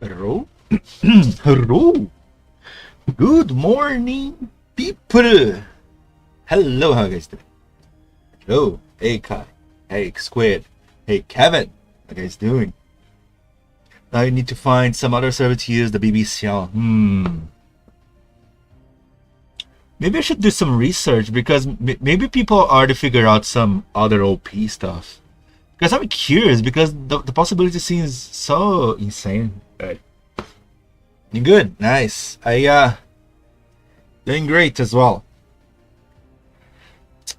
Hello? Hello? Good morning, people! Hello, how are you guys doing? Hello, hey Kai, hey Squid, hey Kevin, how are you guys doing? Now you need to find some other server to use the FGO Ciel. Maybe I should do some research because maybe people already figure out some other OP stuff. Because I'm curious because the possibility seems so insane. Right. You good? Nice. Doing great as well.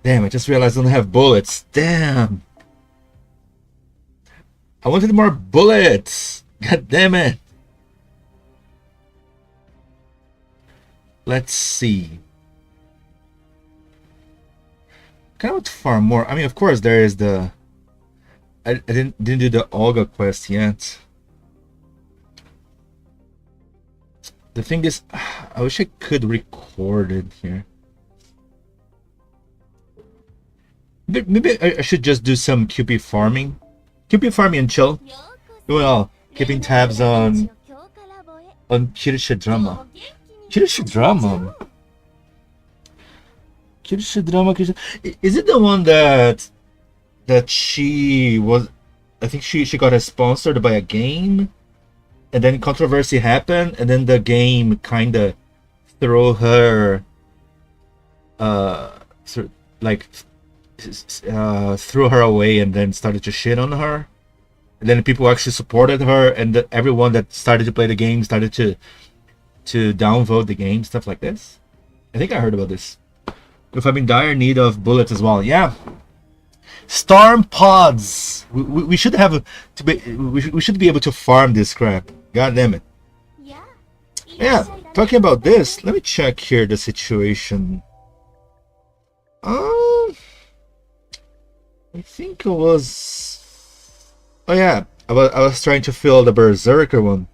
Damn, I just realized I don't have bullets. Damn. I wanted more bullets. God damn it. Let's see. Kind of want to farm more. I mean, of course, there is the. I didn't do the Olga quest yet. The thing is, I wish I could record it here. Maybe I should just do some QP farming. QP farming and chill. Well, keeping tabs on Kirisha Drama. Kirisha Drama. Kirisha Drama. Is it the one that she was? I think she got sponsored by a game, and then controversy happened, and then the game kind of threw her, threw her away, and then started to shit on her. And then people actually supported her, and everyone that started to play the game started to downvote the game, stuff like this. I think I heard about this. If I'm in dire need of bullets as well, yeah. Storm pods. We should have to be. We should be able to farm this crap. God damn it. Yeah. Talking about this, let me check here the situation. I think it was. Oh yeah, I was trying to fill the Berserker one.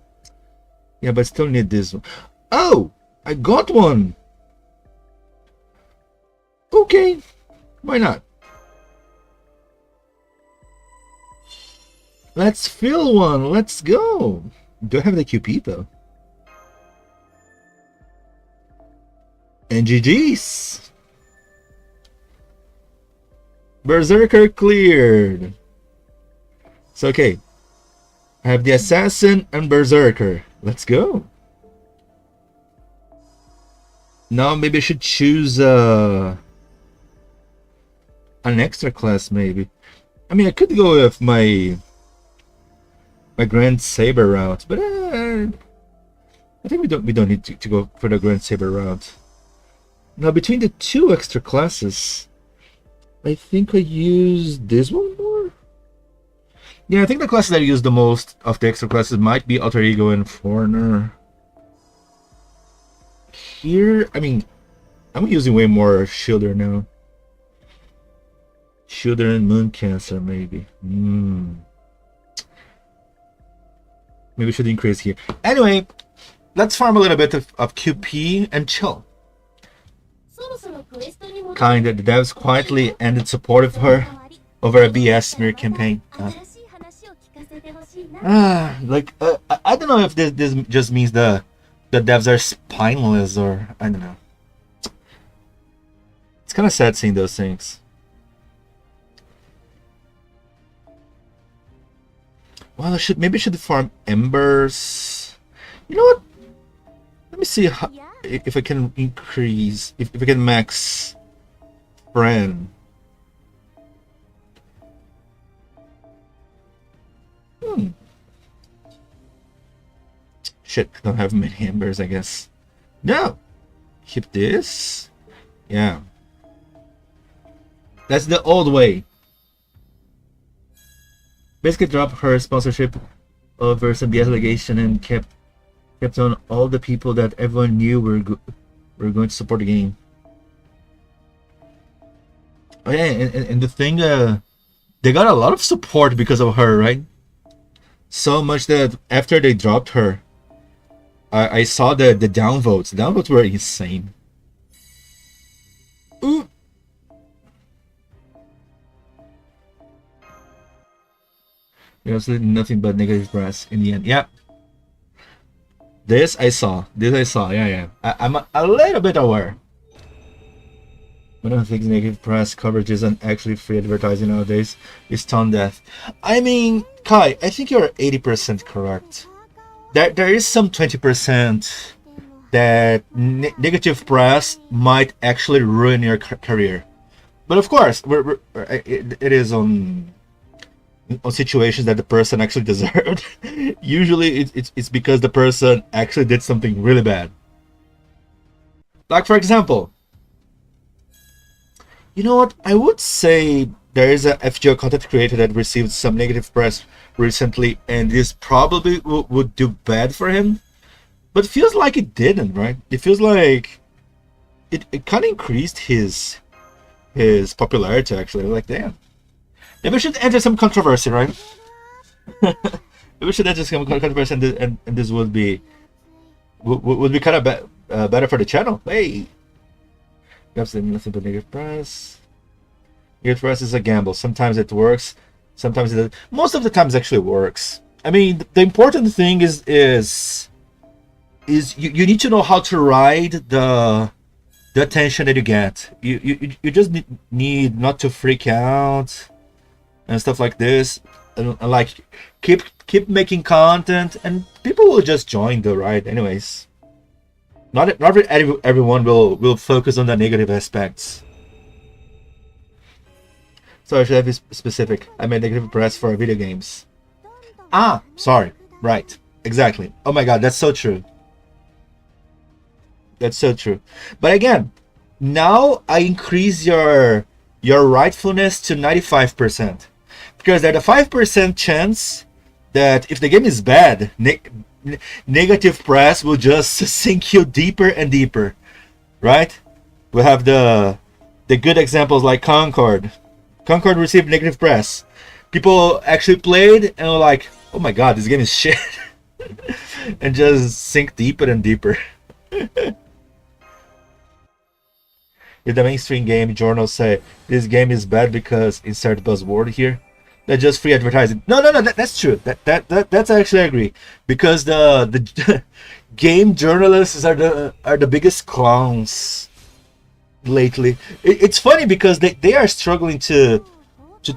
Yeah, but I still need this one. Oh, I got one. Okay, why not? Let's fill one. Let's go. Do I have the QP though? And GG's. Berserker cleared. So okay. I have the Assassin and Berserker. Let's go. Now maybe I should choose an extra class maybe. I mean I could go with my Grand Saber route, but I think we don't need to go for the Grand Saber route. Now between the two extra classes, I think I use this one more. Yeah, I think the classes that I use the most of the extra classes might be Alter Ego and Foreigner. Here, I mean, I'm using way more Shielder now. Shielder and Moon Cancer maybe. Maybe we should increase here. Anyway, let's farm a little bit of QP and chill. Kinda, the devs quietly ended support of her over a BS smear campaign. I don't know if this just means the devs are spineless or I don't know. It's kind of sad seeing those things. Well, maybe I should farm embers. You know what? Let me see how, if I can increase, if I can max friend. Shit, I don't have many embers, I guess. No! Keep this. Yeah. That's the old way. Basically dropped her sponsorship over some BS allegation and kept on all the people that everyone knew were going to support the game. Oh yeah, and the thing, they got a lot of support because of her, right? So much that after they dropped her, I saw the downvotes. The downvotes were insane. Ooh. There's nothing but negative press in the end. Yeah. This I saw. Yeah. I'm a little bit aware. One of the things negative press coverage isn't actually free advertising nowadays is tone deaf. I mean, Kai, I think you're 80% correct. There is some 20% that negative press might actually ruin your career. But of course, it is on situations that the person actually deserved. Usually it's because the person actually did something really bad. Like, for example, you know what? I would say there is a FGO content creator that received some negative press recently, and this probably would do bad for him. But it feels like it didn't, right? It feels like it kind of increased his popularity, actually. Like, damn. Maybe we should enter some controversy, right? Maybe we should enter some controversy, and this would be kind of better for the channel. Hey! Nothing but negative press. Negative press is a gamble. Sometimes it works, sometimes it doesn't. Most of the times it actually works. I mean, the important thing is you need to know how to ride the attention that you get. You just need not to freak out and stuff like this, and like keep making content, and people will just join the ride anyways. Not everyone will focus on the negative aspects. So I should have be specific. I made negative press for video games. Ah, sorry. Right. Exactly. Oh my god, that's so true. That's so true. But again, now I increase your rightfulness to 95%. Because there's a 5% chance that if the game is bad, negative press will just sink you deeper and deeper, right? We have the good examples like Concord. Concord received negative press. People actually played and were like, oh my god, this game is shit. And just sink deeper and deeper. If the mainstream game journals say this game is bad because insert buzzword here, that's just free advertising. No, that's true. That's actually I agree, because the game journalists are the biggest clowns lately. It's funny because they are struggling to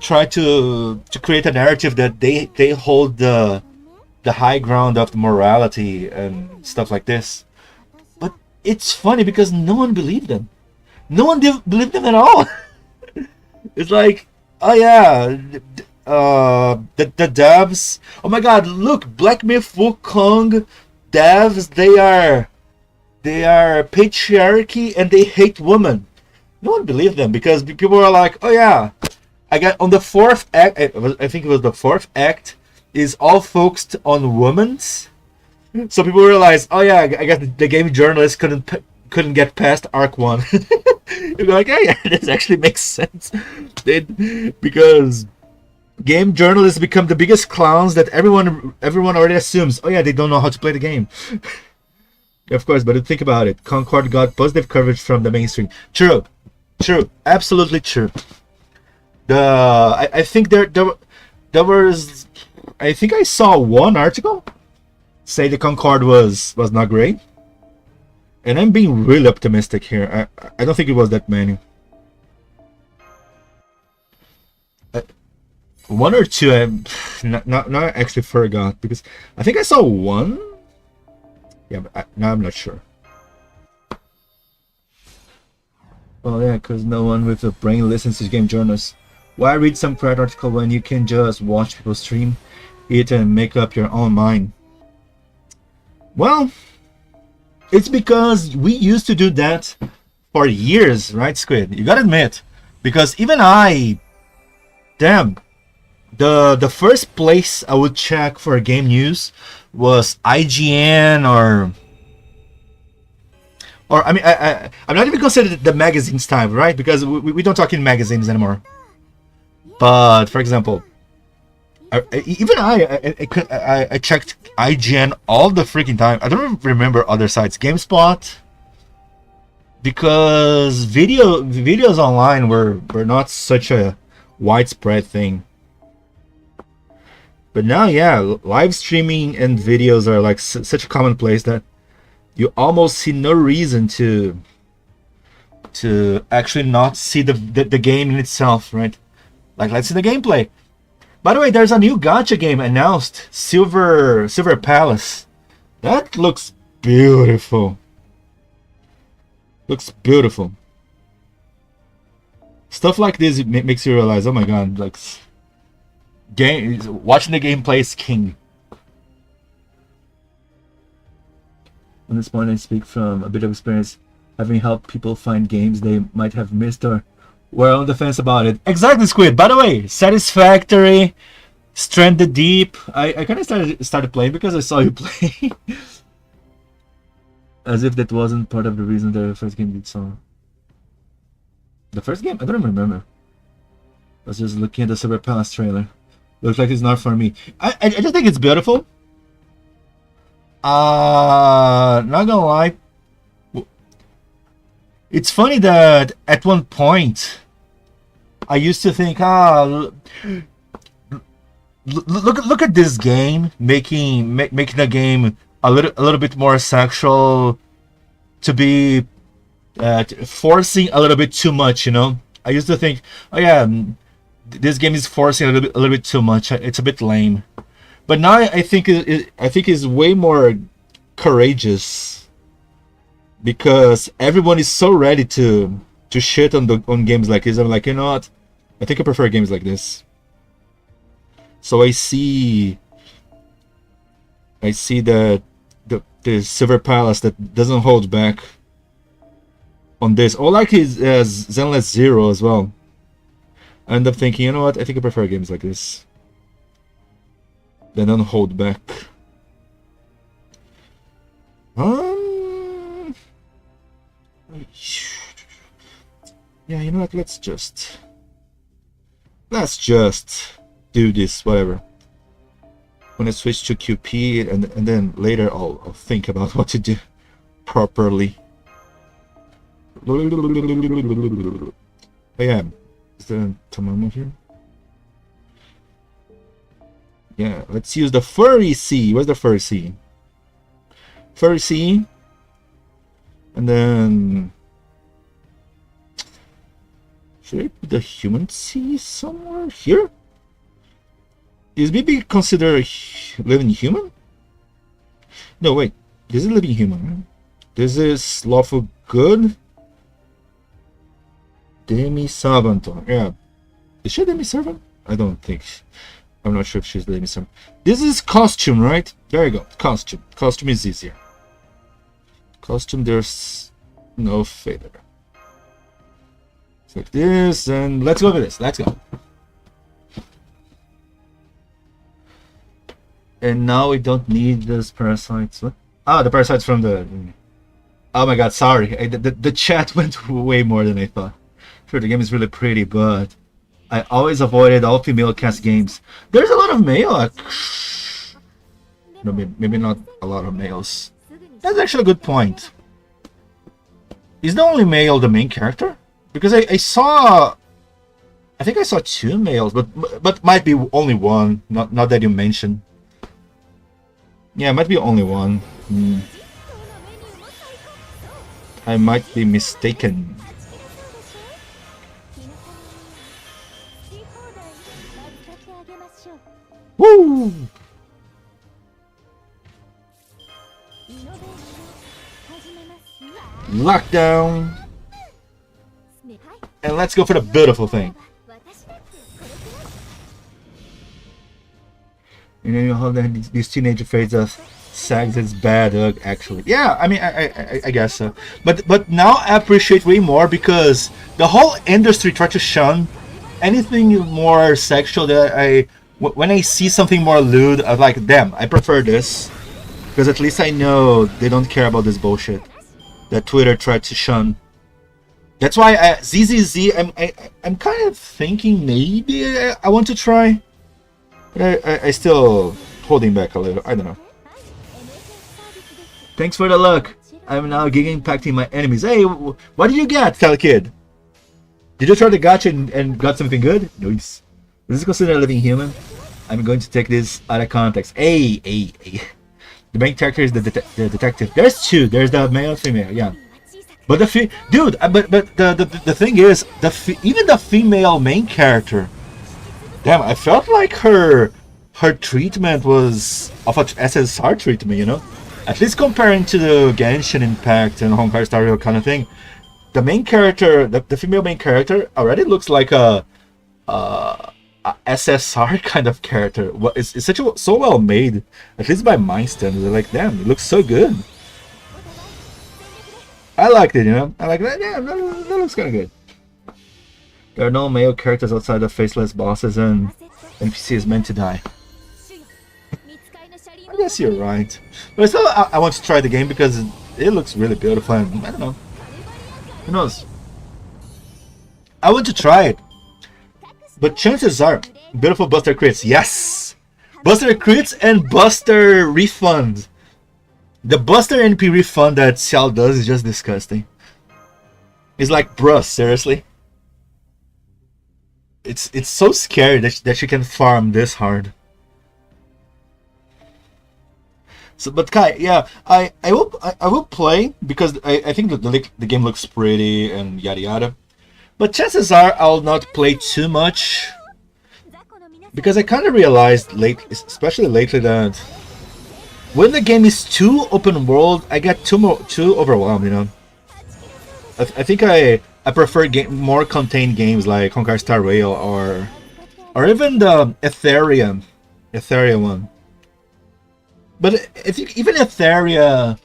try to create a narrative that they hold the high ground of morality and stuff like this. But it's funny because no one believed them. No one believed them at all. It's like, oh yeah, the devs. Oh my god, look, Black Myth Wukong devs. They are patriarchy and they hate women. No one believed them because people were like, oh yeah, I got on the fourth act. I think it was the fourth act is all focused on women's. So people realized, oh yeah, I guess the game journalists couldn't get past arc 1. You're like, hey, this actually makes sense. Because game journalists become the biggest clowns that everyone already assumes. Oh yeah, they don't know how to play the game. Of course, but think about it. Concord got positive coverage from the mainstream. True, absolutely true. I think there was. I think I saw one article say the Concord was not great. And I'm being really optimistic here. I don't think it was that many. One or two, I not actually forgot, because I think I saw one. Yeah, but now I'm not sure. Oh yeah, because no one with a brain listens to game journals. Why read some crap article when you can just watch people stream it and make up your own mind? Well, it's because we used to do that for years, right, Squid? You gotta admit, because even I, damn, the first place I would check for game news was IGN or I mean, I'm not even considered the magazines type, right? Because we don't talk in magazines anymore. But for example, even I checked IGN all the freaking time. I don't remember other sites, GameSpot, because videos online were not such a widespread thing. But now, yeah, live streaming and videos are like such a commonplace that you almost see no reason to actually not see the game in itself, right? Like, let's see the gameplay. By the way, there's a new gacha game announced, Silver Palace. That looks beautiful. Looks beautiful. Stuff like this makes you realize, oh my god, like, watching the gameplay is king. On this point, I speak from a bit of experience, having helped people find games they might have missed or were on the fence about it. Exactly, Squid. By the way, Satisfactory, Stranded Deep. I kind of started playing because I saw you play. As if that wasn't part of the reason the first game did so. The first game? I don't even remember. I was just looking at the Silver Palace trailer. Looks like it's not for me. I just think it's beautiful. Not gonna lie. It's funny that at one point I used to think, look at this game making the game a little bit more sexual, to be forcing a little bit too much, you know. I used to think, oh yeah, this game is forcing a little bit too much. It's a bit lame. But now I think it's way more courageous, because everyone is so ready to shit on games like this. I'm like, you know what? I think I prefer games like this. So I see the Silver Palace that doesn't hold back on this. All like is Zenless Zero as well. I end up thinking, you know what? I think I prefer games like this. They don't hold back. Yeah, you know what? Let's just do this. Whatever. When I switch to QP, and then later I'll think about what to do properly. Oh yeah, is there a Tamamo here? Yeah, let's use the Furry C. Where's the Furry C? Furry C. And then... should I put the Human C somewhere? Here? Is maybe considered living human? No, wait. This is living human, right? This is lawful good. Demi-servant. Yeah. Is she a demi-servant? I don't think. I'm not sure if she's a demi-servant. This is costume, right? There you go. Costume. Costume is easier. Costume, there's no fader. It's like this, and let's go with this. Let's go. And now we don't need those parasites. What? Ah, the parasites from the... oh my god, sorry. The chat went way more than I thought. Sure, the game is really pretty, but I always avoided all female cast games. There's a lot of male. No, maybe not a lot of males. That's actually a good point. Is the only male the main character? Because I saw... I think I saw 2 males, but might be only one. Not that you mentioned. Yeah, it might be only one. I might be mistaken. Woo! Lockdown. And let's go for the beautiful thing. You know how these teenager phase of sags is bad, actually. Yeah, I mean, I guess so. But now I appreciate way more, because the whole industry tried to shun anything more sexual. That when I see something more lewd, I'm like, damn, I prefer this, because at least I know they don't care about this bullshit that Twitter tried to shun. That's why ZZZ, I'm kind of thinking maybe I want to try. But I still holding back a little. I don't know. Thanks for the luck. I'm now giga impacting my enemies. Hey, what did you get, Kid? Did you try the gacha and got something good? Nice. Is this considered a living human? I'm going to take this out of context. Hey. The main character is the detective. There's two. There's the male and female. Yeah. But dude. But the thing is, even the female main character. Damn, I felt like her treatment was of a SSR treatment. You know, at least comparing to the Genshin Impact and Honkai Star Rail kind of thing. The main character, the female main character, already looks like a SSR kind of character. It's so well made, at least by my standards. Like, damn, it looks so good. I liked it, you know. I like that. Yeah, that looks kind of good. There are no male characters outside of faceless bosses, and NPC is meant to die. I guess you're right, but still, I want to try the game because it looks really beautiful. And I don't know. Who knows? I want to try it. But chances are, beautiful Buster crits. Yes! Buster crits and Buster refund. The Buster NP refund that Ciel does is just disgusting. It's like, bruh, seriously? It's so scary that she can farm this hard. So, but Kai, yeah, I will play because I think that the game looks pretty and yada yada. But chances are I'll not play too much because I kind of realized especially lately, that when the game is too open world, I get too overwhelmed. You know, I think I prefer more contained games like Honkai Star Rail or even the Ethereum one. But I think even Etheria,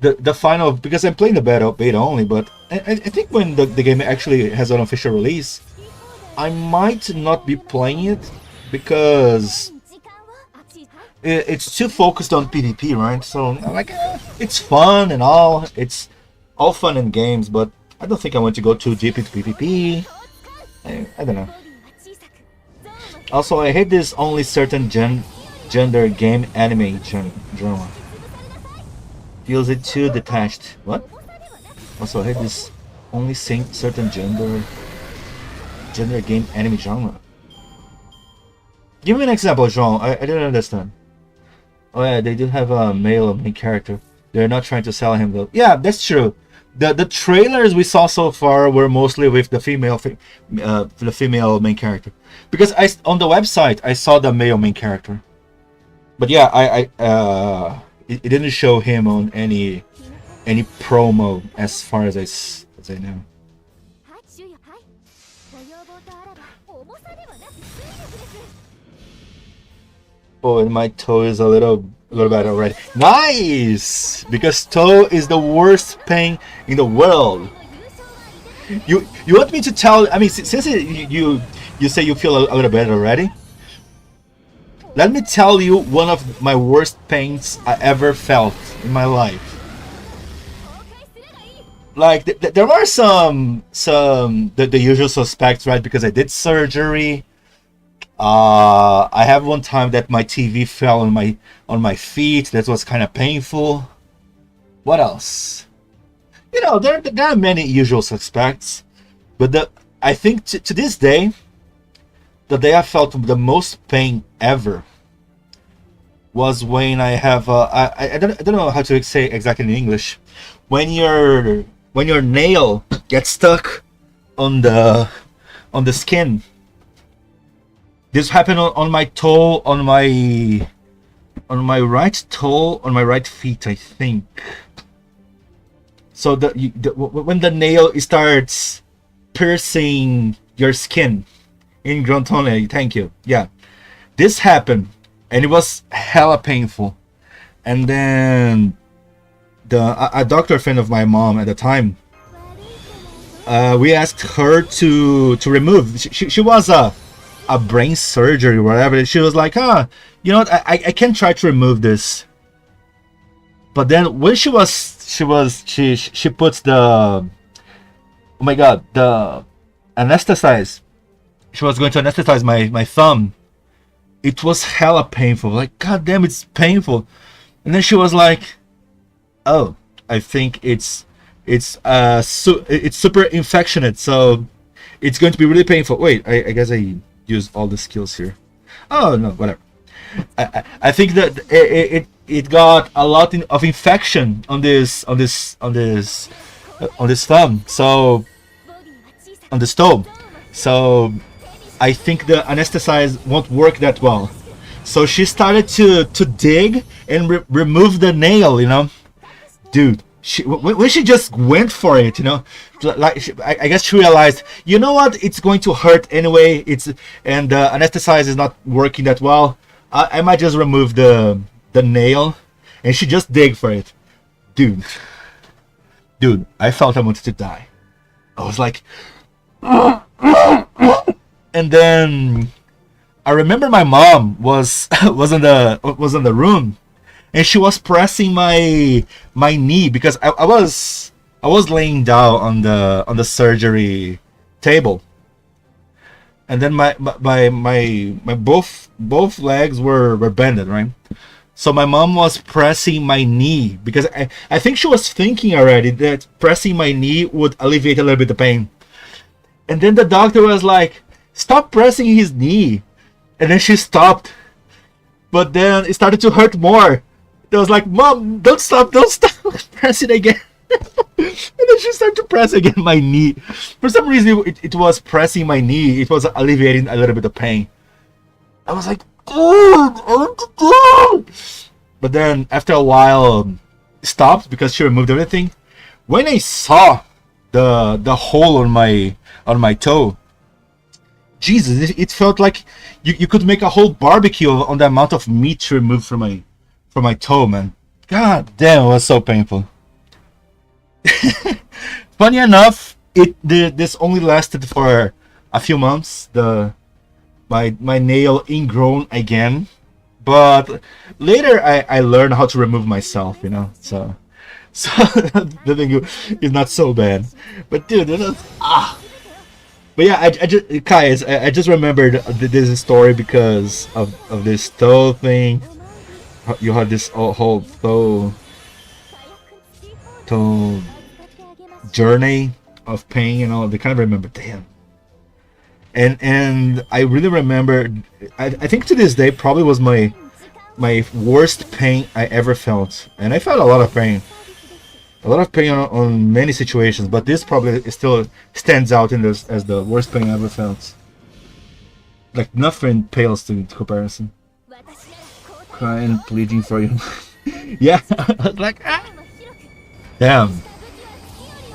the final, because I'm playing the beta only, but I think when the game actually has an official release, I might not be playing it because it's too focused on PvP, right? So I'm like, it's fun and all, it's all fun in games, but I don't think I want to go too deep into PvP. I don't know. Also, I hate this only certain gender game anime drama. Feels it too detached. What? Also, I hate this only certain gender game anime genre. Give me an example, Jean. I didn't understand. Oh yeah, they do have a male main character. They're not trying to sell him though. Yeah, that's true. The trailers we saw so far were mostly with the female main character. Because on the website I saw the male main character. But yeah, it didn't show him on any promo as far as I know. Oh, and my toe is a little bit already. Nice, because toe is the worst pain in the world. You want me to tell? I mean, since you say you feel a little better already. Let me tell you one of my worst pains I ever felt in my life. Like there are some the usual suspects, right? Because I did surgery. I have one time that my TV fell on my feet. That was kind of painful. What else? You know, there are many usual suspects, but I think to this day, the day I felt the most pain ever was when I have I don't know how to say exactly in English. When your nail gets stuck on the skin. This happened on my toe, on my right toe, on my right feet, I think. So when the nail starts piercing your skin in Grontone, thank you. Yeah, this happened, and it was hella painful. And then a doctor friend of my mom at the time, we asked her to remove. She was a brain surgery or whatever. She was like, you know what, I can try to remove this. But then when she puts the, oh my god, the anesthetize, she was going to anesthetize my thumb. It was hella painful. Like, god damn, it's painful. And then she was like, oh, I think it's super infectionate, so it's going to be really painful. Wait, I guess I use all the skills here. Oh no, whatever. I think that it got a lot of infection on this thumb, so on the stove. So I think the anesthesize won't work that well. So she started to dig and remove the nail, you know, dude. When she just went for it, you know, like I guess she realized, you know what, it's going to hurt anyway. And the anesthesize is not working that well. I might just remove the nail, and she just dig for it, dude. I felt I wanted to die. I was like, and then I remember my mom was in the room, and she was pressing my knee because I was laying down on the surgery table, and then my both legs were bended, right? So my mom was pressing my knee because I think she was thinking already that pressing my knee would alleviate a little bit the pain. And then the doctor was like, stop pressing his knee. And then she stopped. But then it started to hurt more. I was like, Mom, don't stop press it again. And then she started to press again my knee. For some reason, it was pressing my knee. It was alleviating a little bit of pain. I was like, dude, I want to do. But then after a while, it stopped because she removed everything. When I saw the hole on my toe, Jesus, it felt like you could make a whole barbecue on the amount of meat removed from my toe, man. God damn, it was so painful. Funny enough, this only lasted for a few months. My nail ingrown again, but later I learned how to remove myself, you know. So the thing is not so bad. But dude, But yeah, I just guys, I just remembered this story because of this toe thing. You had this whole toe journey of pain, you know. They kind of remember, damn. And I really remember. I think to this day probably was my worst pain I ever felt, and I felt a lot of pain. A lot of pain on many situations, but this probably still stands out in this as the worst pain I ever felt. Like nothing pales to comparison. Crying, pleading for you. Yeah, like damn.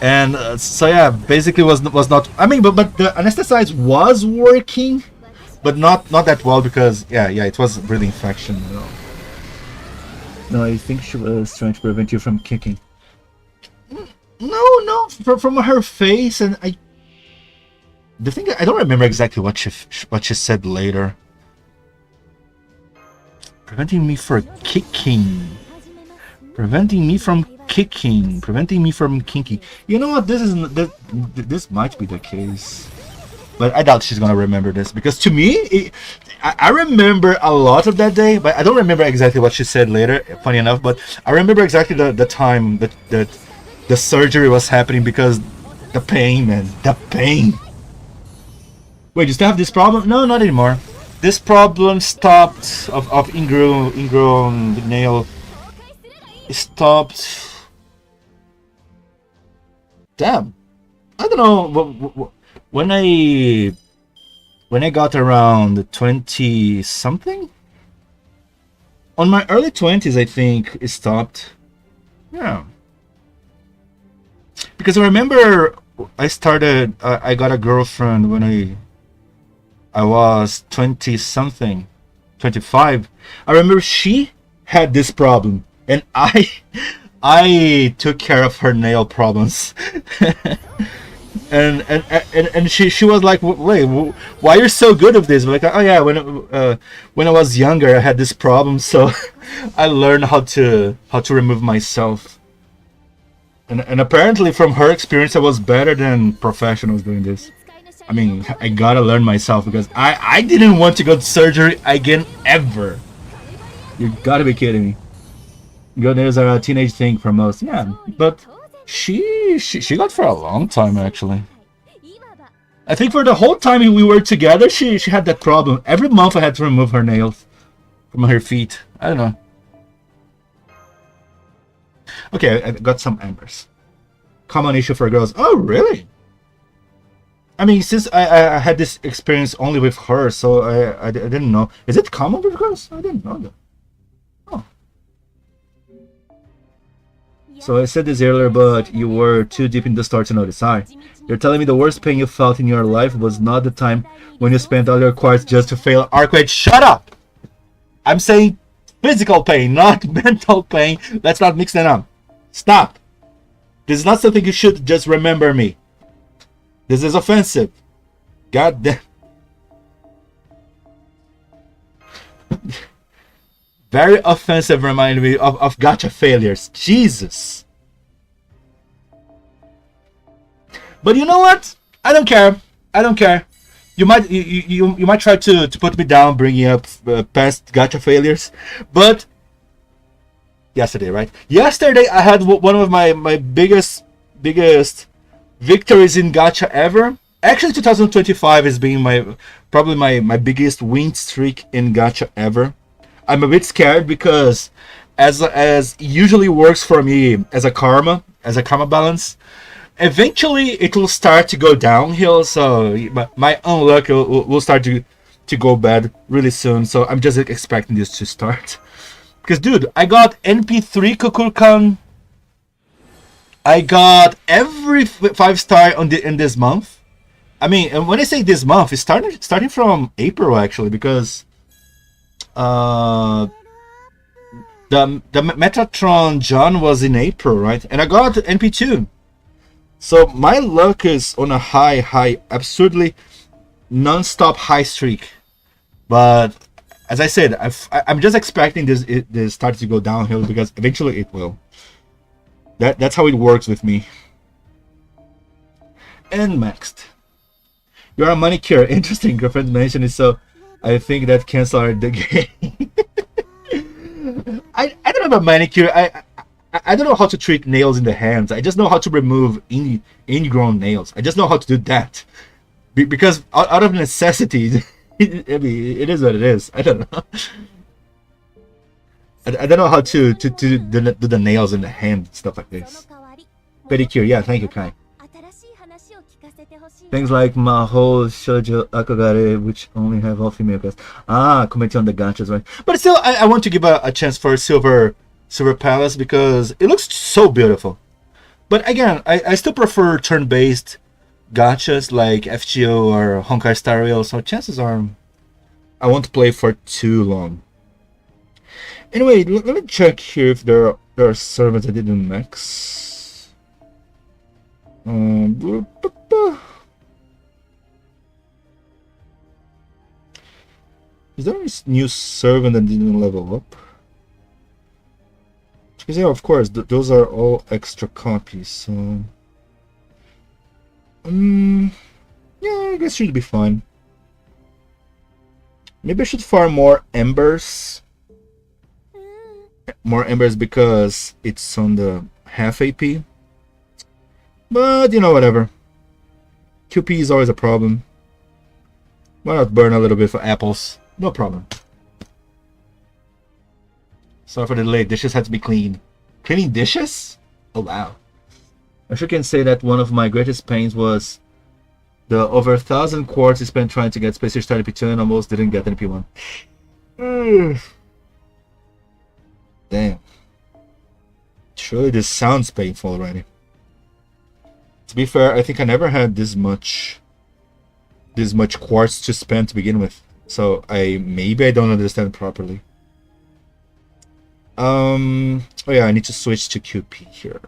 And so yeah, basically was not. I mean, but the anesthesize was working, but not that well because yeah, it was really infection. You know. No, I think she was trying to prevent you from kicking. No, from her face, and the thing I don't remember exactly what she said later. Preventing me from kicking, preventing me from kinking. You know what? This might be the case, but I doubt she's gonna remember this because to me, I remember a lot of that day, but I don't remember exactly what she said later. Funny enough, but I remember exactly the time that the surgery was happening because the pain, man. The pain. Wait, you still have this problem? No, not anymore. This problem stopped of ingrown nail. It stopped. Damn. I don't know. When I got around 20 something? On my early 20s, I think it stopped. Yeah. Because I remember I got a girlfriend when I was 20 something, 25. I remember she had this problem, and I took care of her nail problems. and she was like, wait, why you're so good at this? Like, oh yeah, when I was younger, I had this problem, so I learned how to remove myself. And apparently from her experience I was better than professionals doing this. I mean, I gotta learn myself because I didn't want to go to surgery again ever. You gotta be kidding me. Go nails are a teenage thing for most. Yeah, but she got for a long time actually. I think for the whole time we were together, she had that problem. Every month I had to remove her nails from her feet. I don't know. Okay, I got some embers. Common issue for girls. Oh, really? I mean, since I had this experience only with her, so I didn't know. Is it common with girls? I didn't know that. Oh. So I said this earlier, but you were too deep in the story to notice. Hi. You're telling me the worst pain you felt in your life was not the time when you spent all your quartz just to fail Arcade. Shut up! I'm saying physical pain, not mental pain. Let's not mix them up. Stop. This is not something you should just remember me. This is offensive. God damn. Very offensive, reminding me of gacha failures. Jesus. But you know what? I don't care. I don't care. You might try to put me down, bringing up past gacha failures, but yesterday, right? Yesterday I had one of my biggest victories in gacha ever. Actually, 2025 is being probably my biggest win streak in gacha ever. I'm a bit scared because as usually works for me as a karma balance, eventually it will start to go downhill, so my unluck will start to go bad really soon. So I'm just expecting this to start. Because dude, I got NP3 Kukulkan. I got every 5-star in this month. I mean, and when I say this month, it's starting from April actually, because the Metatron John was in April, right? And I got NP2. So my luck is on a high, absurdly non-stop high streak. But as I said, I'm just expecting this start to go downhill, because eventually it will. That's how it works with me. And next, you're a manicure. Interesting. Girlfriend mentioned it, so I think that canceled the game. I don't have a manicure. I don't know how to treat nails in the hands. I just know how to remove ingrown nails. I just know how to do that, because out of necessity. I mean, it is what it is. I don't know. I don't know how to do the nails in the hand, stuff like this. Pedicure, yeah, thank you, Kai. Things like Maho Shoujo Akagare, which only have all female casts. Commenting on the gachas, right? But still, I want to give a chance for Silver Palace, because it looks so beautiful. But again, I still prefer turn-based gachas like FGO or Honkai Star Rail, so chances are I won't play for too long. Anyway, let me check here if there are servants I didn't max. Is there any new servant that didn't level up? Because yeah, of course, those are all extra copies, so yeah, I guess she'll be fine. Maybe I should farm more embers. More embers because it's on the half AP. But you know, whatever. QP is always a problem. Why not burn a little bit for apples? No problem. Sorry for the delay. Dishes had to be cleaned. Cleaning dishes? Oh wow. I sure can say that one of my greatest pains was the over 1,000 quartz spent trying to get Space Starter P2 and almost didn't get any P1. Damn. Surely this sounds painful already. To be fair, I think I never had this much quartz to spend to begin with. So maybe I don't understand properly. Oh yeah, I need to switch to QP here.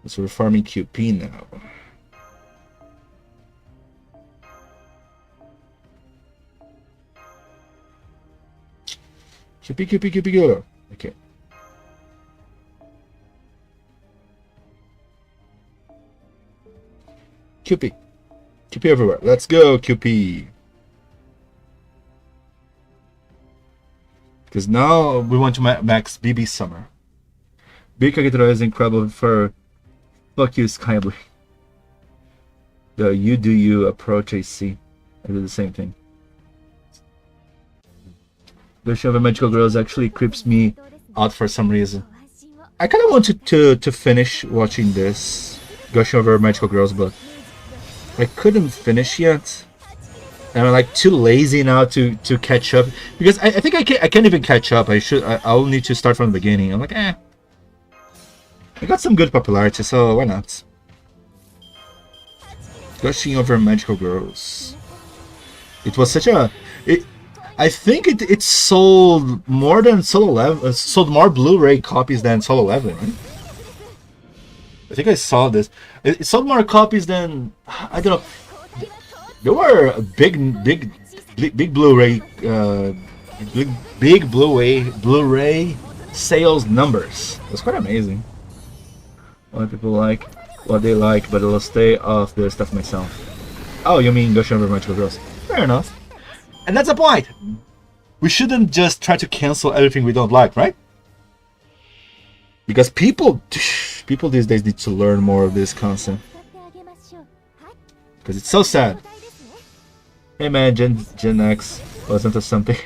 So we're farming QP now. QP, go. Okay. QP everywhere. Let's go, QP. Because now we want to max BB Summer. Big Kagetaro is incredible for fuck you, Skyblade. The you do you approach AC. I do the same thing. Version of a Magical Girls actually creeps me out for some reason. I kind of wanted to finish watching this Gushing Over Magical Girls, but I couldn't finish yet. And I'm like too lazy now to catch up, because I think I can't even catch up. I'll need to start from the beginning. I'm like, I got some good popularity, so why not? Gushing Over Magical Girls. It was such a I think it sold more than Soul 11. Sold more Blu-ray copies than Soul 11, right? I think I saw this. It sold more copies than, I don't know. There were big Blu-ray big Blu-ray sales numbers. It's quite amazing. A lot of people like what they like, but I'll stay off the stuff myself. Oh, you mean Gushing Over Magical Girls? Fair enough. And that's the point. We shouldn't just try to cancel everything we don't like, right? Because people these days need to learn more of this concept. Because it's so sad. Hey man, Gen X wasn't to something.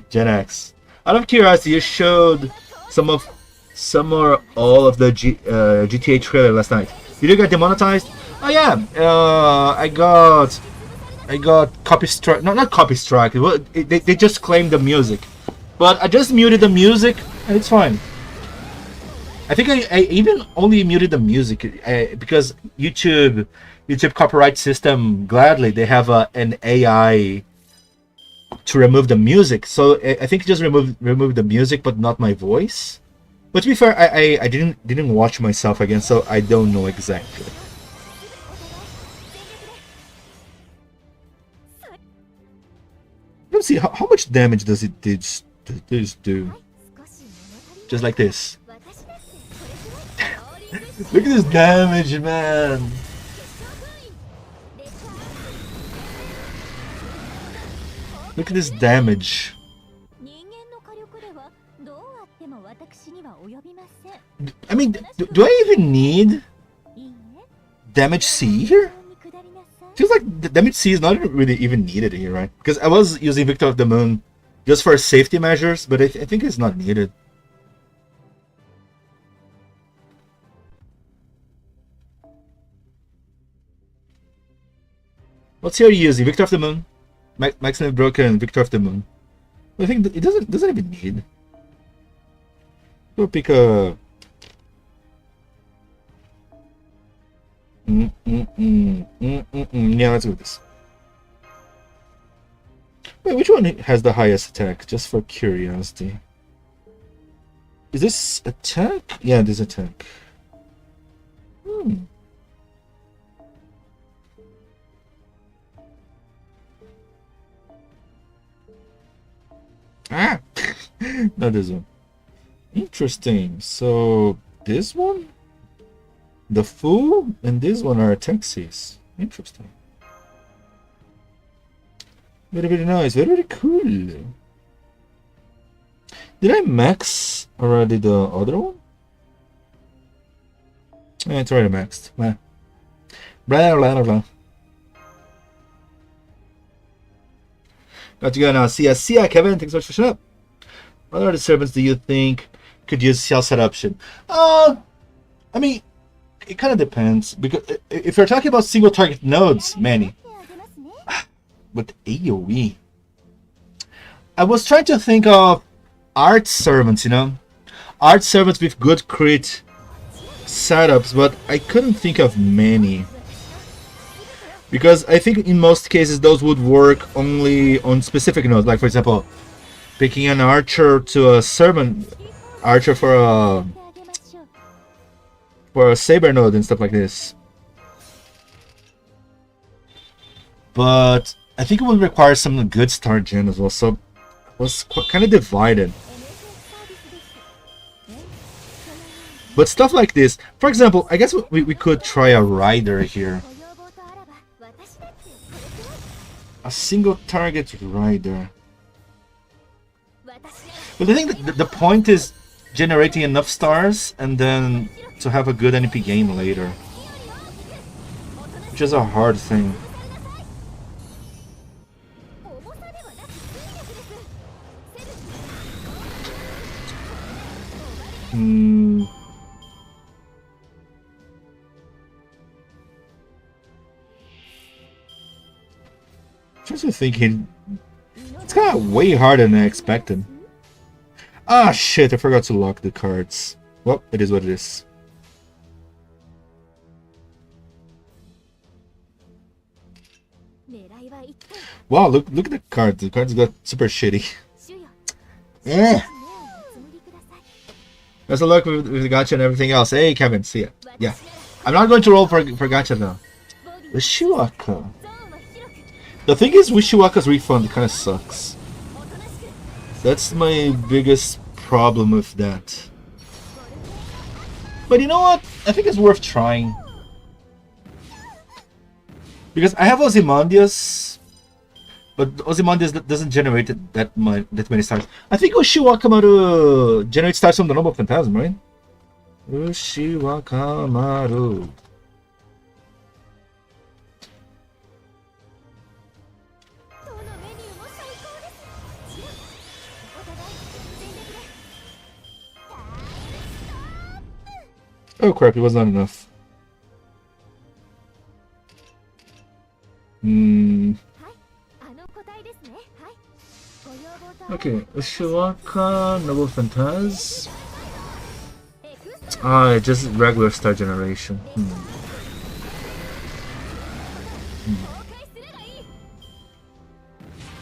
Gen X. Out of curiosity, you showed some or all of the GTA trailer last night. Did you get demonetized? Oh yeah, I got copy strike. No, not copy strike. They just claimed the music, but I just muted the music and it's fine. I think I even only muted the music because YouTube copyright system, gladly they have an AI to remove the music. So I think it just remove the music, but not my voice. But to be fair, I didn't watch myself again, so I don't know exactly. Let's see how much damage does this do? Just like this. Look at this damage, man. Look at this damage. I mean, do I even need damage C here? Feels like the damage C is not really even needed here, right? Because I was using Victor of the Moon just for safety measures, but I think it's not needed. What's here using? Victor of the Moon? Maximum Broken, Victor of the Moon. I think it doesn't even need. We'll pick a. Yeah, let's do this. Wait, which one has the highest attack? Just for curiosity. Is this attack? Yeah, this attack. Ah! Not this one. Interesting. So, this one? The Fool and this one are taxis. Interesting. Very, very nice. Very, very cool. Did I max already the other one? Yeah, it's already maxed. Blah, blah, blah, blah. Got to go now. See ya, Kevin. Thanks so much for showing up. What other servants do you think could use Ciel set option? I mean, it kind of depends, because if you're talking about single target nodes, many. But AoE, I was trying to think of art servants, art servants with good crit setups, but I couldn't think of many, because I think in most cases those would work only on specific nodes. Like for example, picking an archer to a servant archer for a saber node and stuff like this. But I think it would require some good start gen as well, so I was kind of divided. But stuff like this, for example, I guess we could try a rider here. A single target rider. But I think the point is generating enough stars and then to have a good NP game later. which is a hard thing. Just thinking, it's kind of way harder than I expected. Ah, shit! I forgot to lock the cards. Well, it is what it is. Wow, look at the cards. The cards got super shitty. Eh. Best of luck with the gacha and everything else. Hey, Kevin, see ya. Yeah. I'm not going to roll for gacha though. Ushiwaka. The thing is, Wishiwaka's refund kind of sucks. That's my biggest problem with that. But you know what? I think it's worth trying. Because I have Ozymandias, but Ozymandias doesn't generate that many stars. I think Ushiwakamaru generates stars from the Noble Phantasm, right? Ushiwakamaru. Oh crap, it was not enough. Okay, Ushiwaka, Noble Phantasm. Ah, just regular star generation.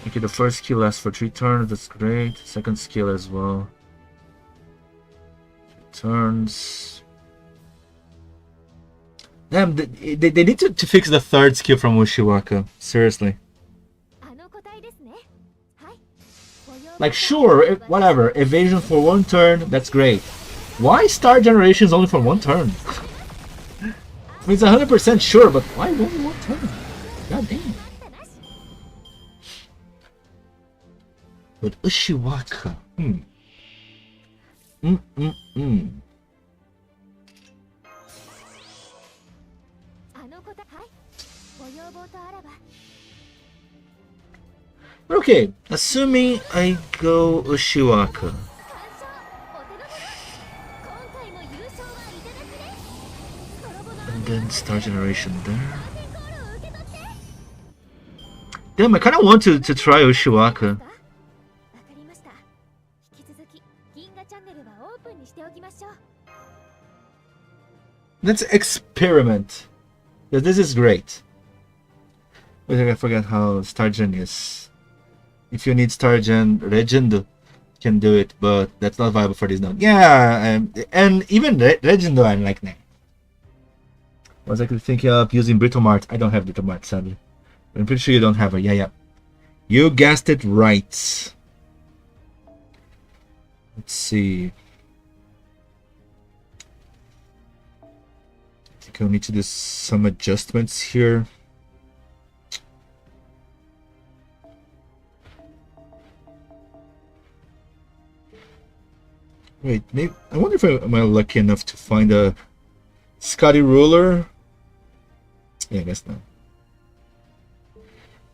Okay, the first skill lasts for 3 turns, that's great. Second skill as well. 3 turns. Damn, they need to fix the third skill from Ushiwaka. Seriously. Like, sure, whatever. Evasion for 1 turn, that's great. Why star generation is only for 1 turn? I mean, it's 100% sure, but why only 1 turn? God damn. But Ushiwaka. Okay, assuming I go Ushiwaka. And then star generation there. Damn, I kind of want to try Ushiwaka. Let's experiment. This is great. I forget how star gen is. If you need star gen, Legend can do it, but that's not viable for this node. Yeah, and even Legend, I'm like, nah. Was I thinking of using Britomart? I don't have Britomart, sadly. I'm pretty sure you don't have her. Yeah. You guessed it right. Let's see. I think I'll need to do some adjustments here. Wait, maybe I wonder if am I lucky enough to find a Scotty ruler? Yeah, I guess not.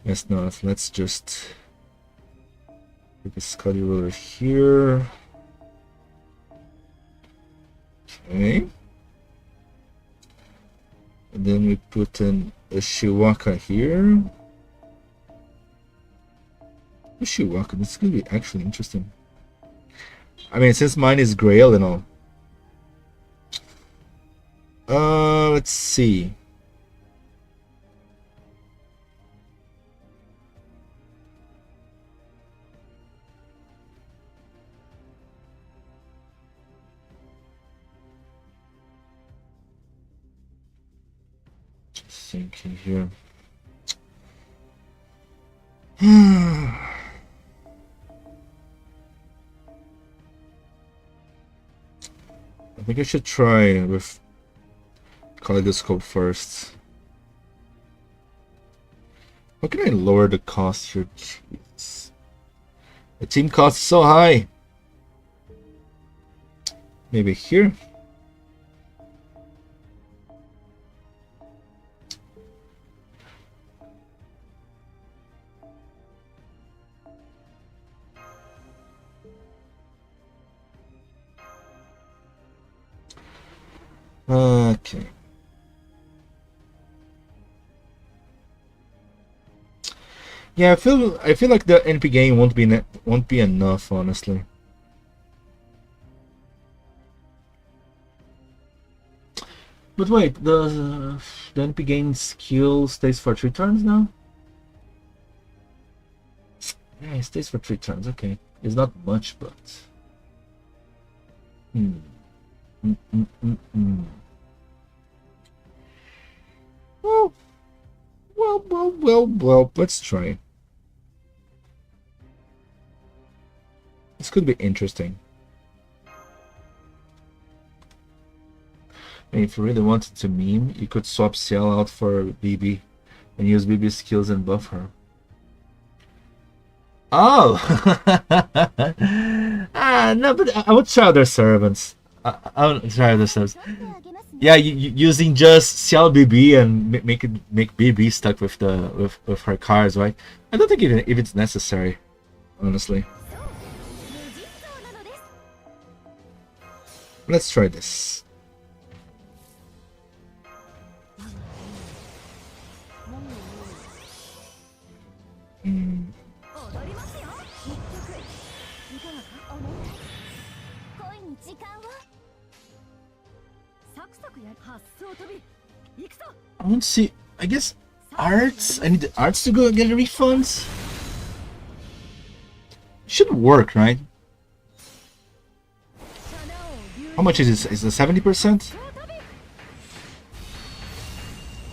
Guess not. Let's just put the Scotty ruler here. Okay. And then we put in a Ushiwaka here. Ushiwaka, this is gonna be actually interesting. I mean, since mine is Grail and all. Let's see. Just thinking here. I think I should try with Kaleidoscope first. How can I lower the cost here? Jeez. The team cost is so high. Maybe here? Okay. Yeah, I feel like the NP game won't be enough, honestly. But wait, the NP game skill stays for 3 turns now? Yeah, it stays for 3 turns. Okay, it's not much, but Well. Let's try. This could be interesting. And if you really wanted to meme, you could swap Ciel out for BB and use BB's skills and buff her. Oh! No, but I would try other servants. I would try other servants. Yeah, using just Ciel BB and make BB stuck with her cards, right? I don't think even if it's necessary, honestly. Let's try this. I want to see, I guess, arts. I need the arts to go get refunds. Should work, right? How much is this? Is it 70%?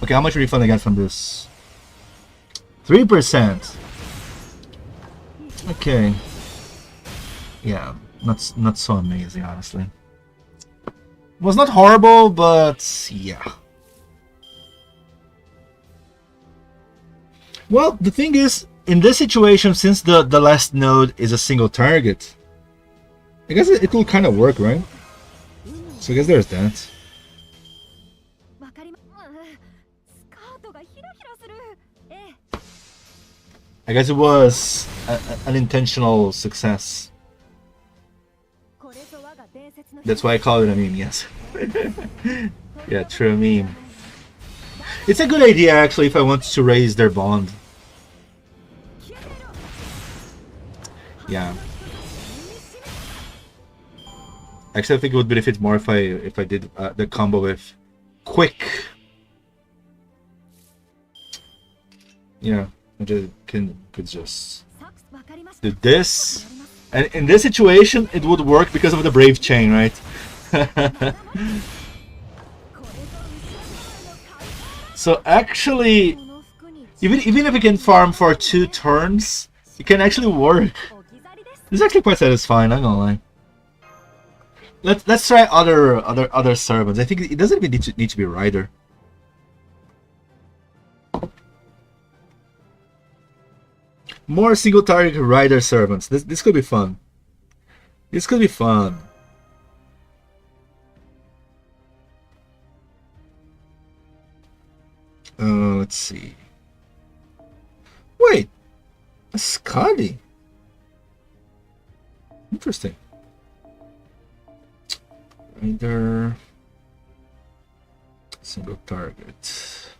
Okay, how much refund I got from this? 3%. Okay. Yeah, not so amazing, honestly. It was not horrible, but yeah. Well, the thing is, in this situation, since the last node is a single target, I guess it will kind of work, right? So I guess there's that. I guess it was an intentional success. That's why I call it a meme, yes. Yeah, true meme. It's a good idea, actually, if I want to raise their bond. Yeah. Actually, I think it would benefit more if I did the combo with quick. Yeah, I just could just do this, and in this situation, it would work because of the Brave Chain, right? So actually, even if you can farm for 2 turns, it can actually work. This is actually quite satisfying. I'm not gonna lie. Let's try other servants. I think it doesn't even need to be Rider. More single target Rider servants. This could be fun. This could be fun. Let's see. Wait, a Scotty. Interesting. Rider. Single target.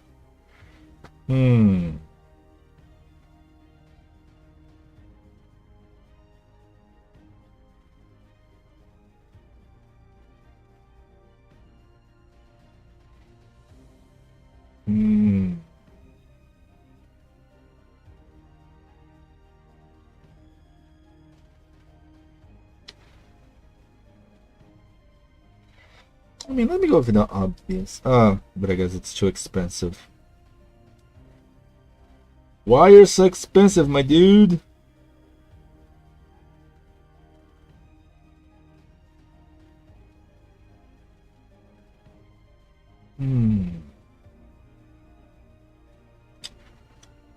I mean, let me go with the obvious. But I guess it's too expensive. Why are you so expensive, my dude?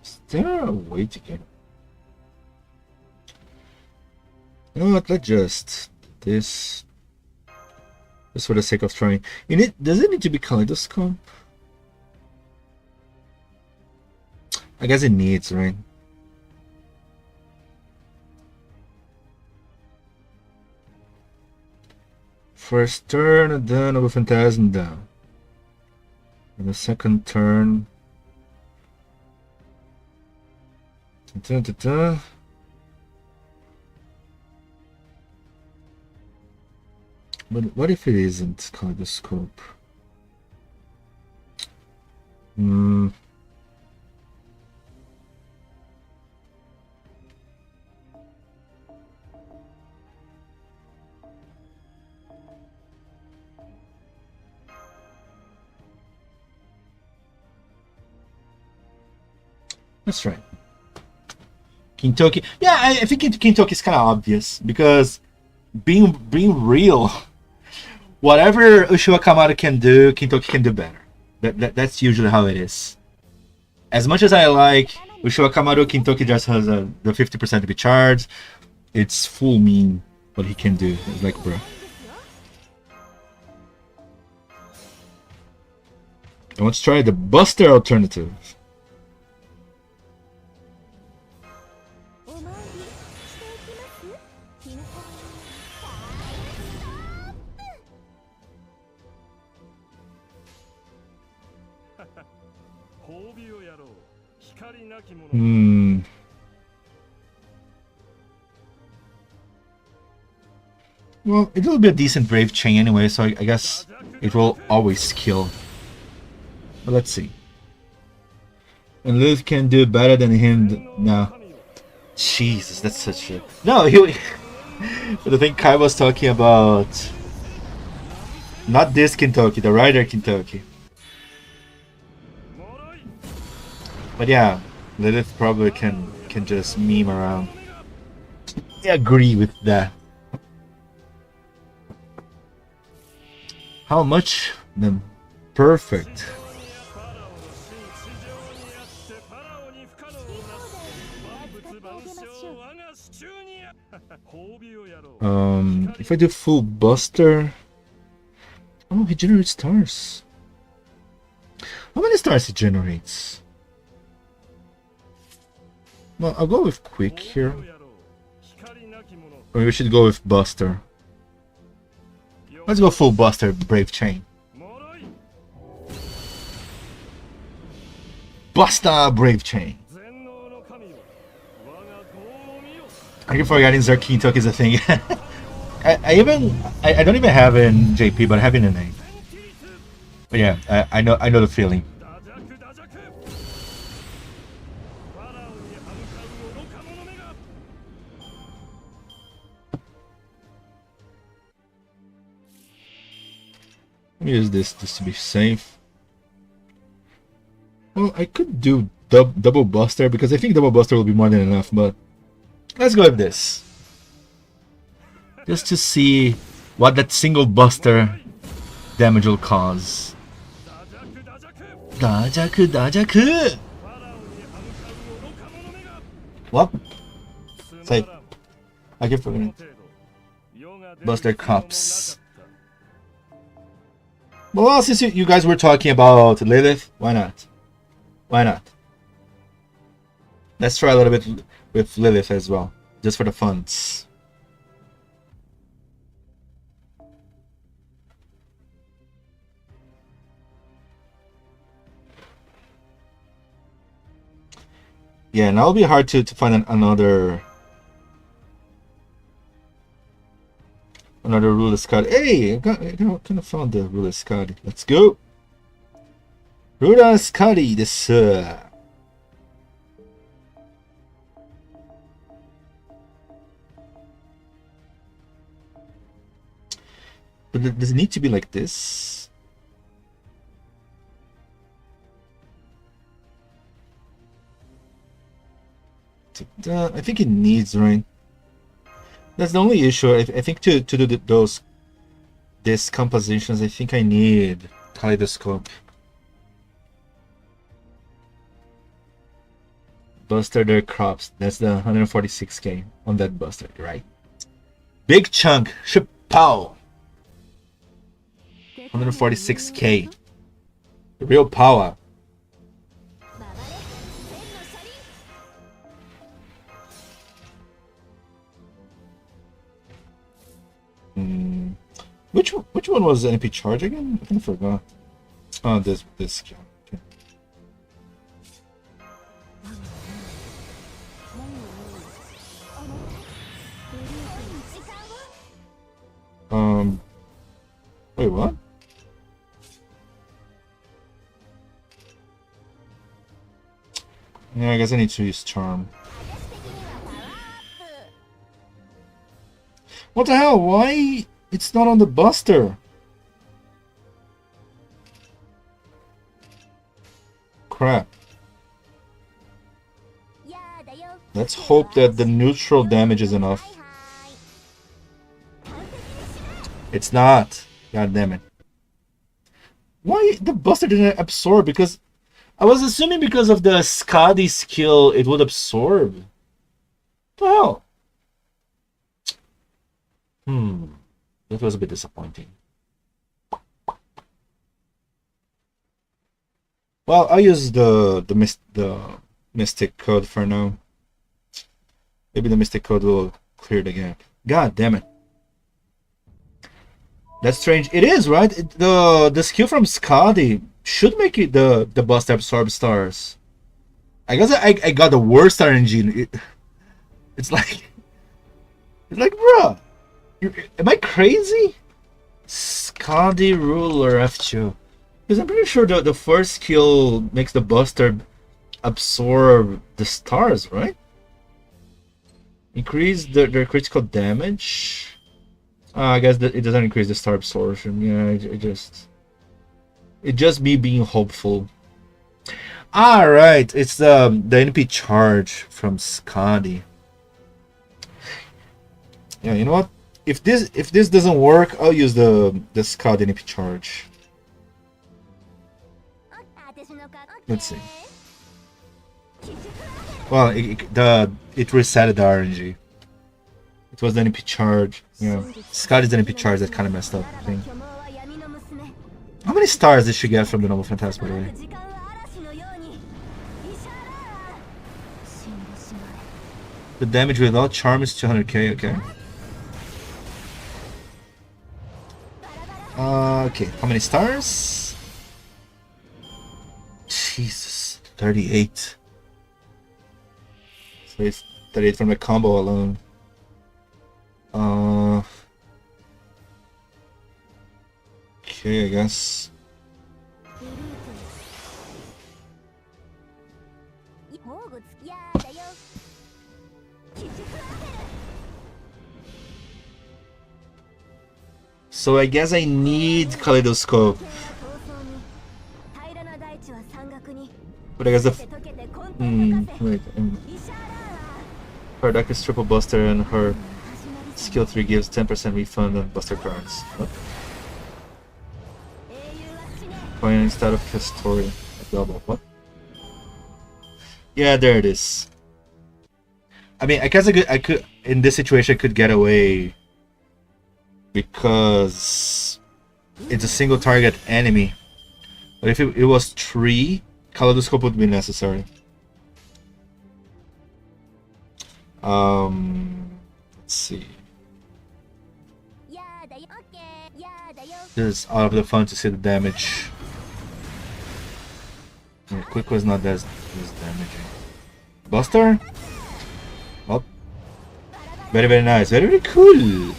Is there a way to get? You know what? Let's just this. Just for the sake of trying. Does it need to be kaleidoscope? I guess it needs, right? First turn, then over Phantasm down. And the second turn. Dun, dun, dun. But what if it isn't Kaleidoscope? That's right. Kintoki. Yeah, I think Kintoki is kind of obvious because being real, whatever Ushua Kamada can do, Kintoki can do better. That's usually how it is. As much as I like Ushua Kamada, Kintoki just has the 50% to be charged. It's full mean what he can do. It's like, bro. Let's try the Buster alternative. Well, it will be a decent Brave Chain anyway, so I guess it will always kill. But let's see. And Lilith can do better than him now. Jesus, that's such a... No, he... But I think Kai was talking about... Not this Kintoki, the Rider Kintoki. But yeah, Lilith probably can just meme around. I agree with that. How much? Then perfect. If I do full Buster, oh, he generates stars. How many stars he generates? Well, I'll go with Quick here. Or we should go with Buster. Let's go full Buster, Brave Chain. Buster, Brave Chain. I keep forgetting Zarkintok is a thing. I don't even have it in JP, but I have it in A. But yeah, I know the feeling. Let me use this just to be safe. Well, I could do double Buster because I think double Buster will be more than enough, but let's go with this. Just to see what that single Buster damage will cause. Dajaku! What? Say, I keep forgetting. Buster Cups. Well, since you guys were talking about Lilith, why not? Why not? Let's try a little bit with Lilith as well, just for the funds. Yeah, now it'll be hard to find another ruler card. Hey, I kind of found the ruler card. Let's go. Ruler card this. But does it need to be like this? I think it needs, right? That's the only issue. I think to do these compositions, I think I need Kaleidoscope. Buster their crops. That's the 146k on that Buster, right? Big chunk. Chapow. 146k. Real power. Which one was NP charge again? I think I forgot. Oh, this skill. Okay. Wait, what? Yeah, I guess I need to use charm. What the hell? Why it's not on the Buster? Crap. Let's hope that the neutral damage is enough. It's not. God damn it. Why the Buster didn't absorb? Because I was assuming because of the Skadi skill it would absorb. What the hell? That was a bit disappointing. Well, I'll use the Mystic Code for now. Maybe the Mystic Code will clear the gap. God damn it. That's strange. It is, right? The skill from Skadi should make it the Buster absorb stars. I guess I got the worst RNG. It's like, bruh, am I crazy? Skadi ruler FGO. Because I'm pretty sure the first skill makes the Buster absorb the stars, right? Increase their critical damage. I guess that it doesn't increase the star absorption. Yeah, it just me being hopeful. Right, it's the NP charge from Skadi. Yeah, you know what? If this doesn't work, I'll use the Skadi NP charge. Let's see. Well, it reset the RNG. It was the NP charge. Yeah, Skadi's the NP charge that kind of messed up the thing. How many stars did she get from the Noble Phantasm, by the way? The damage without charm is 200k, okay. Okay, how many stars? Jesus, 38. So it's 38 from the combo alone. Okay, I guess. So I guess I need Kaleidoscope. But I guess wait. Her deck is triple Buster and her skill 3 gives 10% refund on Buster cards. What? Coin instead of Castoria. Double. What? Yeah, there it is. I mean, I guess I could in this situation I could get away because it's a single target enemy. But if it was 3, Kaleidoscope would be necessary. Let's see. This is out of the fun to see the damage. Yeah, quick was not as damaging. Buster? Oh. Very nice. Very cool.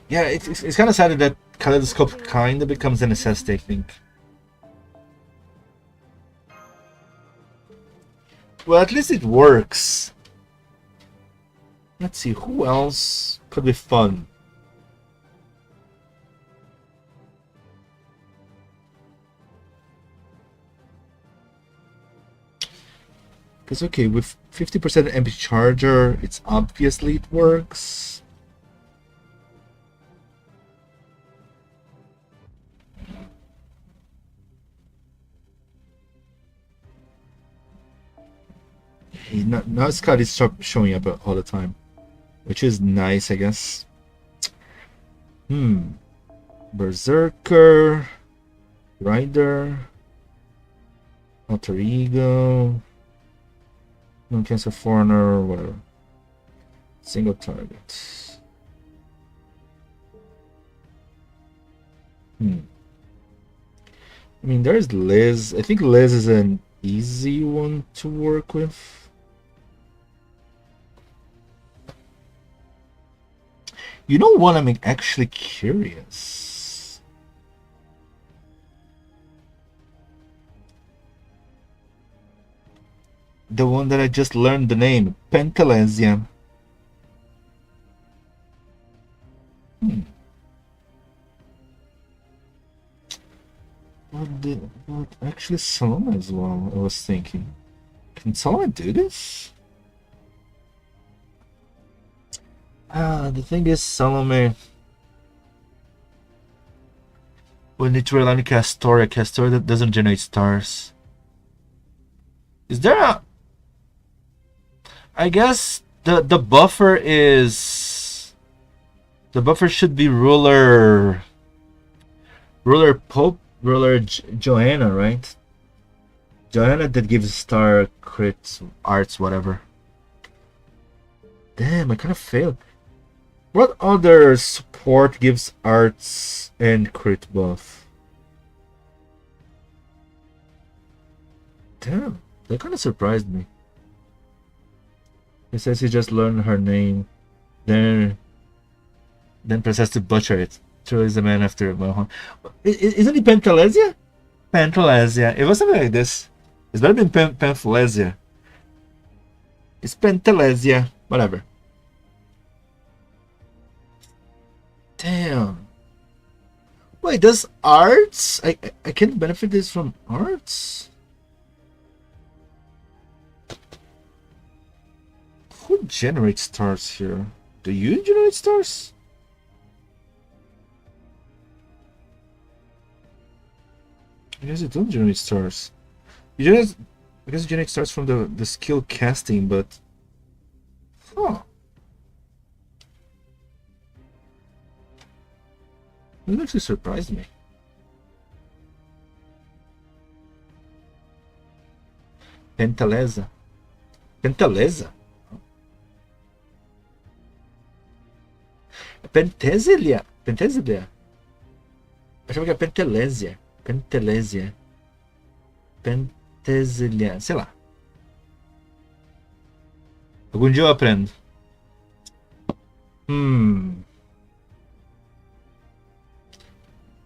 Yeah, it's kind of sad that Kaleidoscope kind of becomes a necessity, I think. Well, at least it works. Let's see, who else could be fun? Because, okay, with 50% MP charger, it's obviously it works. Now Scott is showing up all the time, which is nice, I guess. Berserker, Rider, Alter Ego, Non-Cancer Foreigner, whatever. Single target. I mean, there's Liz. I think Liz is an easy one to work with. You know what? I'm actually curious. The one that I just learned the name, Pentalesia. What actually Salome as well, I was thinking. Can Salome do this? The thing is, Salome, we need to rely on Castoria. Castoria that doesn't generate stars. Is there a... I guess the buffer is... The buffer should be Ruler Pope, Ruler Joanna, right? Joanna that gives star, crits, arts, whatever. Damn, I kind of failed. What other support gives arts and crit buff? Damn, that kind of surprised me. He says he just learned her name, then proceeds to butcher it. Truly is a man after Mohon. Isn't it Pentalesia? Pentalesia. It was something like this. It's better than Penthalesia. It's Pentalesia. Whatever. Damn. Wait, does arts? I can benefit this from arts? Who generates stars here? Do you generate stars? I guess you don't generate stars. You generate, I guess you generate stars from the skill casting, but... Huh. That actually surprised me. Pentaleza. Pentaleza? Pentezilia. Pentezilia. Achava que é Pentelésia. Pentelésia. Pentezilia. Sei lá. Algum dia eu aprendo.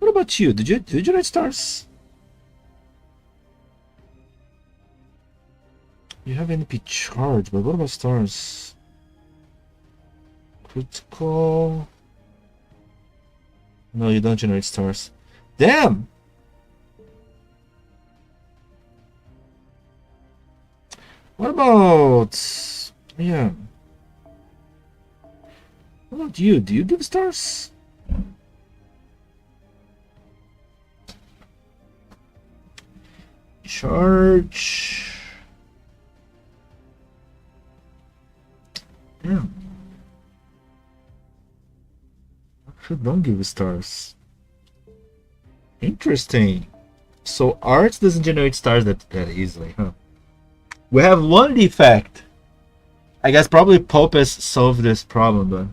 What about you? Did you generate stars? You have NP charge, but what about stars? Critical. No, you don't generate stars. Damn! What about... Yeah. What about you? Do you give stars? Charge. Yeah. Actually, don't give stars. Interesting. So arts doesn't generate stars that easily, huh? We have one defect. I guess probably Popes solved this problem, but...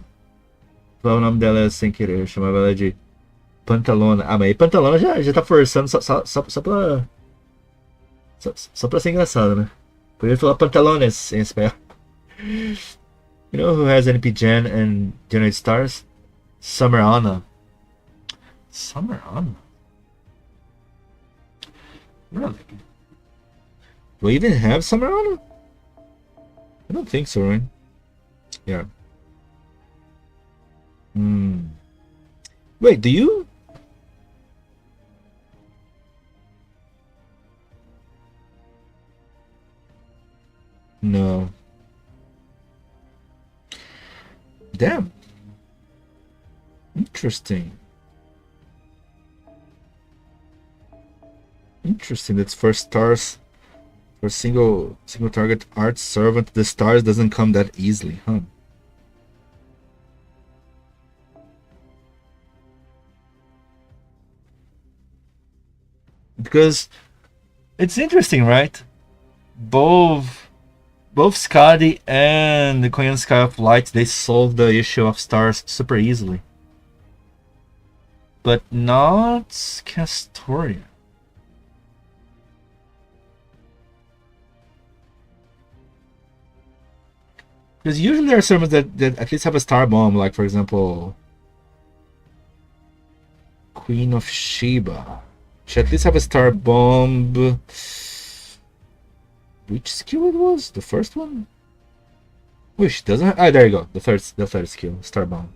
O nome dela é sem querer, eu chamava ela de Pantalona. Ah, mas Pantalona já tá forçando só pra ser engraçado, né? Podia falar Pantalones em espanhol. You know who has NP Gen and generate stars? Summer Anna. Summer Anna? Really? Do we even have Summer Anna? I don't think so, right? Yeah. Wait, do you? No. Damn. Interesting. Interesting. That's for stars. For single target art servant, the stars doesn't come that easily, huh? Because it's interesting, right? Both Skadi and the Korean Sky of Light, they solve the issue of stars super easily. but not Castoria. Because usually there are servants that at least have a star bomb, like for example, Queen of Sheba. Should at least have a star bomb. Which skill it was? The first one? Which doesn't. Ah, there you go. The third skill, star bomb.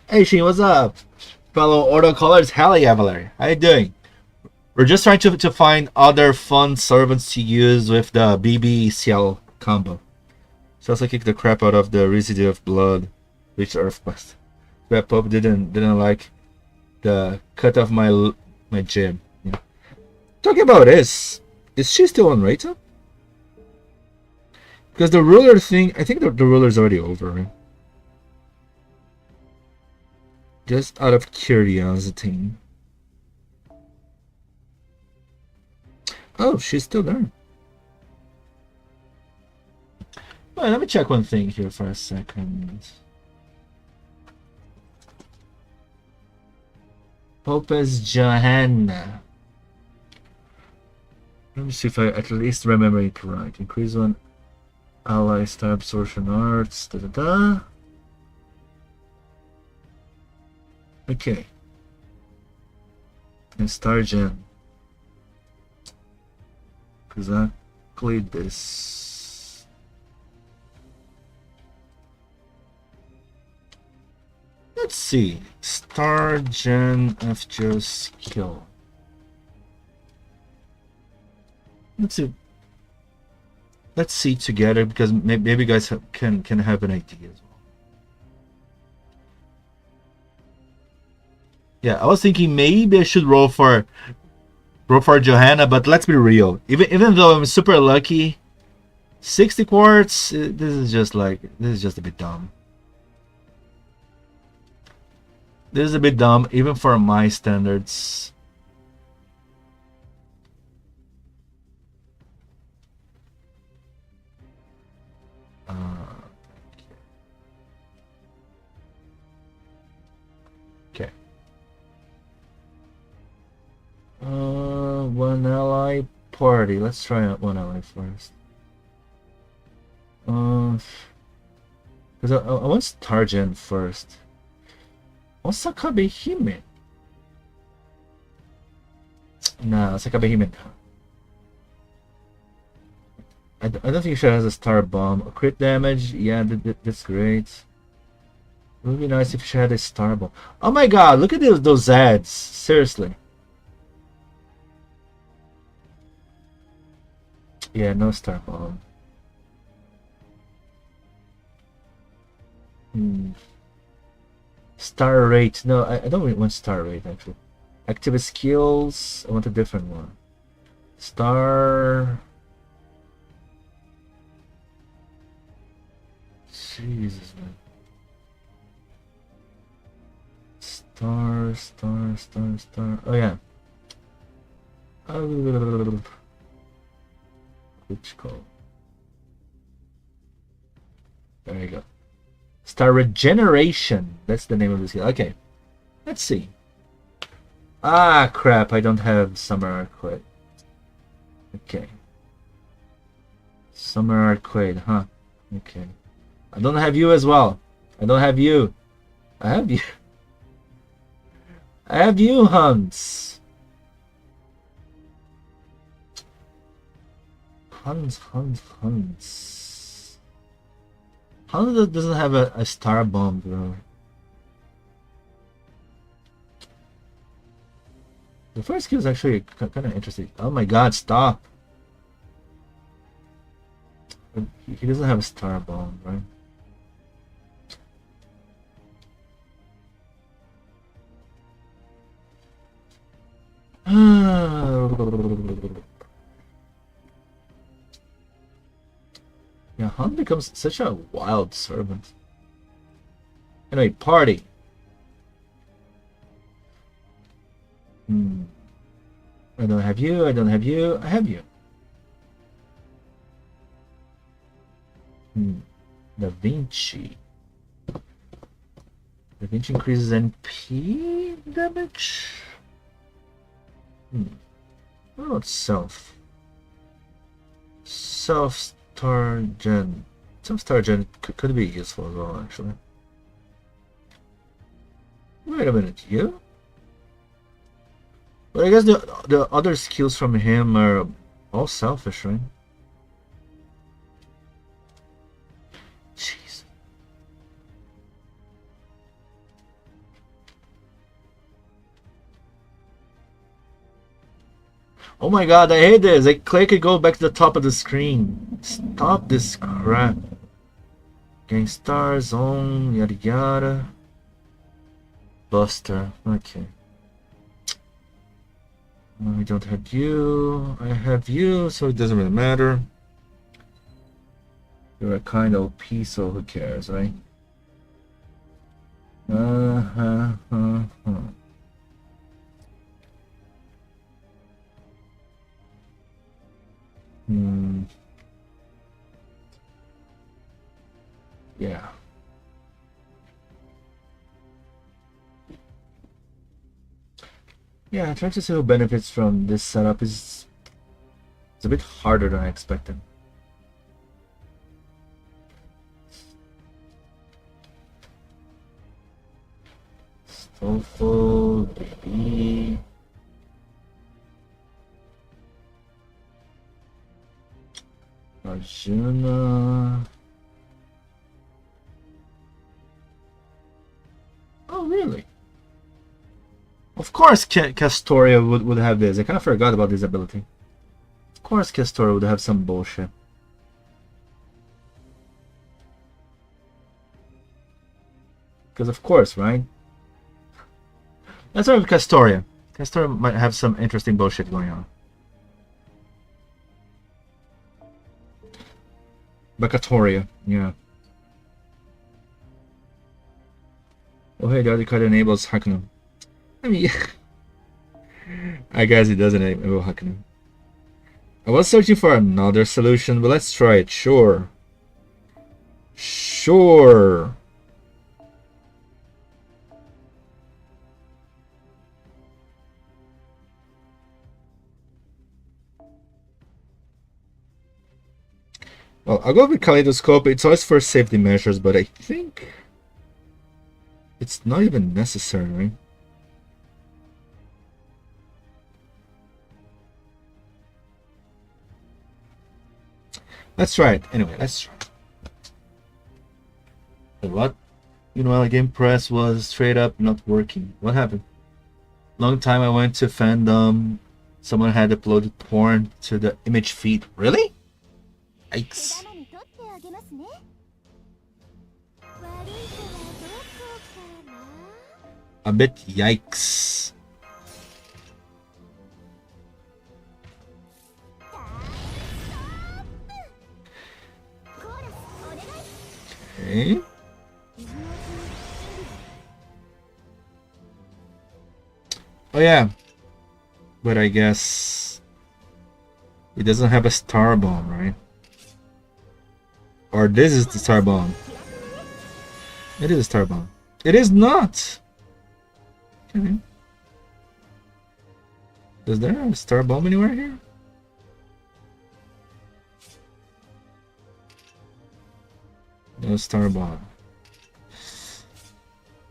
Hey Sheen, what's up, fellow Ordeal Callers? Hell yeah, Valerie. How you doing? We're just trying to find other fun servants to use with the FGO Ciel combo. So also kick the crap out of the residue of blood, which Earthbust. That Pope didn't like the cut off my jib. Yeah. Talking about this, is she still on Rata? Because the ruler thing, I think the ruler's already over, right? Just out of curiosity. Oh, she's still there. Well, let me check one thing here for a second. Popes Johanna. Let me see if I at least remember it right. Increase one ally star absorption arts. Da da da. Okay. And star gen. Exactly this. Let's see. Star gen FGO skill. Let's see together, because maybe you guys can have an idea as well. Yeah, I was thinking maybe I should roll for Johanna, but let's be real. Even though I'm super lucky, 60 quartz. This is just a bit dumb. This is a bit dumb, even for my standards. Okay. One ally party. Let's try out one ally first. Because I want Stargen first. Osakabe Hime. Nah, Osakabe Hime. I don't think she has a star bomb. Crit damage, yeah, that's great. It would be nice if she had a star bomb. Oh my god, look at those ads. Seriously. Yeah, no star bomb. Star rate. No, I don't really want star rate actually. Active skills. I want a different one. Star. Jesus, man. Star. Oh yeah. Which call? There you go. Star regeneration. That's the name of the skill. Okay. Let's see. Ah, crap. I don't have Summer Arcade. Okay. Summer Arcade, huh? Okay. I don't have you as well. I don't have you. I have you. I have you, Hans. Hans. Hans doesn't have a star bomb, bro. The first skill is actually kind of interesting. Oh my god, stop. He doesn't have a star bomb, right? Yeah, Han becomes such a wild servant. Anyway, party. I don't have you, I don't have you, I have you. Da Vinci. Revenge increases NP damage. What about self? Self-star gen. Self-star gen could be useful as well, actually. Wait a minute, you? But I guess the other skills from him are all selfish, right? Jeez. Oh my god, I hate this. I click and go back to the top of the screen. Stop this crap. Gain stars, on, yada yada. Buster, okay. I don't have you. I have you, so it doesn't really matter. You're a kind of OP, so who cares, right? Yeah. Yeah, trying to see who benefits from this setup is it's a bit harder than I expected. Stofo, baby. Arjuna. Oh, really? Of course Castoria would have this. I kind of forgot about this ability. Of course Castoria would have some bullshit. Because of course, right? Let's start with Castoria. Castoria might have some interesting bullshit going on. Bigotry, yeah. Oh hey, the other card enables Hakunu. I mean, I guess it doesn't enable Hakunu. I was searching for another solution, but let's try it. Sure. Sure. Well, I'll go with Kaleidoscope. It's always for safety measures, but I think it's not even necessary, right? Let's try it. Anyway, let's try it. What? You know, Game Press was straight up not working. What happened? Long time I went to fandom. Someone had uploaded porn to the image feed. Really? Yikes. A bit yikes. Okay. Oh yeah. But I guess it doesn't have a star bomb, right? Or this is the star bomb. It is a star bomb. It is not. Okay. Is there a star bomb anywhere here? No star bomb.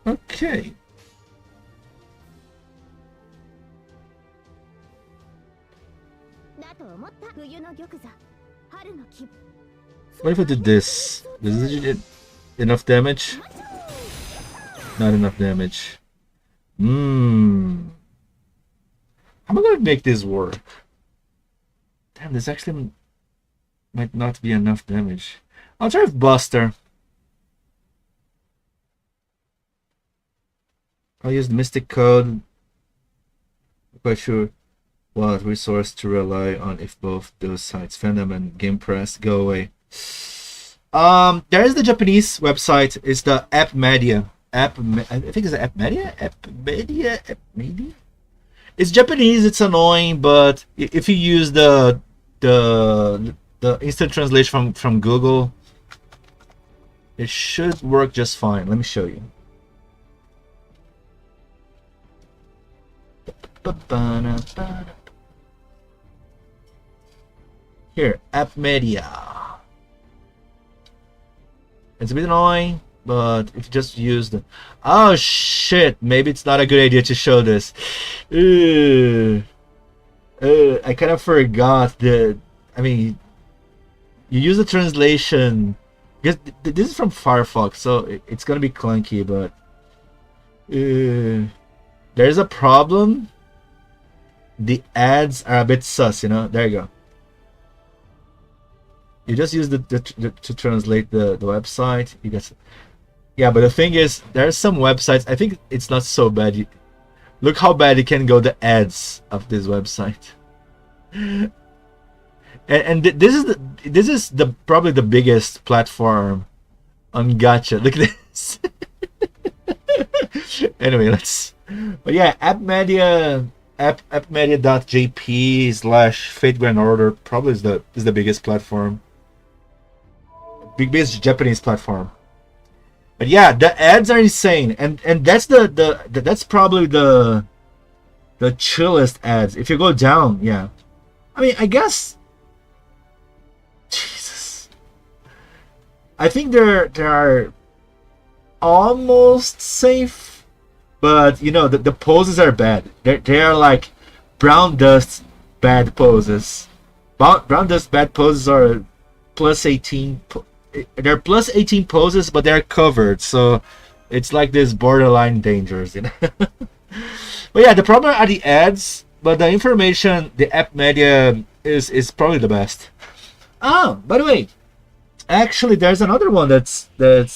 Okay. What if I did this? Does it get enough damage? Not enough damage. How am I gonna make this work? Damn, this actually might not be enough damage. I'll try with Buster. I'll use the Mystic Code. I'm quite sure what resource to rely on if both those sites, fandom and Game Press, go away. There is the Japanese website. It's the App Media. I think it's App Media. App Media. It's Japanese. It's annoying, but if you use the instant translation from Google, it should work just fine. Let me show you. Here, app media. It's a bit annoying, but if you just use the... Oh shit, maybe it's not a good idea to show this. I kind of forgot the... I mean, you use the translation... Because this is from Firefox, so it's gonna be clunky, but... there's a problem. The ads are a bit sus, you know? There you go. You just use to translate the website. You guys, yeah, but the thing is, there are some websites. I think it's not so bad. Look how bad it can go. The ads of this website, and this is the probably the biggest platform on Gacha. Look at this. Anyway, let's. But yeah, appmedia.jp/Fate Grand Order probably is the biggest platform. Biggest Japanese platform. But yeah, the ads are insane, and that's that's probably the chillest ads. If you go down, yeah, I mean, I guess, Jesus, I think there are almost safe, but you know the poses are bad. They are like brown dust bad poses. Brown dust bad poses are plus 18. They're plus 18 poses, but they're covered, so it's like this borderline dangerous, you know. But yeah, the problem are the ads, but the information, the app media is probably the best. Oh, by the way, actually, there's another one that's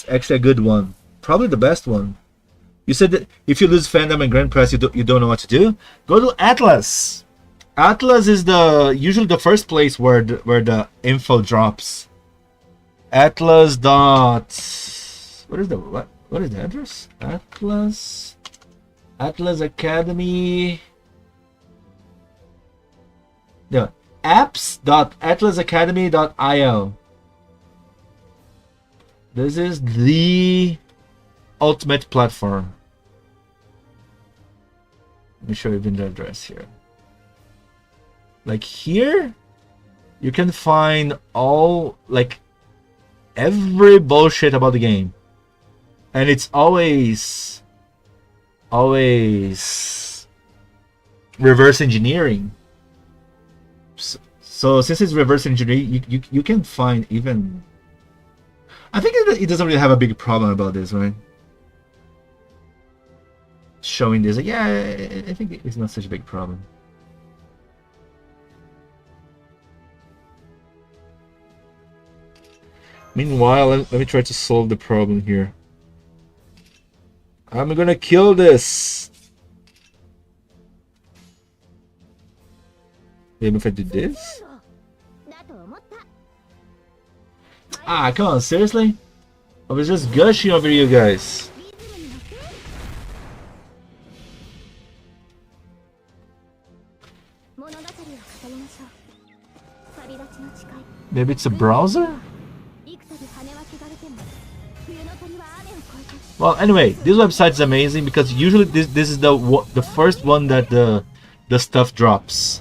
actually a good one, probably the best one. You said that if you lose fandom and Grand Press, you don't know what to do. Go to Atlas. Atlas is usually the first place where the info drops. Atlas dot... What is the address? Atlas Academy... No, apps.atlasacademy.io. This is the ultimate platform. Let me show you the address here. Like here, you can find all, like, every bullshit about the game, and it's always reverse engineering. So since it's reverse engineering, you can find even. I think it doesn't really have a big problem about this, right? Showing this, yeah, I think it's not such a big problem. Meanwhile, let me try to solve the problem here. I'm gonna kill this. Maybe if I do this? Ah, come on, seriously? I was just gushing over you guys. Maybe it's a browser? Well, anyway, this website is amazing because usually this is the first one that the stuff drops.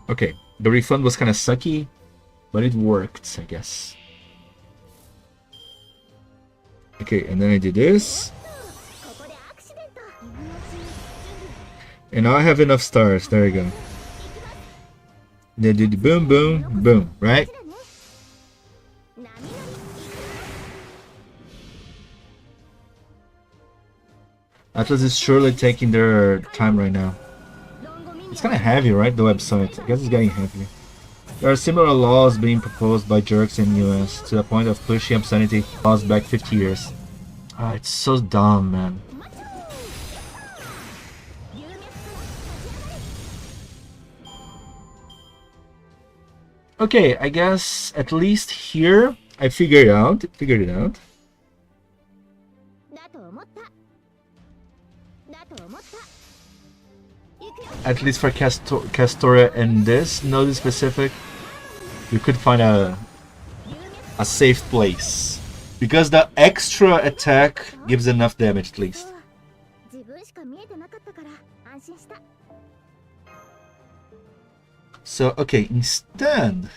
Okay, the refund was kind of sucky, but it worked, I guess. Okay, and then I did this, and now I have enough stars. There you go. They did boom, boom, boom, right? Atlas is surely taking their time right now. It's kind of heavy, right? The website. I guess it's getting heavy. There are similar laws being proposed by jerks in the US to the point of pushing obscenity laws back 50 years. Ah, it's so dumb, man. Okay, I guess at least here I figured it out. At least for Castoria and this node specific, you could find a safe place because the extra attack gives enough damage at least. So, okay, instead,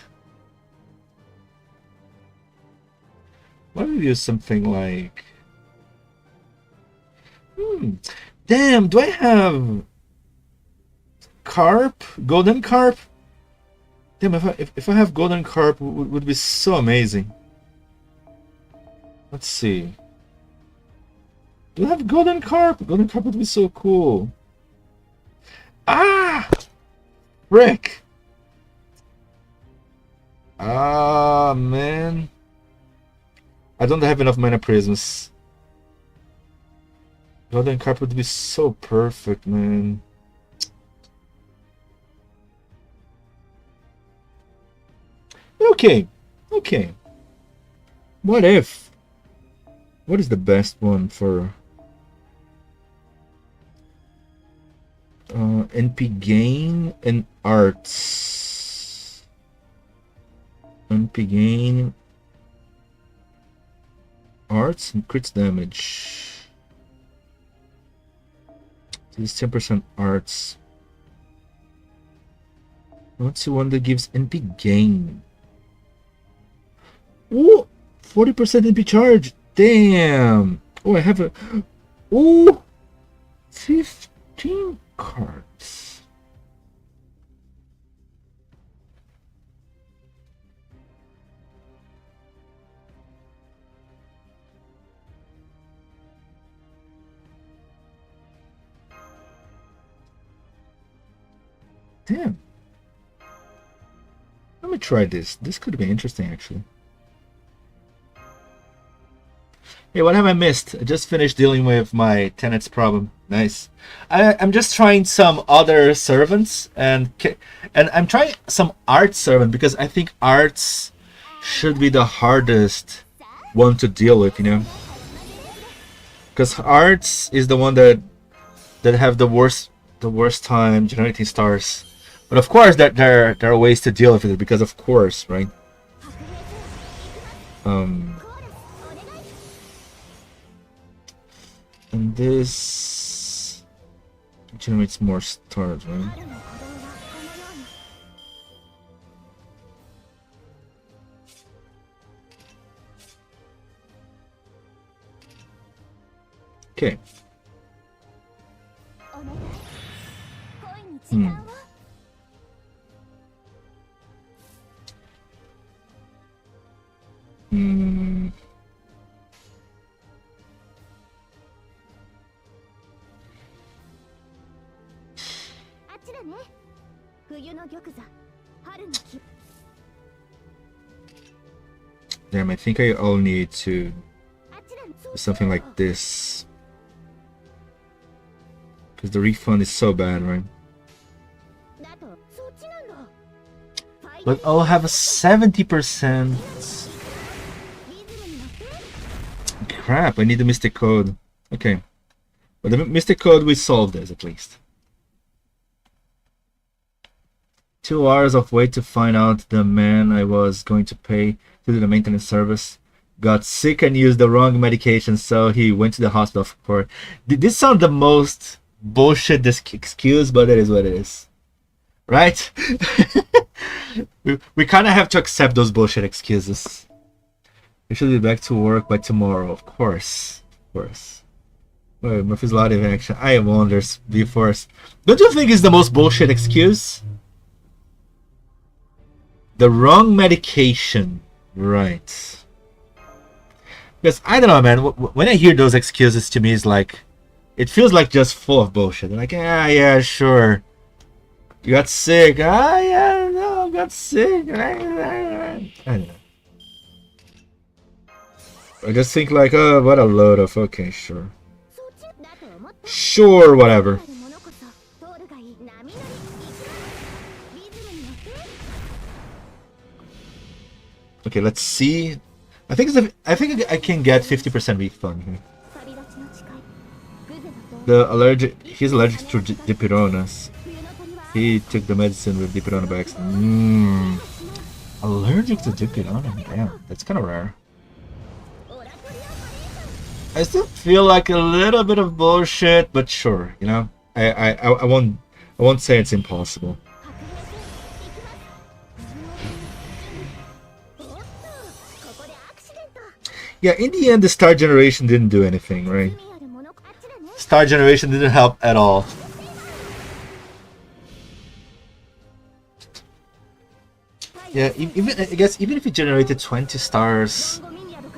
why don't we use something like... Damn, do I have carp? Golden carp? Damn, if I have golden carp, would be so amazing. Let's see. Do I have golden carp? Golden carp would be so cool. Ah! Frick! Ah, man. I don't have enough mana prisms. Golden carp would be so perfect, man. Okay, okay. What if? What is the best one for NP gain and arts? NP gain, arts, and crits damage. This is 10% arts. What's the one that gives NP gain? Ooh, 40% NP charge. Damn. Oh, I have a... Ooh, 15 cards. Damn. Let me try this. This could be interesting, actually. Hey, what have I missed? I just finished dealing with my tenants problem. Nice. I'm just trying some other servants, and I'm trying some art servant because I think arts should be the hardest one to deal with, you know. Because arts is the one that have the worst time generating stars. But of course, there are ways to deal with it because of course, right? And this generates more stars, right? Okay. Damn, I think I all need to do something like this. Because the refund is so bad, right? But I'll have a 70%. Crap, I need the Mystic Code. Okay. But the Mystic Code, we solved this at least. 2 hours of wait to find out the man I was going to pay to do the maintenance service got sick and used the wrong medication, so he went to the hospital for... This sounds the most bullshit excuse, but it is what it is. Right? we kind of have to accept those bullshit excuses. We should be back to work by tomorrow, of course. Of course. Wait, Murphy's Law in action. I wonder, B-Force. Don't you think it's the most bullshit excuse? The wrong medication. Right. Because, I don't know, man. When I hear those excuses, to me, it's like... It feels like just full of bullshit. They're like, ah, yeah, sure. You got sick. Ah, yeah, no, I got sick. I don't know. I just think like, oh, what a load of... Okay, sure. Sure, whatever. Okay, let's see. I think I can get 50% refund here. He's allergic to Dipironas. He took the medicine with Dipirona by accident. Allergic to Dipirona? Damn, that's kind of rare. I still feel like a little bit of bullshit, but sure, you know. I won't say it's impossible. Yeah, in the end, the star generation didn't do anything, right? Star generation didn't help at all. Yeah, even I guess even if it generated 20 stars,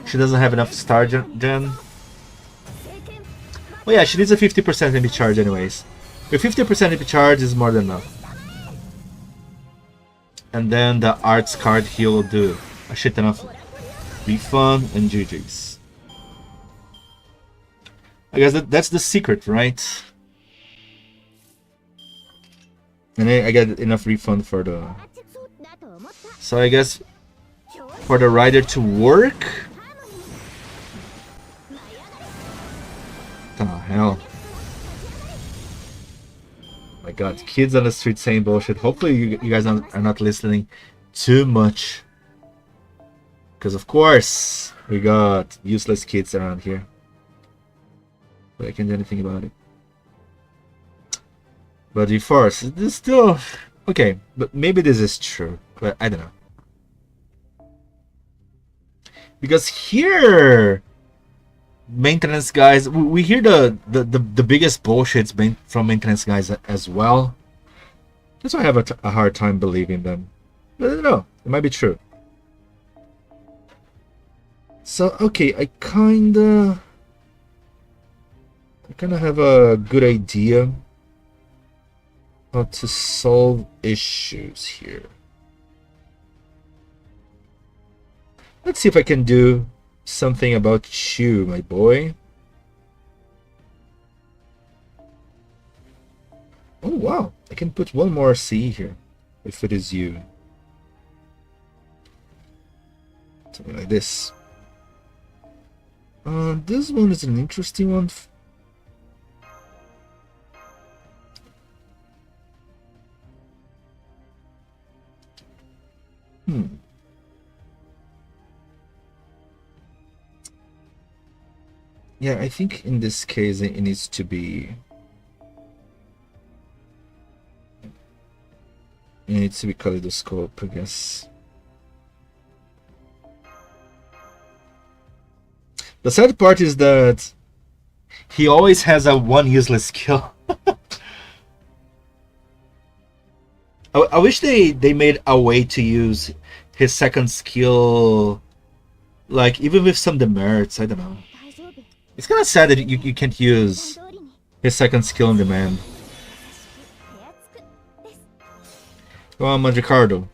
she doesn't have enough star gen. Well, yeah, she needs a 50% MP charge anyways. With 50% MP charge is more than enough. And then the arts card heal will do a shit ton of refund and GG's. I guess that's the secret, right? And then I get enough refund for the... So I guess for the rider to work... What the hell? My god, kids on the street saying bullshit. Hopefully you guys are not listening too much. Because of course, we got useless kids around here. But I can't do anything about it. But the force is still... Okay, but maybe this is true. But I don't know. Because here... Maintenance guys, we hear the biggest bullshits from maintenance guys as well. That's why I have a hard time believing them. But I don't know, it might be true. So okay, I kinda have a good idea how to solve issues here. Let's see if I can do something about you, my boy. Oh wow, I can put one more C here if it is you. Something like this. This one is an interesting one. Yeah, I think in this case it needs to be... It needs to be kaleidoscope, I guess. The sad part is that he always has a one useless skill. I wish they made a way to use his second skill, like even with some demerits. I don't know. It's kind of sad that you can't use his second skill on demand. Come on, Ricardo.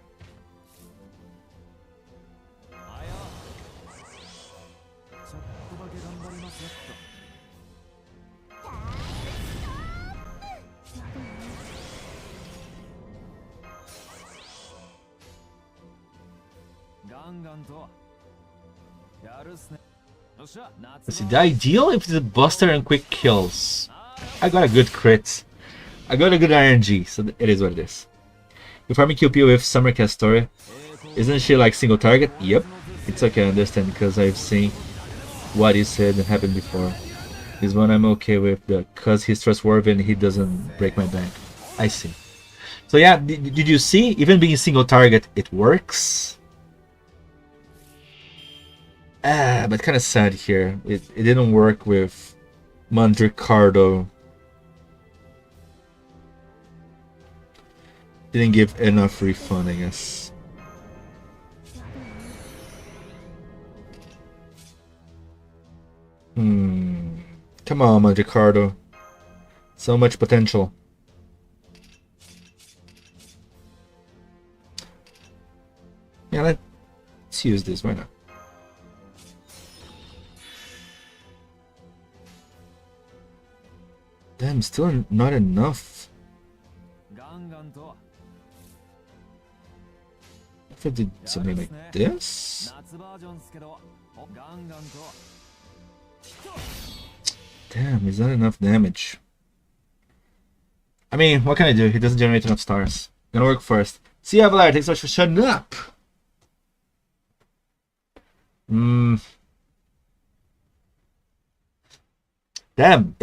See, the ideal if it's a buster and quick kills. I got a good crit. I got a good RNG, so it is what it is. If farming QP with Summer Castor, isn't she like single target? Yep. It's okay, I understand, because I've seen what you said and happened before. This one I'm okay with, because he's trustworthy and he doesn't break my bank. I see. So yeah, did you see? Even being single target, it works. But kind of sad here. It didn't work with Ricardo. Didn't give enough refund, I guess. Come on, Ricardo. So much potential. Yeah, let's use this. Why not? Damn, still not enough. If I did something like this? Damn, is not enough damage. I mean, what can I do? He doesn't generate enough stars. Gonna work first. See you, Avalar. Thanks so much for shutting up. Damn,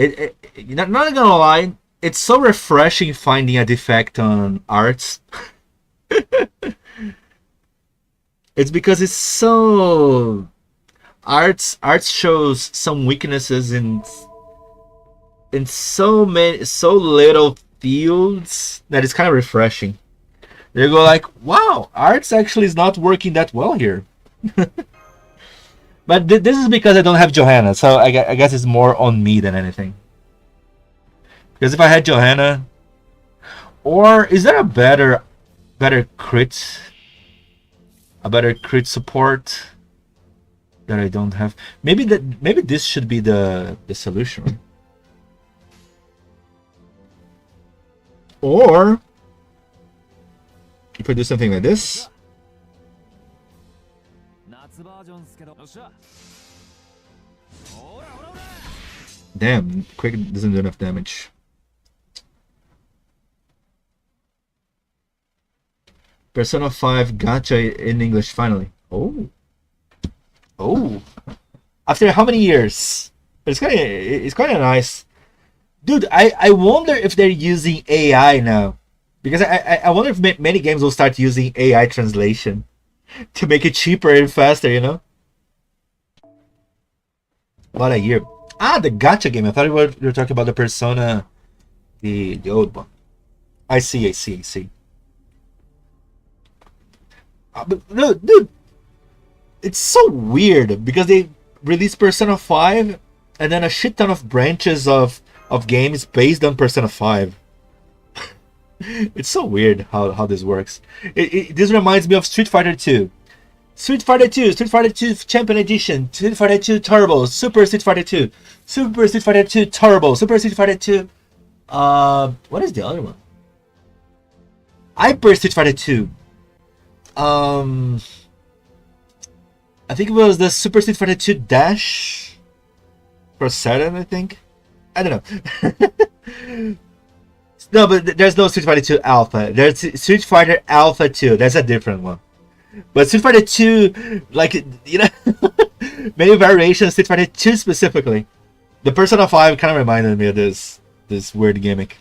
not gonna lie, it's so refreshing finding a defect on arts. It's because it's so... Arts shows some weaknesses in so little fields that it's kind of refreshing. They go like, wow, Arts actually is not working that well here. But this is because I don't have Johanna, so I guess it's more on me than anything. Because if I had Johanna, or is there a better crit support that I don't have? Maybe this should be the solution. Or if I do something like this. Damn, Quick doesn't do enough damage. Persona 5 gacha in English finally. Oh. After how many years? It's kind of nice. Dude, I wonder if they're using AI now. Because I wonder if many games will start using AI translation to make it cheaper and faster, you know? What a year. Ah, the gacha game. I thought you were talking about the Persona, the old one. I see. But no, dude, it's so weird because they released Persona 5 and then a shit ton of branches of games based on Persona 5. It's so weird how this works. This reminds me of Street Fighter 2. Street Fighter 2 Champion Edition, Street Fighter 2 Turbo, Super Street Fighter 2, Super Street Fighter 2 Turbo, Super Street Fighter 2. What is the other one? Hyper Street Fighter 2. I think it was the Super Street Fighter 2 Dash for Saturn, I think. I don't know. No, but there's no Street Fighter 2 Alpha. There's Street Fighter Alpha 2. That's a different one. But Street Fighter 2, like, you know, many variations, Street Fighter 2 specifically. The Persona 5 kind of reminded me of this weird gimmick.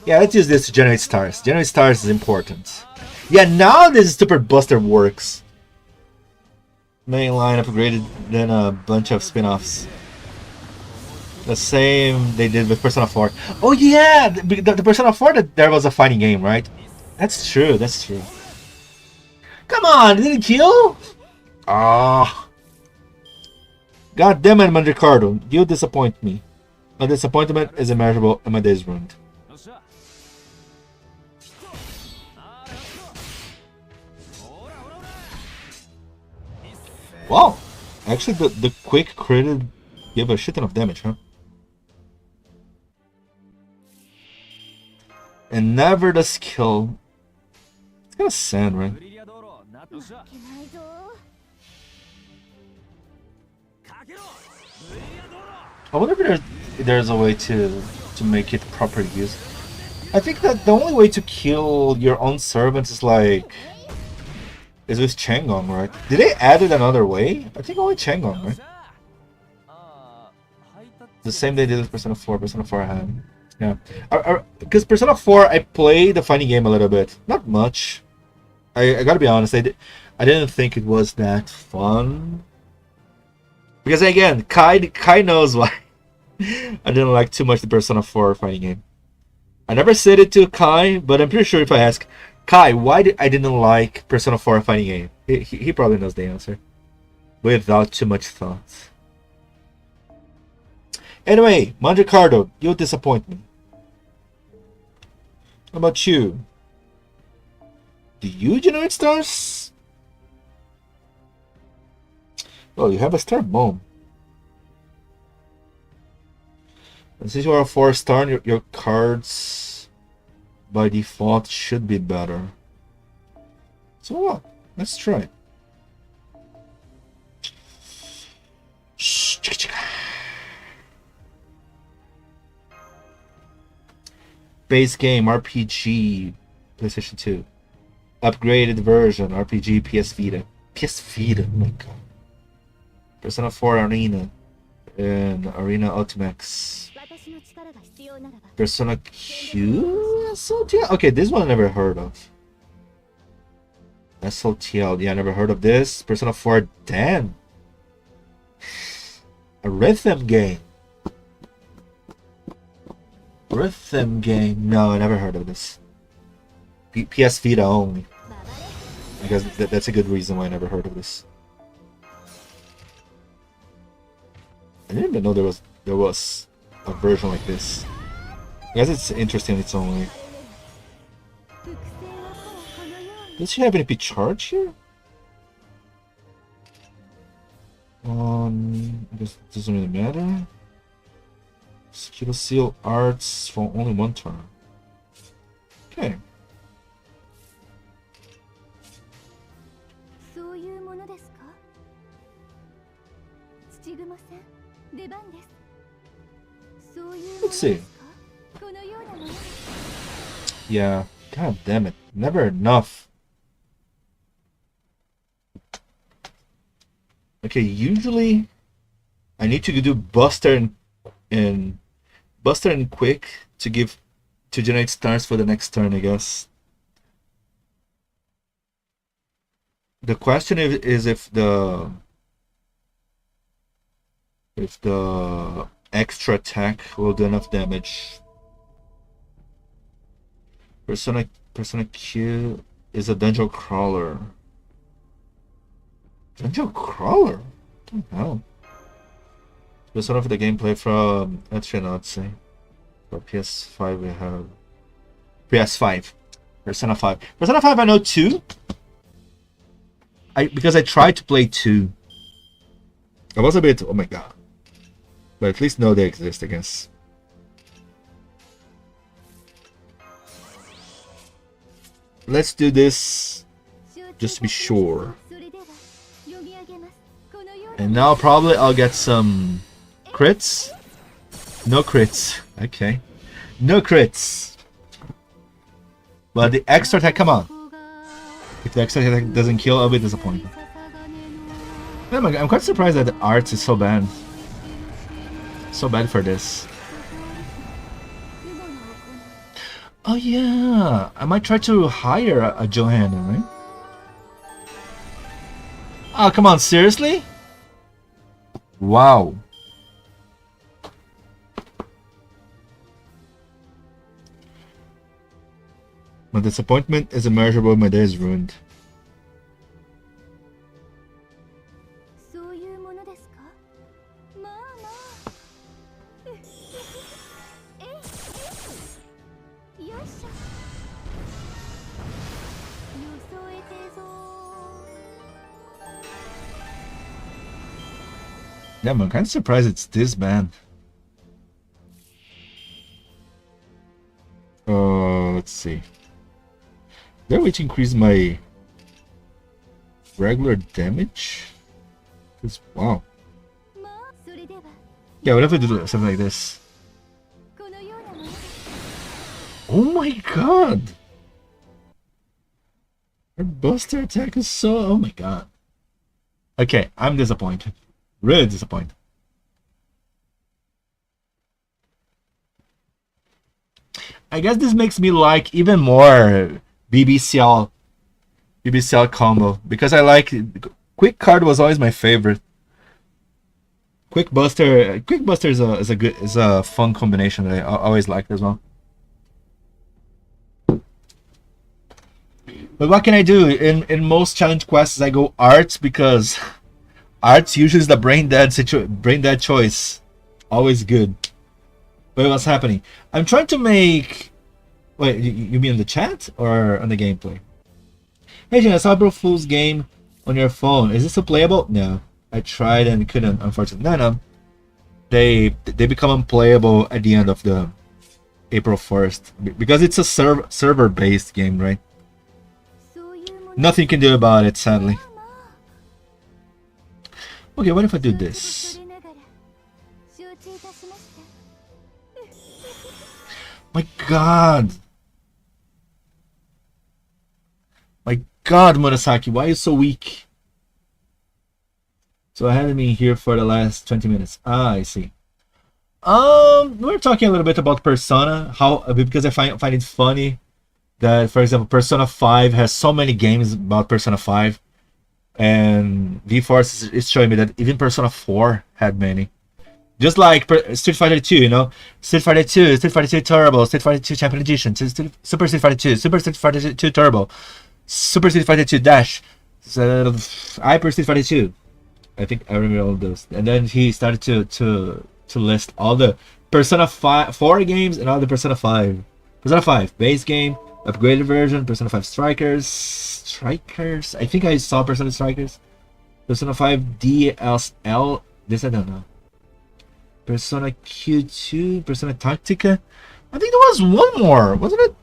Yeah, let's use this to generate stars. Generate stars is important. Yeah, now this Super Buster works. Main line upgraded, then a bunch of spin-offs. The same they did with Persona 4. Oh yeah, the Persona 4 that there was a fighting game, right? That's true. Come on, did it kill? Ah. God damn it, Mandricardo. You disappoint me. My disappointment is immeasurable and my day is ruined. Wow. Actually, the quick crit gave a shit ton of damage, huh? And never the skill. It's kind of sad, right? I wonder if there's a way to make it proper use. I think that the only way to kill your own servants is with Changong, right? Did they add it another way? I think only Changong, right? The same they did with Persona 4. Persona 4 had. Yeah. Because Persona 4, I played the fighting game a little bit. Not much. I gotta be honest, I didn't think it was that fun. Because again, Kai knows why I didn't like too much the Persona 4 fighting game. I never said it to Kai, but I'm pretty sure if I ask Kai why I didn't like Persona 4 fighting game, he probably knows the answer. Without too much thought. Anyway, Mandricardo, you disappoint me. How about you? Do you generate stars? Well, you have a star bomb. And since you are a 4-star, your cards by default should be better. So what? Let's try. Base game, RPG, PlayStation 2. Upgraded version, RPG, PS Vita. PS Vita, oh my god. Persona 4 Arena. And Arena Ultimax. Persona Q? Okay, this one I never heard of. SOTL. Yeah, I never heard of this. Persona 4. Damn. A rhythm game. Rhythm game. No, I never heard of this. PS Vita only. I guess that's a good reason why I never heard of this. I didn't even know there was a version like this. I guess it's interesting in its own way. Does she have any charge here? I guess it doesn't really matter. FGO Ciel arts for only one turn. Okay. Let's see. Yeah, god damn it. Never enough. Okay, usually I need to do Buster and Quick to generate stars for the next turn, I guess. The question is if the extra attack will do enough damage. Persona Q is a dungeon crawler. Dungeon crawler? What the hell? Persona for the gameplay from Eternautsy. For PS5 we have PS5. Persona 5. Persona 5 I know 2. Because I tried to play 2. I was a bit, oh my god. But at least know they exist, I guess. Let's do this just to be sure. And now probably I'll get some crits. No crits. Okay. No crits. But the extra attack, come on. If the extra attack doesn't kill, I'll be disappointed. I'm quite surprised that the art is so bad. So bad for this. Oh yeah, I might try to hire a Johanna, right? Oh, come on, seriously? Wow. My disappointment is immeasurable, my day is ruined. Yeah, I'm kind of surprised it's this bad. Let's see. Did I wait to increase my regular damage? Because, wow. Yeah, what if I do something like this? Oh my god! Her buster attack is so... oh my god. Okay, I'm disappointed. Really disappointed. I guess this makes me like even more BB Ciel combo, because I like Quick card was always my favorite. Quick Buster is a fun combination that I always liked as well. But what can I do? In most challenge quests I go arts, because arts usually is the brain dead choice. Always good. But what's happening? I'm trying to make... wait, you mean in the chat or on the gameplay? Hey Jen, I saw April Fool's game on your phone. Is this still playable? No. I tried and couldn't, unfortunately. No. They become unplayable at the end of the April 1st. Because it's a server-based game, right? Nothing you can do about it, sadly. Okay, what if I do this? My god! My god, Murasaki, why are you so weak? So I had me here for the last 20 minutes. Ah, I see. We're talking a little bit about Persona, because I find it funny that, for example, Persona 5 has so many games about Persona 5, and V-Force is showing me that even Persona 4 had many. Just like Street Fighter 2, you know? Street Fighter 2, Street Fighter 2 Turbo, Street Fighter 2 Champion Edition, Super Street Fighter 2, Super Street Fighter 2 Turbo, Super Street Fighter 2 Dash, Hyper Street Fighter 2. I think I remember all of those. And then he started to list all the Persona 4 games and all the Persona 5. Persona 5 base game, upgraded version, Persona 5 Strikers. I think I saw Persona Strikers. Persona 5 DSL. This I don't know. Persona Q2, Persona Tactica. I think there was one more, wasn't it?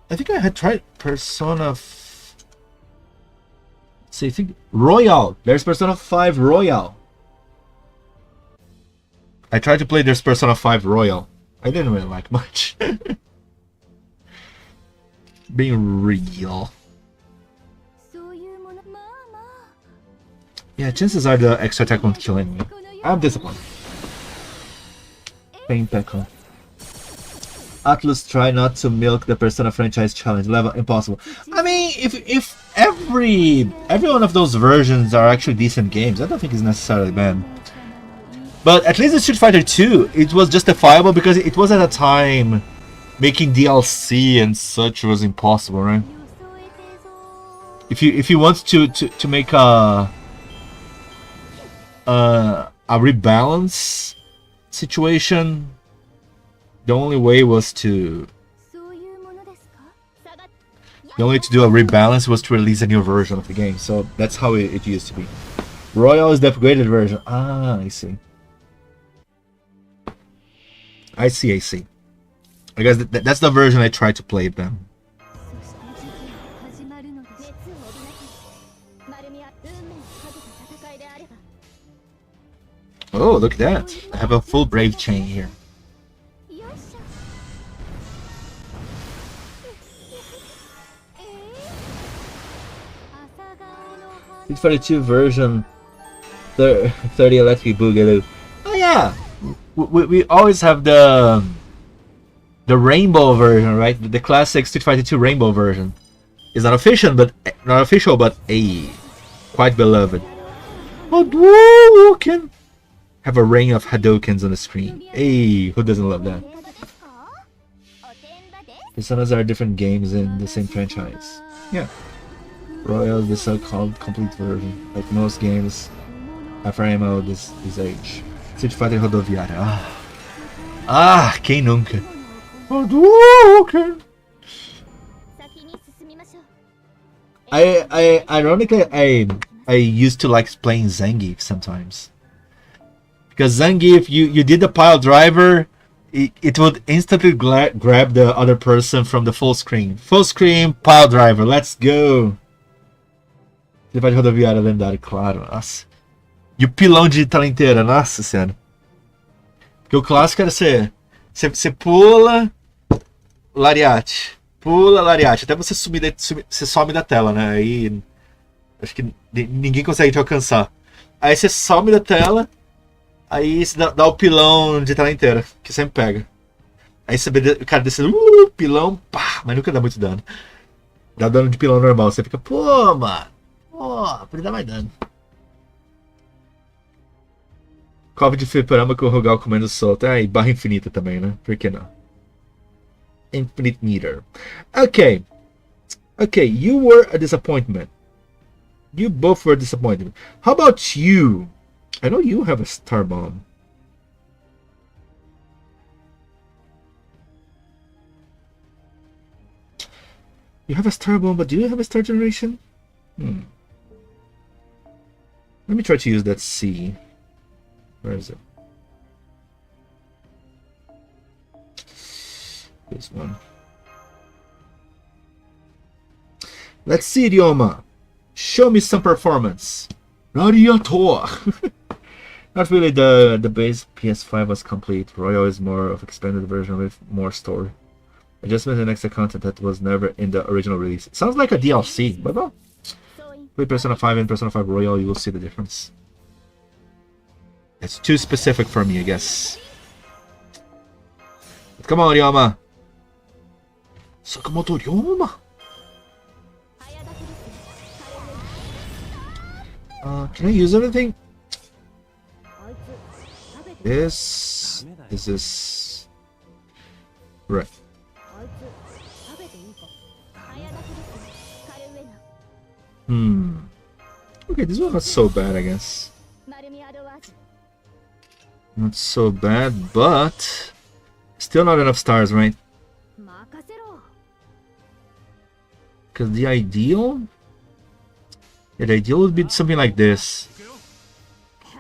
I think I had tried Persona. See, I think Royal. There's Persona 5 Royal. I tried to play this Persona 5 Royal. I didn't really like much. Being real. Yeah, chances are the extra attack won't kill anyway. I'm disappointed. Pain Pekka. Atlus try not to milk the Persona franchise challenge level. Impossible. I mean, if every one of those versions are actually decent games, I don't think it's necessarily bad. But at least in Street Fighter 2, it was justifiable because it was at a time making DLC and such was impossible, right? If you want to make a rebalance situation, the only way was to do a rebalance was to release a new version of the game. So that's how it used to be. Royal is the upgraded version. Ah, I see. I see. I guess that's the version I tried to play them. Oh, look at that. I have a full Brave chain here. Street Fighter 2 version 30 Electric Boogaloo. Oh yeah! We always have the rainbow version, right? The classic Street Fighter 2 rainbow version is not official, but quite beloved. Hadouken! Have a rain of Hadoukens on the screen. Hey, who doesn't love that? Personas are different games in the same franchise. Yeah. Royal is the so-called complete version, like most games after MMO this age. Street Fighter Rodoviária. Quem nunca? Hadouken! Ironically, I used to like playing Zangief sometimes. Because Zangief, you did the pile driver, it would instantly grab the other person from the full screen. Full screen, pile driver, let's go! Você vai de rodoviária lendária, claro, nossa. E o pilão de tela inteira, nossa senhora. Porque o clássico era você pula, lariate. Pula, lariate. Até você subir, você some da tela, né? Aí acho que ninguém consegue te alcançar. Aí você some da tela, aí você dá o pilão de tela inteira, que sempre pega. Aí você vê o cara descendo, pilão, pá, mas nunca dá muito dano. Dá dano de pilão normal, você fica, pô, mano. Podia dar mais dano. Cobre de fliperama com o Rogal comendo solto. E barra infinita também, né? Por que não? Infinite meter. Okay, you were a disappointment. You both were disappointed. How about you? I know you have a star bomb. You have a star bomb, but do you have a star generation? Let me try to use that C. Where is it? This one. Let's see, Ryoma. Show me some performance. Radiator. Not really. The base PS5 was complete. Royal is more of expanded version with more story. Adjustment and extra content that was never in the original release. It sounds like a DLC, but well. Play Persona 5 and Persona 5 Royal, you will see the difference. It's too specific for me, I guess. But come on, Ryoma. Sakamoto Ryoma. Can I use anything? This is right. Okay, this one's not so bad, I guess. Not so bad, but still not enough stars, right? Because the ideal... Yeah, the ideal would be something like this.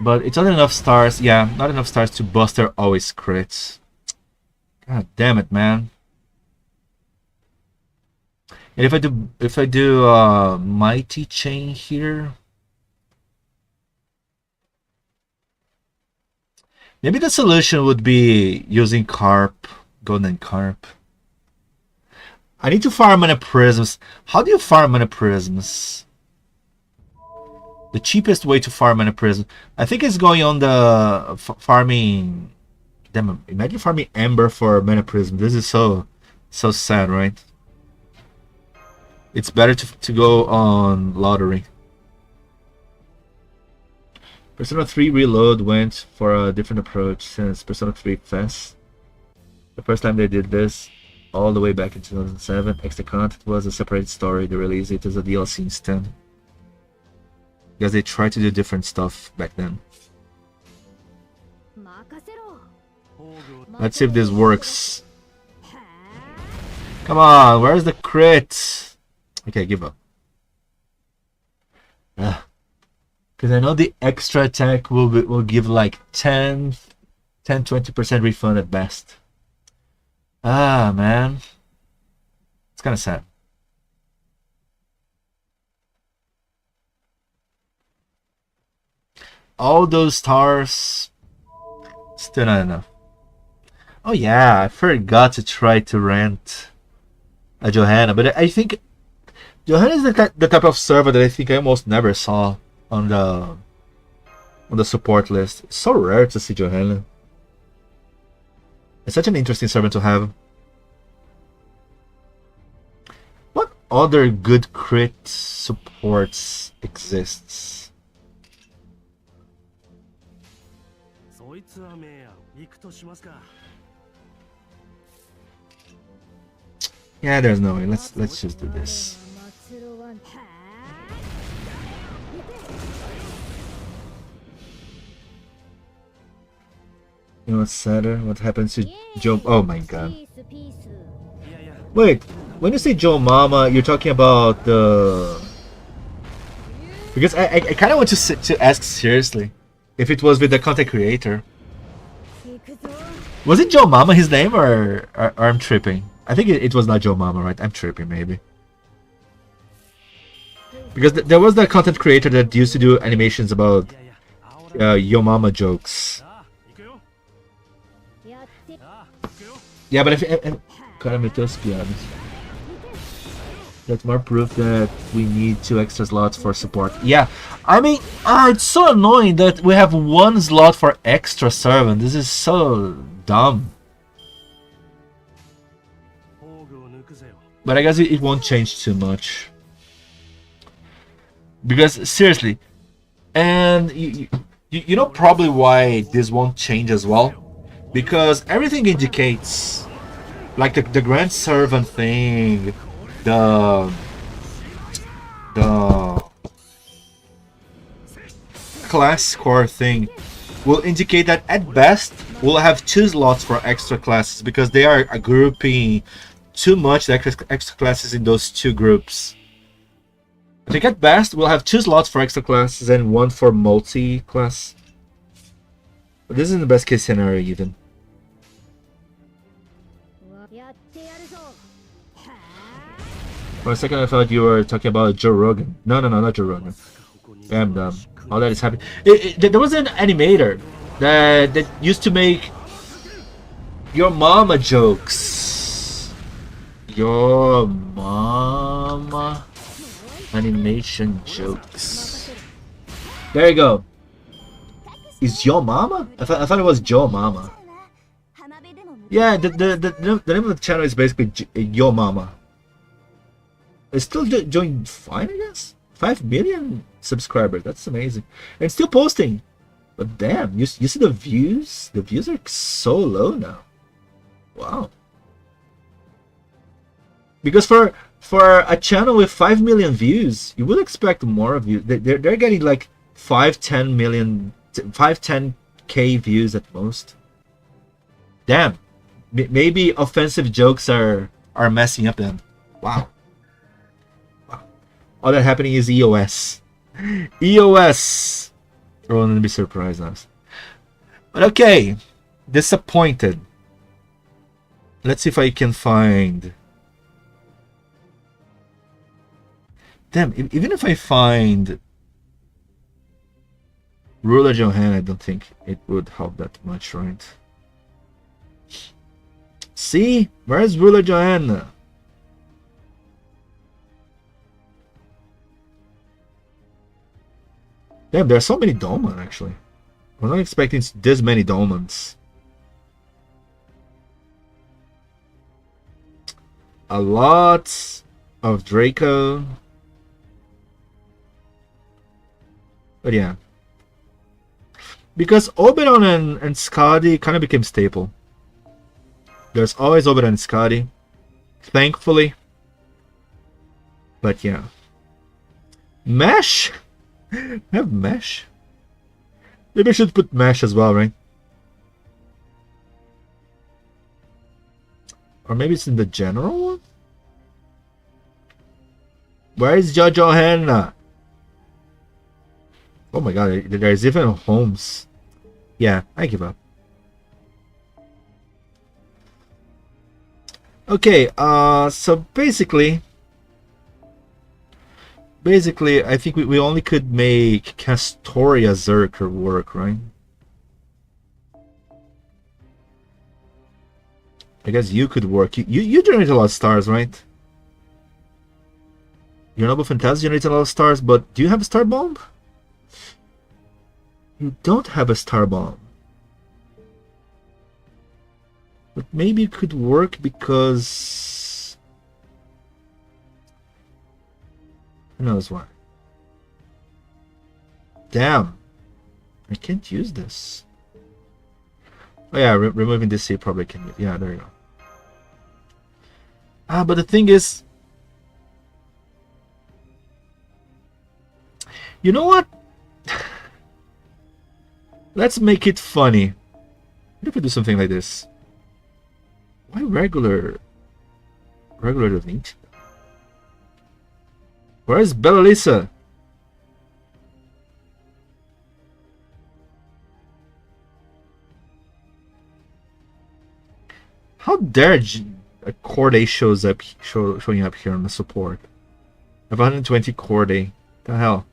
But it's not enough stars. Yeah, not enough stars to Buster always crits. God damn it, man. And if I do Mighty Chain here, maybe the solution would be using Carp, Golden Carp. I need to farm mana prisms. How do you farm mana prisms? The cheapest way to farm mana prism, I think, is going on the farming. Damn, imagine farming Ember for mana prism. This is so sad, right? It's better to go on lottery. Persona 3 Reload went for a different approach since Persona 3 Fest. The first time they did this, all the way back in 2007, extra content was a separate story. They released it as a DLC instead. Because they tried to do different stuff back then. Let's see if this works. Come on, where's the crit? Okay, give up. Because I know the extra attack will give like 10-20% refund at best. Ah, man. It's kind of sad. All those stars, still not enough. Oh yeah, I forgot to try to rent a Johanna, but I think Johanna is the type of server that I think I almost never saw on the support list. It's so rare to see Johanna. It's such an interesting server to have. What other good crit supports exists? Yeah, there's no way. Let's just do this. You know what's sadder? What happens to Joe? Oh my god. Wait, when you say Joe Mama, you're talking about the... Because I kind of want to ask seriously if it was with the content creator. Was it Joe Mama his name, or I'm tripping? I think it was not Joe Mama, right? I'm tripping, maybe. Because there was the content creator that used to do animations about Yo Mama jokes. Yeah, but if that's more proof that we need 2 extra slots for support. Yeah, I mean, it's so annoying that we have 1 slot for extra servant. This is so dumb. But I guess it won't change too much. Because, seriously, and you know probably why this won't change as well? Because everything indicates, like the Grand Servant thing, the class score thing will indicate that at best we'll have 2 slots for extra classes, because they are grouping too much extra classes in those 2 groups. I think at best we'll have 2 slots for extra classes and 1 for multi-class. But this is the best case scenario even. For a second I thought you were talking about Joe Rogan. No, not Joe Rogan. I'm dumb. All that is happening. There was an animator that used to make Your Mama jokes. Your Mama animation jokes. There you go. Is Your Mama? I thought it was Joe Mama. Yeah, the name of the channel is basically Yo Mama. It's still doing fine, I guess. 5 million subscribers. That's amazing, and still posting. But damn, you see the views? The views are so low now. Wow. Because for a channel with 5 million views, you would expect more of you. They're getting like 10 million, 10K views at most. Damn. Maybe offensive jokes are messing up them. Wow. Wow. All that happening is EOS. EOS. I wouldn't be surprised now. But okay. Disappointed. Let's see if I can find. Damn, even if I find Ruler Johan, I don't think it would help that much, right? See? Where's Ruler Johanna? Damn, there are so many Dolmen, actually. I'm not expecting this many Dolmens. A lot of Draco. But yeah. Because Oberon and Skadi kind of became staple. There's always Oberon and Skadi. Thankfully. But yeah. Mesh? I have Mesh? Maybe I should put Mesh as well, right? Or maybe it's in the general one? Where is Jojo Henna? Oh my god, there's even Holmes. Yeah, I give up. Okay, so basically, I think we only could make Castoria Zerker work, right? I guess you could work. You generate a lot of stars, right? Your Noble Fantasy generates a lot of stars, but do you have a star bomb? You don't have a star bomb. But maybe it could work because... who knows why. Damn. I can't use this. Oh yeah, removing this here probably can... yeah, there you go. Ah, but the thing is... you know what? Let's make it funny. What if we do something like this? Why regular Da Vinci? Where's Bella Lisa? How dare a Corday showing up here on the support? I have 120 Corday. The hell?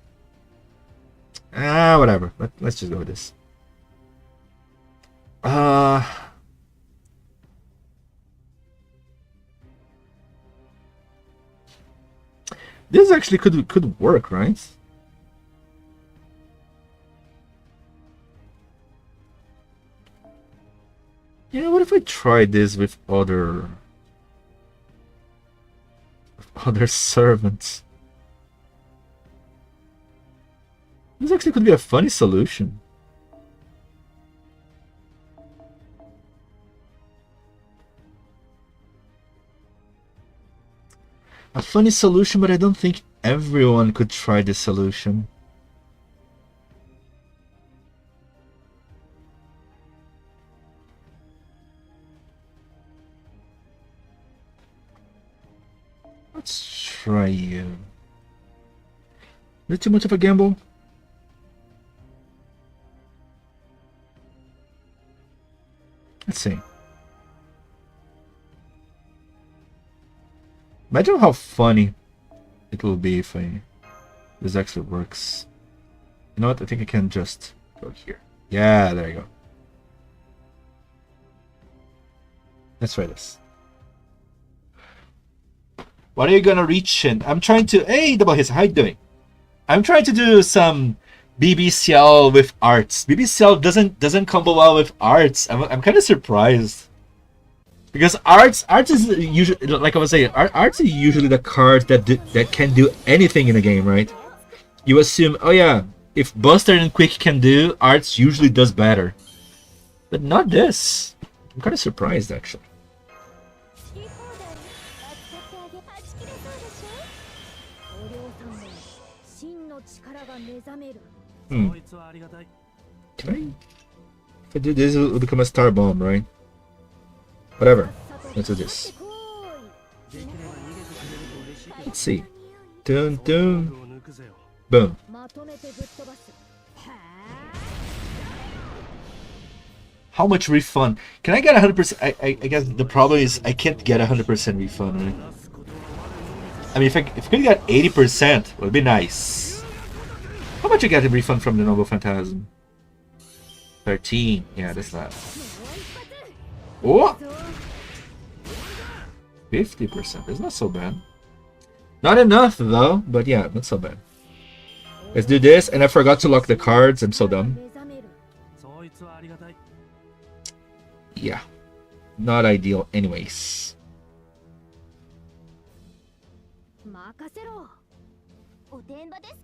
Ah, whatever. Let's just go with this. This actually could work, right? Yeah, what if I try this with other servants? This actually could be a funny solution. A funny solution, but I don't think everyone could try this solution. Let's try you. Is it too much of a gamble? Let's see. Imagine how funny it will be if this actually works. You know what? I think I can just go here. Yeah, there you go. Let's try this. What are you gonna reach in? I'm trying to... hey, Double Hits, how you doing? I'm trying to do some BBCL with arts. BBCL doesn't combo well with arts. I'm kind of surprised. Because arts is usually, like I was saying, arts is usually the card that can do anything in a game, right? You assume, oh yeah, if Buster and Quick can do, arts usually does better. But not this. I'm kind of surprised, actually. Can I? If I do this, it will become a star bomb, right? Whatever. Let's do this. Let's see. Dun dun. Boom. How much refund? Can I get 100%? I guess the problem is I can't get 100% refund, right? I mean, if I could get 80%, it would be nice. How much you get a refund from the Noble Phantasm? 13. Yeah, that's that. Oh! 50%. It's not so bad. Not enough, though, but yeah, not so bad. Let's do this, and I forgot to lock the cards. I'm so dumb. Yeah. Not ideal, anyways.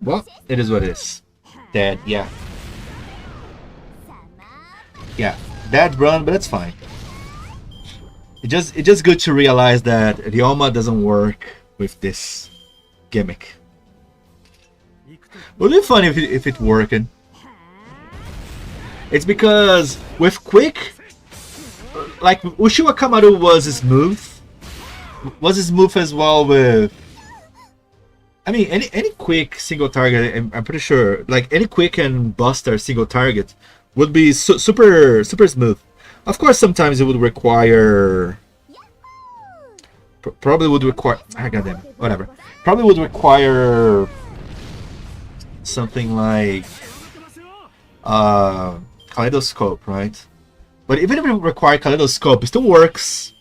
Well, it is what it is. Dead, yeah. Yeah, dead run, but it's fine. It's just good to realize that Ryoma doesn't work with this gimmick. Would be fun if it worked. It's because with Quick, like Uchiwa Kamaru was smooth. Was smooth as well with. I mean, any Quick single target. I'm pretty sure, like any Quick and Buster single target would be super smooth. Of course, sometimes it would require. Probably would require. Ah, goddamn, whatever. Probably would require something like Kaleidoscope, right? But even if it requires Kaleidoscope, it still works.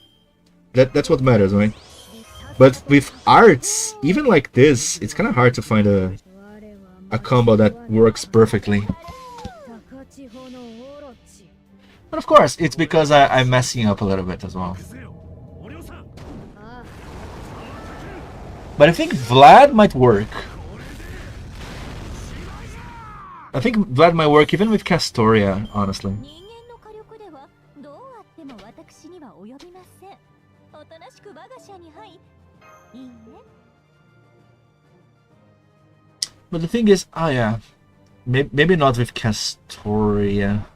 That's what matters, right? But with arts, even like this, it's kind of hard to find a combo that works perfectly. But of course, it's because I'm messing up a little bit as well. But I think Vlad might work. I think Vlad might work even with Castoria, honestly. But the thing is, oh yeah, maybe not with Castoria.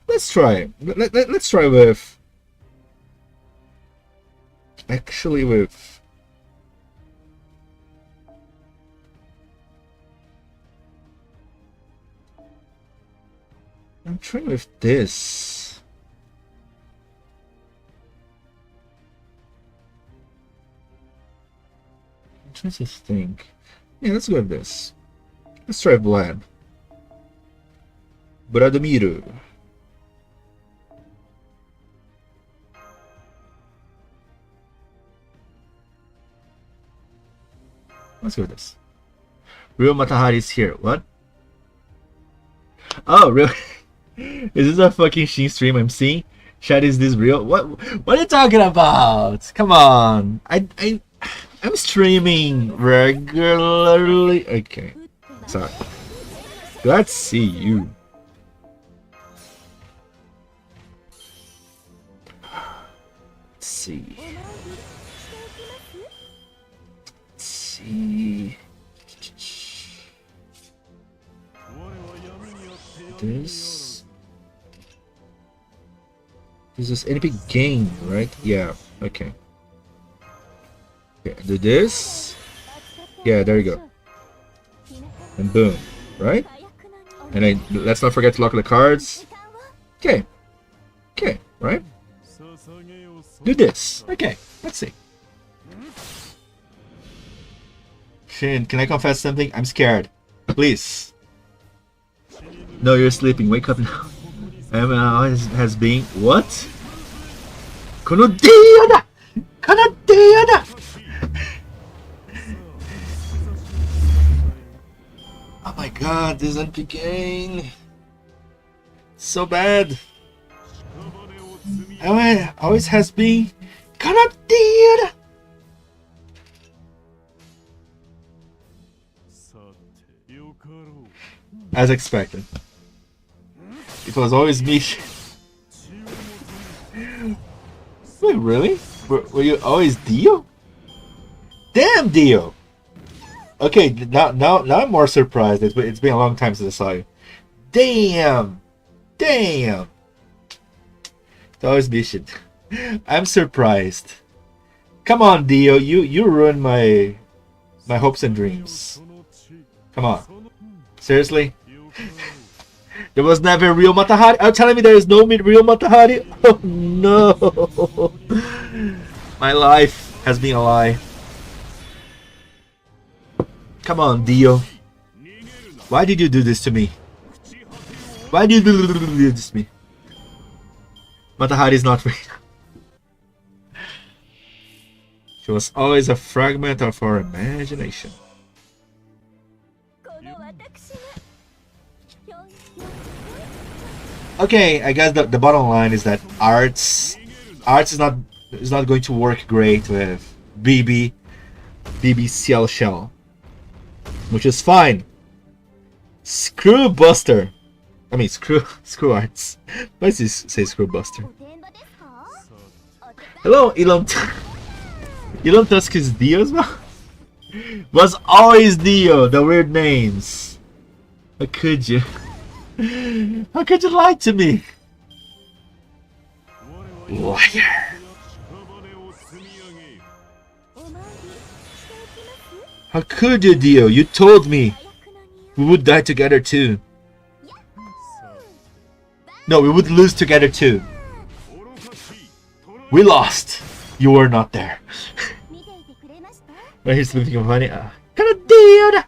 Let's try. Let's try with. Actually, with. I'm trying with this. I'm trying to think. Yeah, let's go with this. Let's try Vlad. Bradomiro. Let's go with this. Real Matahari is here. What? Oh, really? Is this a fucking Shin stream I'm seeing? Chat, is this real? What are you talking about? Come on. I'm streaming regularly. Okay. Sorry. Glad to see you. Let's see. This is NP game, right? Yeah, okay. Okay, do this. Yeah, there you go. And boom, right? And let's not forget to lock the cards. Okay. Okay, right? Do this. Okay, let's see. Shin, can I confess something? I'm scared. Please. No, you're sleeping. Wake up now. Has been what? Kono dia da! Kono dia da! Oh my god, this NP game. So bad. always has been corrupted. As expected. It was always me. Wait, really? Were you always Dio? Damn, Dio! Okay, now I'm more surprised. It's been a long time since I saw you. Damn! Damn! It's always me shit. I'm surprised. Come on, Dio, you ruined my hopes and dreams. Come on. Seriously? There was never a real Matahari? Are you telling me there is no real Matahari? Oh no! My life has been a lie. Come on, Dio. Why did you do this to me? Why did you do this to me? Matahari is not real. She was always a fragment of our imagination. Okay, I guess the bottom line is that arts is not going to work great with BB Ciel Shell, which is fine. Screw Buster. I mean screw arts. Why does he say screw Buster? Hello, Elon. Elon Tusk is Dio as well. Was always Dio. The weird names. How could you? How could you lie to me? Liar! How could you, Dio? You told me we would die together too. No, we would lose together too. We lost. You were not there. But here's something funny. Kind of Dio.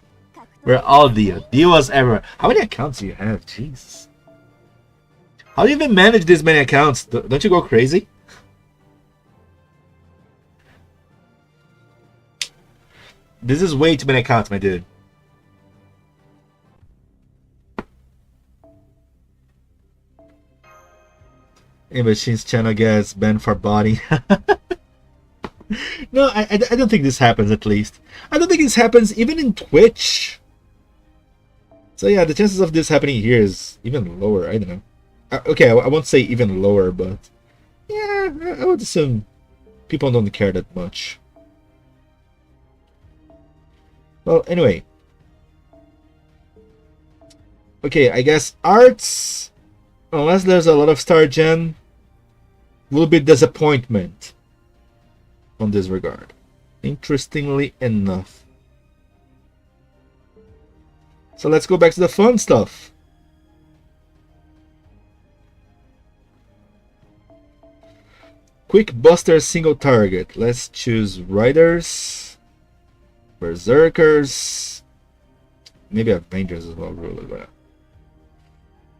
We're all Dio. Dio was everywhere. How many accounts do you have? Jesus. How do you even manage this many accounts? Don't you go crazy? This is way too many accounts, my dude. Anyway, Shin's channel gets banned for body. No, I don't think this happens, at least. I don't think this happens even in Twitch. So yeah, the chances of this happening here is even lower. I don't know. Okay, I won't say even lower, but yeah, I would assume people don't care that much. Well, anyway. Okay, I guess arts, unless there's a lot of star gen, will be disappointment on this regard. Interestingly enough. So let's go back to the fun stuff. Quick Buster single target. Let's choose Riders, Berserkers, maybe Avengers as well, really.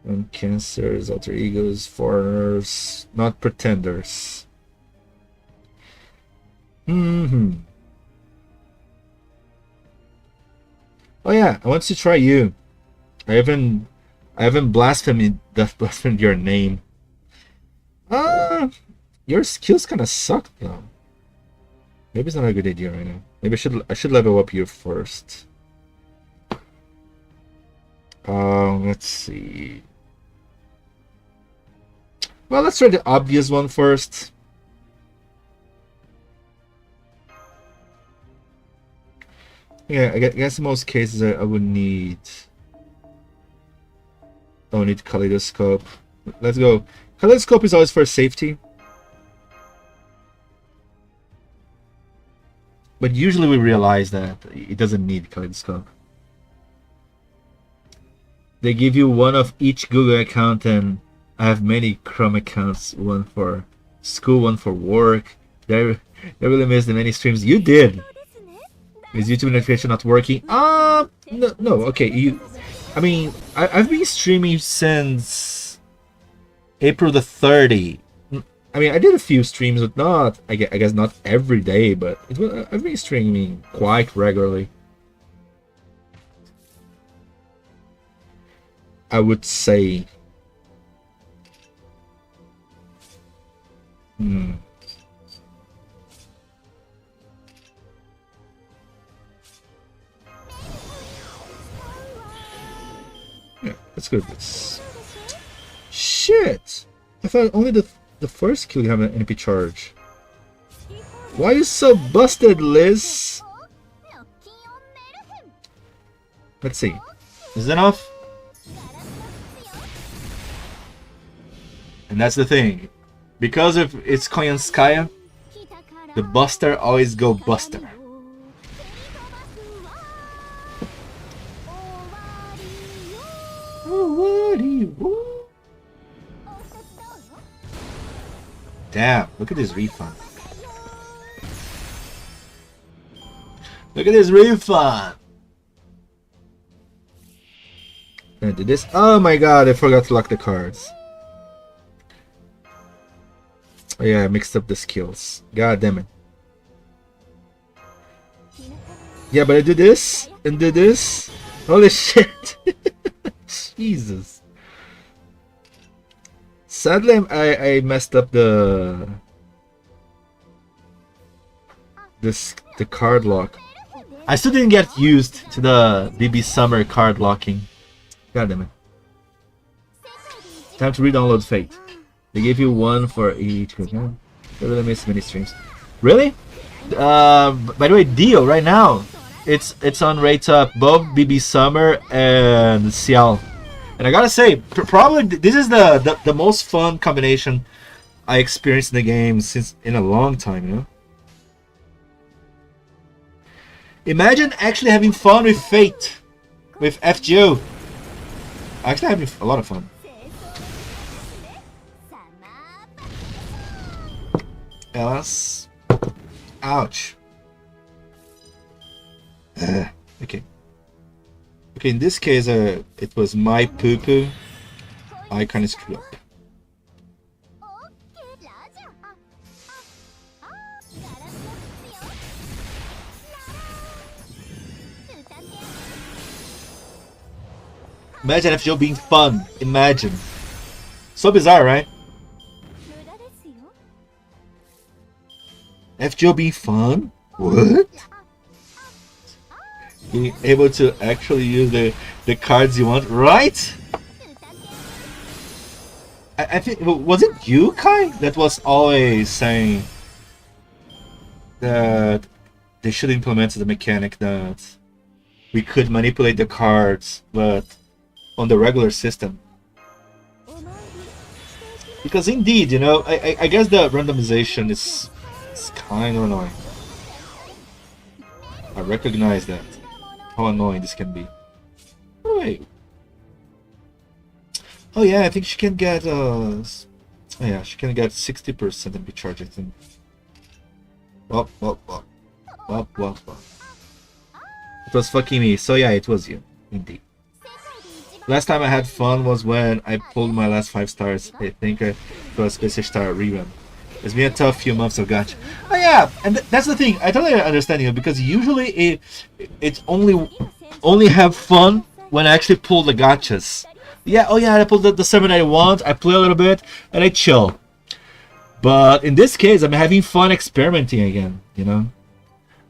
And Cancers, Alter Egos, Foreigners, not Pretenders. Oh yeah, I want to try you. I haven't blasphemed your name. Your skills kind of suck though. Maybe it's not a good idea right now. Maybe I should level up you first. Let's see. Well, let's try the obvious one first. Yeah, I guess in most cases I would need... Oh, I need Kaleidoscope. Let's go. Kaleidoscope is always for safety. But usually we realize that it doesn't need Kaleidoscope. They give you one of each Google account, and I have many Chrome accounts. One for school, one for work. They really missed the many streams you did. Is YouTube notification not working? No, okay. I mean, I've been streaming since April the 30th. I mean, I did a few streams, but not, I guess not every day, but I've been streaming quite regularly. I would say. Hmm. Yeah, that's good. That's... Shit! I thought only the first kill you have an NP charge. Why are you so busted, Liz? Let's see. Is that enough? And that's the thing. Because if it's Koyanskaya, the buster always go buster. Damn, look at this refund. Look at this refund. Can I do this? Oh my god, I forgot to lock the cards. Oh yeah, I mixed up the skills. God damn it. Yeah, but I do this and do this. Holy shit. Jesus. Sadly, I messed up the card lock. I still didn't get used to the BB Summer card locking. God damn it. Time to re-download Fate. They gave you one for each. I really missed many streams. Really? By the way, Dio right now, it's on rates up both BB Summer and Ciel. And I gotta say, probably this is the most fun combination I experienced in the game since in a long time, you know? Imagine actually having fun with Fate, with FGO. Actually having a lot of fun. Else. Ouch. Okay. Okay, in this case, it was my poo-poo. I kind of screwed up. Imagine FGO being fun. Imagine. So bizarre, right? FGO being fun? What? Being able to actually use the cards you want, right? I think, was it you, Kai, that was always saying that they should implement the mechanic that we could manipulate the cards, but on the regular system? Because indeed, you know, I guess the randomization is kind of annoying. I recognize that. How annoying this can be. Oh, wait. Oh yeah, I think she can get oh yeah, she can get 60% and be charged, I think. Well. It was fucking me. So yeah, it was you, indeed. Last time I had fun was when I pulled my last 5 stars. I think it was Space Star rerun. It's been a tough few months of gacha. Oh yeah, and that's the thing. I totally understand you, because usually it's only have fun when I actually pull the gachas. Yeah, oh yeah, I pulled the 7 I want, I play a little bit, and I chill. But in this case, I'm having fun experimenting again, you know?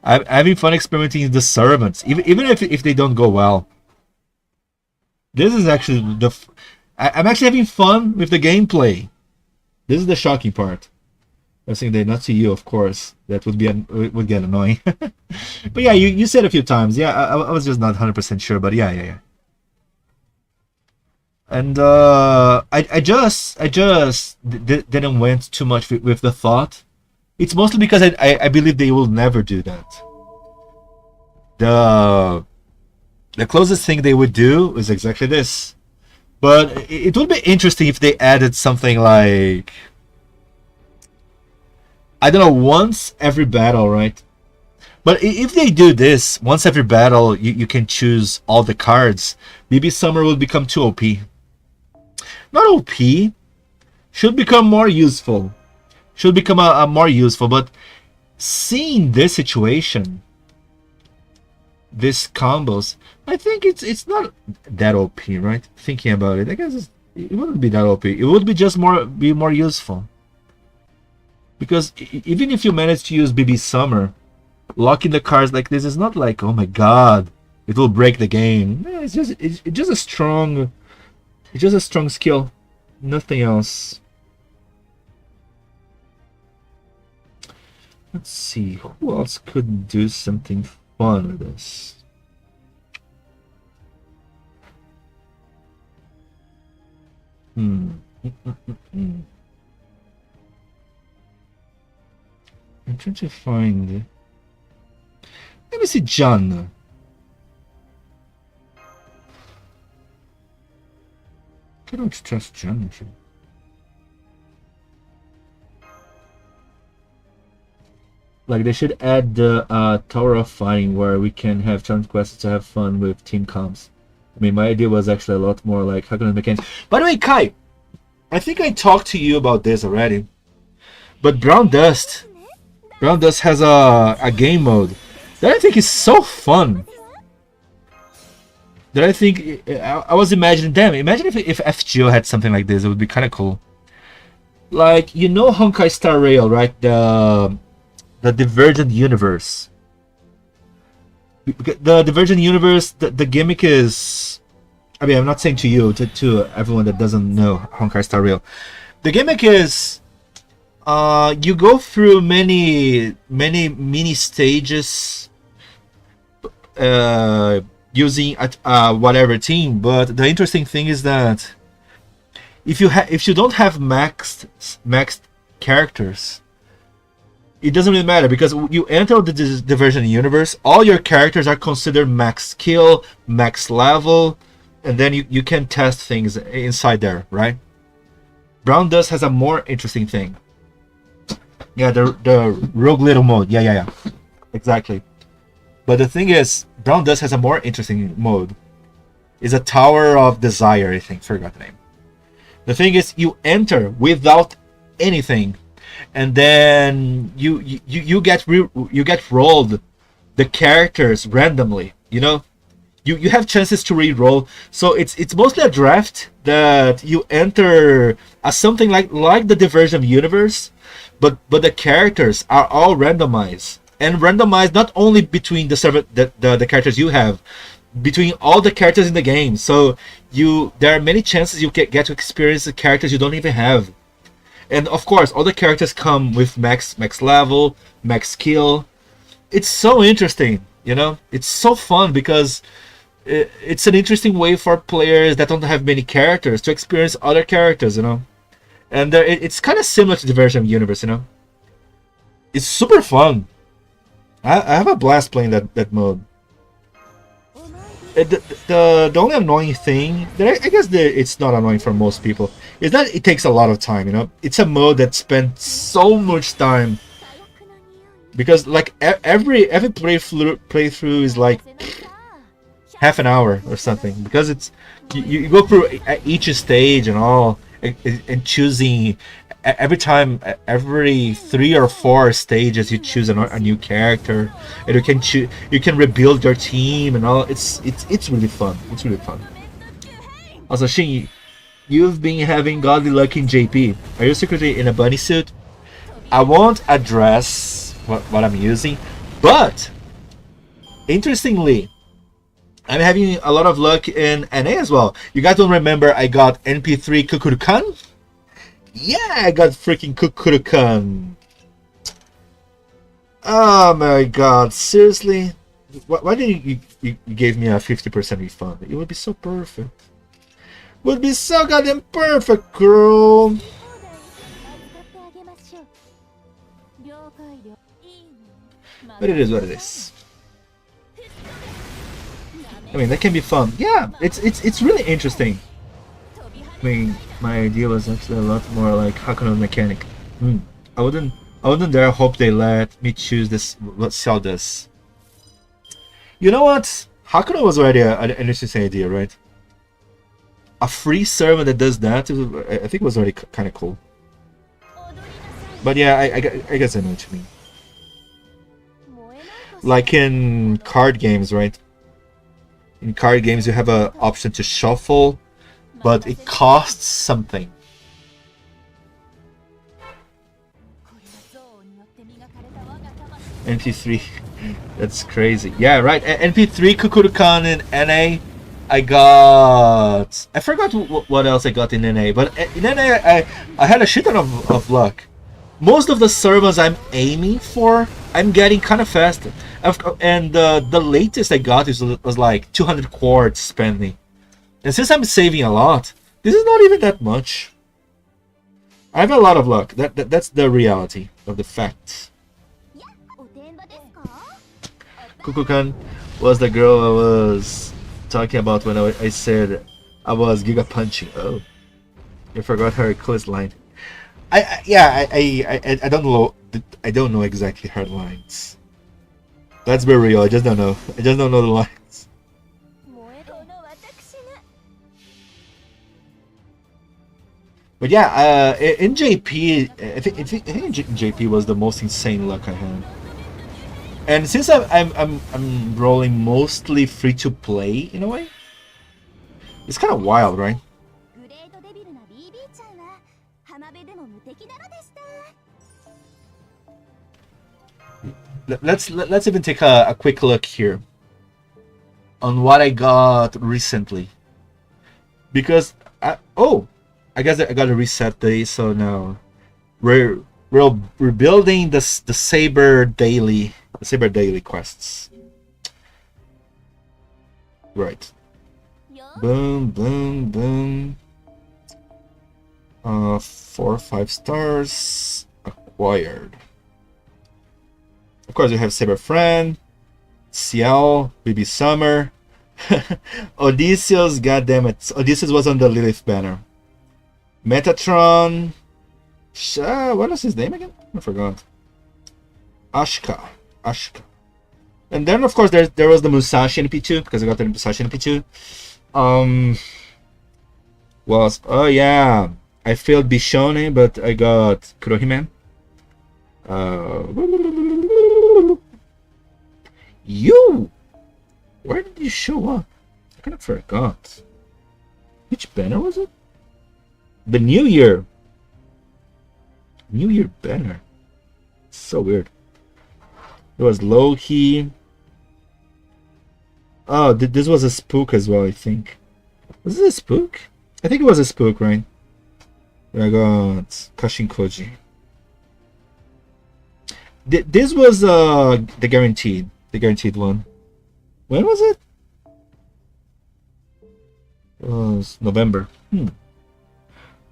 I'm having fun experimenting with the servants, even if they don't go well. This is actually I'm actually having fun with the gameplay. This is the shocking part. I think they not to you, of course. That would get annoying. But yeah, you said a few times. Yeah, I was just not 100% sure, but yeah. And I just didn't went too much with the thought. It's mostly because I believe they will never do that. The closest thing they would do is exactly this. But it would be interesting if they added something like, I don't know, once every battle, right? But if they do this, once every battle, you can choose all the cards, maybe Summer will become too OP. Not OP, should become more useful. Should become a more useful, but seeing this situation, this combos, I think it's not that OP, right? Thinking about it, I guess it wouldn't be that OP. It would be just more useful. Because even if you manage to use BB Summer, locking the cards like this is not like, oh my god, it will break the game. No, it's just a strong, it's just a strong skill, nothing else. Let's see, who else could do something fun with this? I'm trying to find. Let me see John. I don't trust John. Like, they should add the Tower of Fighting, where we can have challenge quests to have fun with team comps. I mean, my idea was actually a lot more like Hakuna mechanics. By the way, Kai, I think I talked to you about this already. But Brown Dust has a game mode that I think is so fun. That I think, I was imagining, damn, imagine if FGO had something like this, it would be kind of cool. Like, you know Honkai Star Rail, right? The Divergent Universe. The Divergent Universe, the gimmick is... I mean, I'm not saying to you, to everyone that doesn't know Honkai Star Rail. The gimmick is... you go through many mini stages using whatever team, but the interesting thing is that if you don't have maxed characters, it doesn't really matter, because you enter the Divergent Universe, all your characters are considered max skill, max level, and then you can test things inside there, right? Brown Dust has a more interesting thing. Yeah, the Rogue Little mode. Yeah. Exactly. But the thing is, Brown Dust has a more interesting mode. It's a Tower of Desire, I think. Forgot the name. The thing is, you enter without anything, and then you get rolled the characters randomly. You know, you have chances to re-roll. So it's mostly a draft that you enter as something like the Divergent Universe, but the characters are all randomized, and randomized not only between the characters you have, between all the characters in the game. So there are many chances you get to experience the characters you don't even have. And of course, all the characters come with max level, max skill. It's so interesting, you know? It's so fun because it's an interesting way for players that don't have many characters to experience other characters, you know? And it's kind of similar to the Divergent Universe, you know? It's super fun. I have a blast playing that mode. The only annoying thing, that I guess it's not annoying for most people, is that it takes a lot of time, you know? It's a mode that spends so much time. Because like every playthrough is like half an hour or something. Because it's you go through each stage and all, and choosing every 3 or 4 stages you choose a new character, and you can rebuild your team and all. It's really fun. It's really fun. Also, Shin, you've been having godly luck in JP. Are you secretly in a bunny suit? I won't address what I'm using, but interestingly, I'm having a lot of luck in NA as well. You guys don't remember I got NP3 Kukurukan? Yeah, I got freaking Kukurukan. Oh my god, seriously? Why didn't you give me a 50% refund? It would be so perfect. Would be so goddamn perfect, girl. But it is what it is. I mean, that can be fun. Yeah, it's really interesting. I mean, my idea was actually a lot more like Hakuna mechanic. I wouldn't dare hope they let me choose this. Let's sell this. You know what? Hakuna was already an interesting idea, right? A free server that does that, I think it was already kind of cool. But yeah, I guess I know what you mean. Like in card games, right? In card games, you have an option to shuffle, but it costs something. NP3. That's crazy. Yeah, right. NP3 Kukurukan in NA. I got. I forgot what else I got in NA, but in NA I had a shit ton of luck. Most of the servers I'm aiming for, I'm getting kind of fast. And the latest I got was like 200 quartz spending. And since I'm saving a lot, this is not even that much. I have a lot of luck. That's the reality of the fact. Kukukan was the girl I was talking about when I said I was giga punching. Oh, I forgot her quiz line. I don't know exactly her lines. Let's be real. I just don't know. I just don't know the lines. But yeah, in JP, I think JP was the most insane luck I had. And since I'm rolling mostly free to play in a way, it's kind of wild, right? Let's even take a quick look here on what I got recently, because I guess I got a reset day, so now we're building the Saber daily quests. Right. Boom, boom, boom. 4 or 5 stars acquired. Of course, we have Saber Friend, Ciel, BB Summer, Odysseus. Goddammit, Odysseus was on the Lilith banner. Metatron. What was his name again? I forgot. Ashka. And then, of course, there was the Musashi NP2, because I got the Musashi NP2. Oh yeah, I failed Bishone, but I got Kurohimen. Where did you show up? I kind of forgot. Which banner was it? The New Year banner. So weird. It was Loki. Oh, this was a spook as well, I think. Was it a spook? I think it was a spook, right? I got Kashin Koji. This was the guaranteed one. When was it? It was November.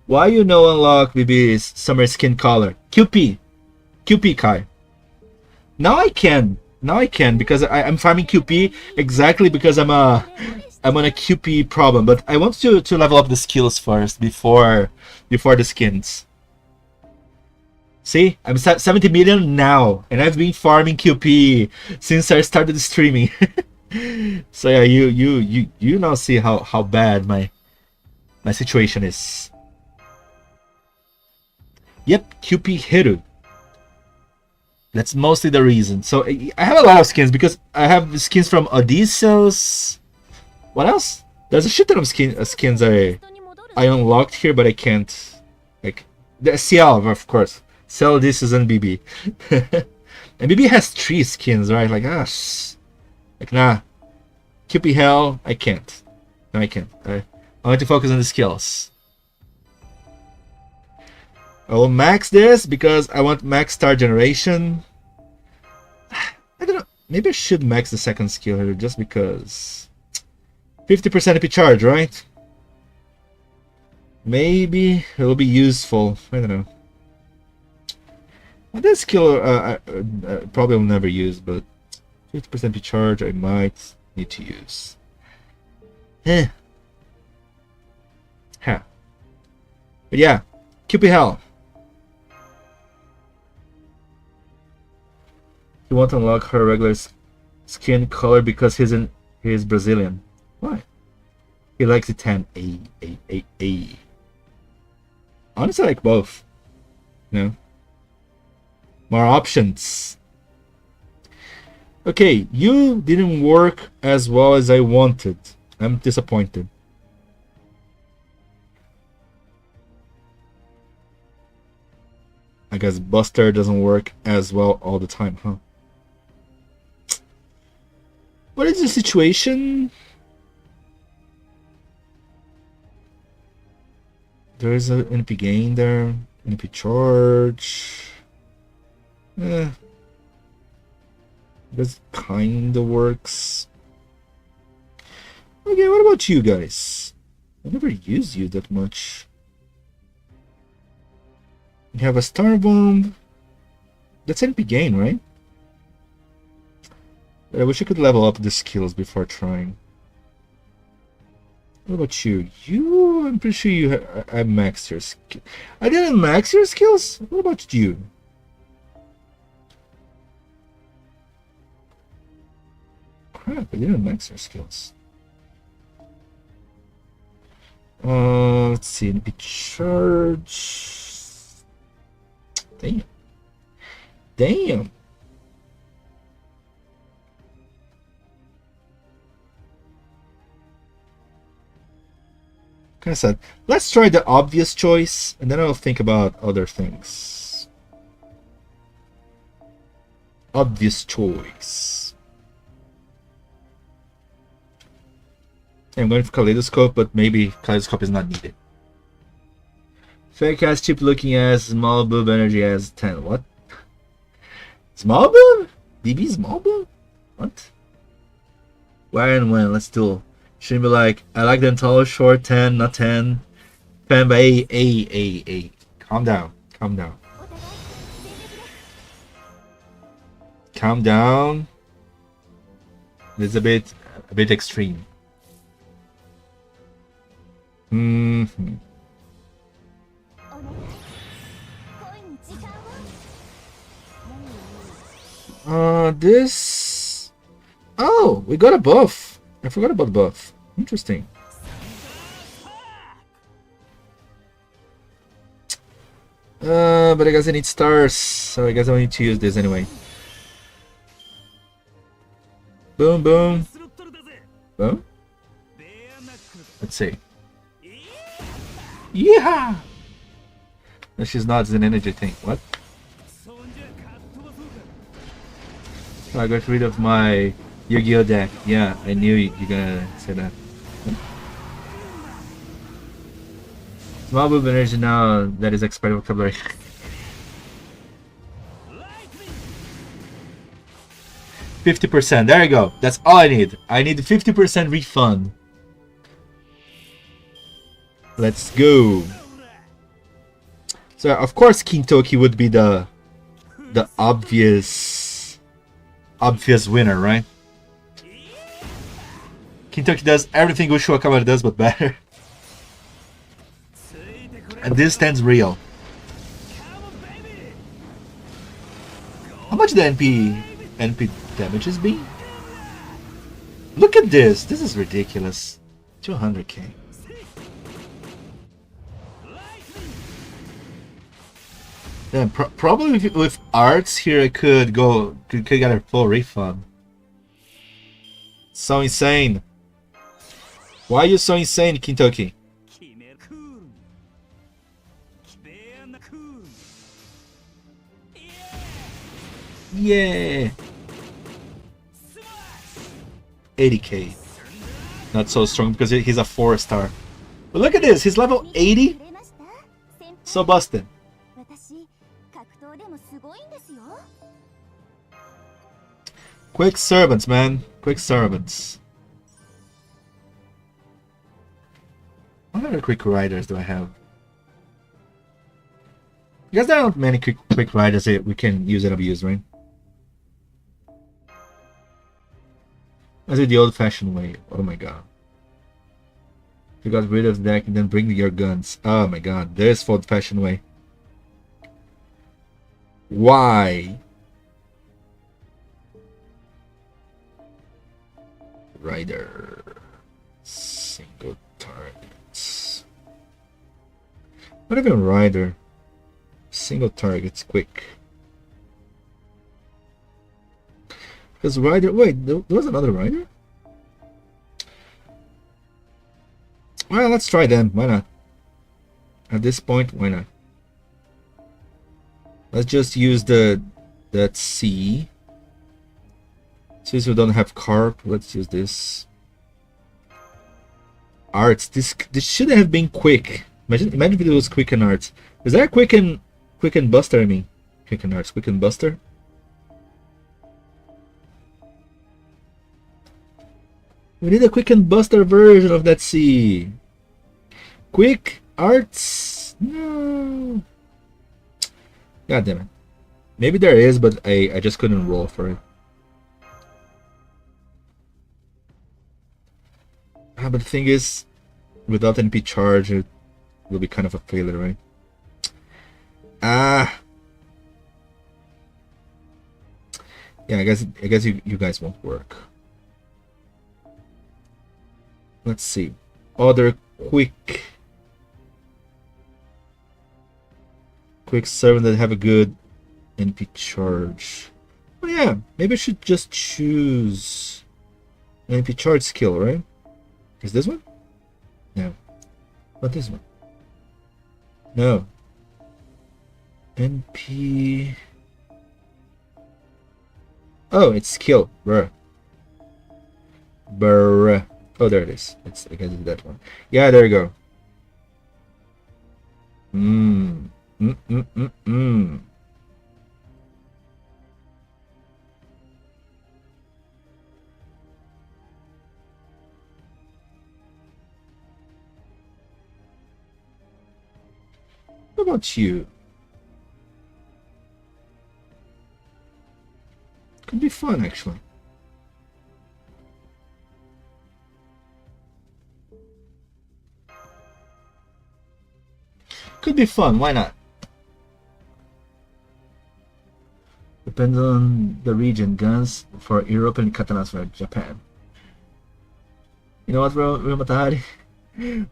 Why you no unlock BB's summer skin color? QP Kai. Now I can because I'm farming QP exactly because I'm on a QP problem. But I want to level up the skills first before the skins. See, I'm 70 million now, and I've been farming QP since I started streaming. So yeah, you now see how bad my situation is. Yep, QP Hiru. That's mostly the reason. So I have a lot of skins because I have skins from Odysseus. What else? There's a shit ton of skins I unlocked here, but I can't. Like the Ciel, of course. Ciel, Odysseus, and BB. And BB has 3 skins, right? Like like nah. QP Hell, I can't. No, I can't. I want to focus on the skills. I will max this because I want max star generation. I don't know. Maybe I should max the second skill here just because. 50% AP charge, right? Maybe it will be useful. I don't know. Well, this skill I probably will never use, but 50% AP charge I might need to use. But yeah, QP Hell. You want to unlock her regular skin color because he's Brazilian. Why? He likes it tan. Honestly, I like both. You know? More options. Okay, you didn't work as well as I wanted. I'm disappointed. I guess Buster doesn't work as well all the time, huh? What is the situation? There is an NP gain there. NP charge. This kinda works. Okay, what about you guys? I never used you that much. You have a star bomb. That's NP gain, right? But I wish I could level up the skills before trying. What about you? I'm pretty sure you I maxed your skill. I didn't max your skills? What about you? Crap, I didn't max your skills. Let's see, NP charge. Damn. Damn. Kind of sad. Let's try the obvious choice, and then I'll think about other things. Obvious choice. I'm going for Kaleidoscope, but maybe Kaleidoscope is not needed. Fake ass cheap looking ass, small boob energy as 10. What? Small boob? BB small boob? What? Where and when? Let's do. Shouldn't be like, I like them tall, short, 10, not 10. Fan by A. Calm down. Calm down. Calm down. It's a bit extreme. This. Oh, we got a buff. I forgot about buff. Interesting. But I guess I need stars, so I guess I need to use this anyway. Boom, boom. Boom. Let's see. Yeah. No, she's not. It's an energy thing. What? So I got rid of my Yu-Gi-Oh deck. Yeah, I knew you're gonna say that. Small boob energy now that is expired vocabulary. 50%. There you go. That's all I need. I need 50% refund. Let's go. So of course Kintoki would be the obvious winner, right? Kintoki does everything Ushua Kamada does, but better. And this stands real. How much the NP damages be? Look at this. This is ridiculous. 200k. Then probably with arts here, I could get a full refund. So insane. Why are you so insane, Kintoki? Yeah. 80k. Not so strong because he's a 4-star. But look at this. He's level 80. So busted. Quick servants, man. Quick servants. What other quick riders do I have? Because there aren't many quick riders that we can use and abuse, right? Let's do the old-fashioned way. Oh my god. You got rid of the deck and then bring your guns. Oh my god. There's the old-fashioned way. Why? Rider. Single targets. Not even rider. Single targets quick. Because rider. Wait, there was another rider? Well, let's try them. Why not? At this point, why not? Let's just use that C. Since we don't have carp, let's use this. Arts. This should have been quick. Imagine if it was quick and arts. Is there a quick and buster? I mean, quick and arts, quick and buster. We need a quick and buster version of that sea. Quick arts. No. God damn it. Maybe there is, but I just couldn't roll for it. But the thing is, without NP charge, it will be kind of a failure, right? Yeah, I guess you guys won't work. Let's see. Other quick servant that have a good NP charge. Oh yeah, maybe I should just choose an NP charge skill, right? Is this one? No. What this one? No. NP. Oh, it's skill. Bruh. Bruh. Oh, there it is. I guess it's that one. Yeah, there you go. What about you? Could be fun, actually. Could be fun, why not? Depends on the region. Guns for Europe and katanas for Japan. You know what, Matahari?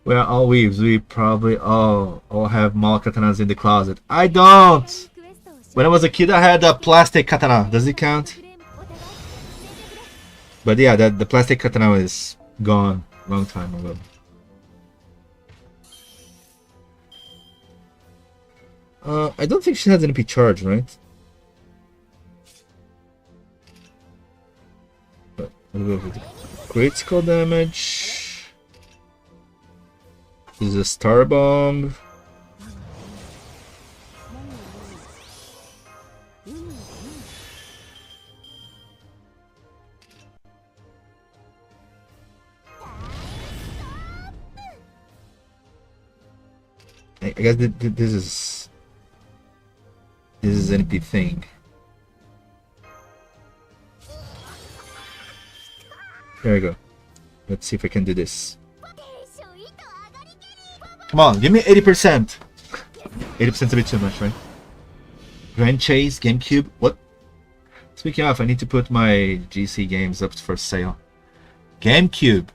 We're all weaves. We probably all have mall katanas in the closet. I don't! When I was a kid, I had a plastic katana. Does it count? But yeah, the plastic katana is gone long time ago. I don't think she has any NP charge, right? But critical damage. This is a star bomb. I guess this is NP thing. There we go. Let's see if I can do this. Come on, give me 80%. 80% is a bit too much, right? Grand Chase, GameCube. What? Speaking of, I need to put my GC games up for sale. GameCube.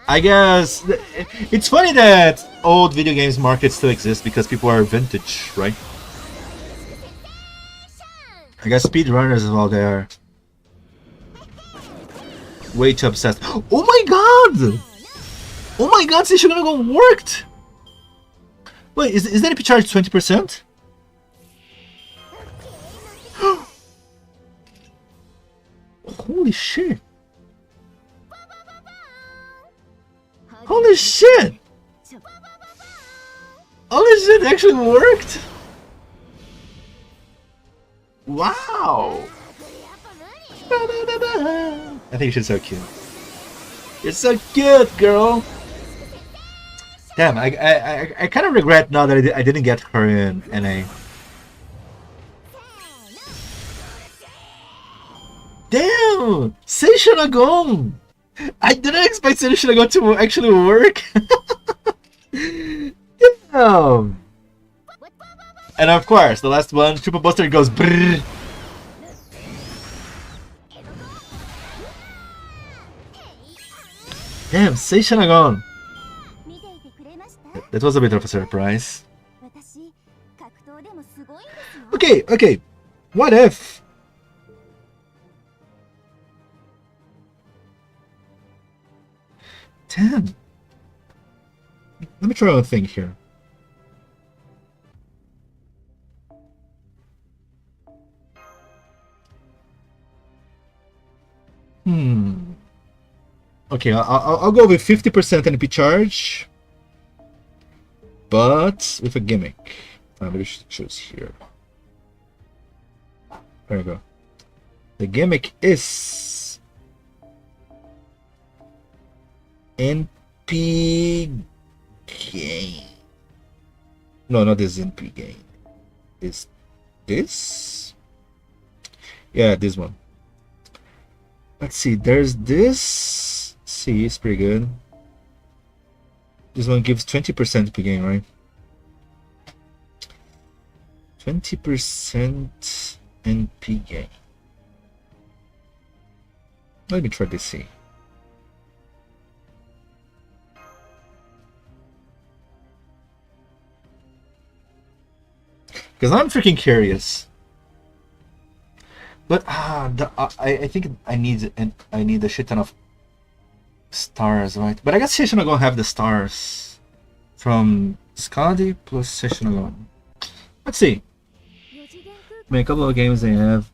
I guess it's funny that old video games market still exists because people are vintage, right? I guess speedrunners as well. They are way too obsessed. Oh my god! Oh my god! Shin-Iti worked. Wait, is that NP charge 20%? Holy shit! Holy shit! Holy shit, it actually worked! Wow! I think she's so cute. You're so cute, girl! Damn, I kind of regret now that I didn't get her in NA. Damn! Say Shin-Iti! I didn't expect Shin-Iti to actually work. Damn! And of course, the last one, Triple Buster goes brrr. Damn, say Shin-Iti! That was a bit of a surprise. Okay. What if? Damn. Let me try one thing here. Okay, I'll go with 50% NP charge, but with a gimmick. Maybe we should choose here. There we go. The gimmick is NP gain. No, not this NP gain. Is this? Yeah, this one. Let's see. There's this. See, it's pretty good. This one gives 20% NP gain, right? 20% NP gain. Let me try to see. Because I'm freaking curious. But I think I need a shit ton of stars, right? But I guess Session gonna have the stars from Skadi plus Session. Let's see. I mean, a couple of games they have.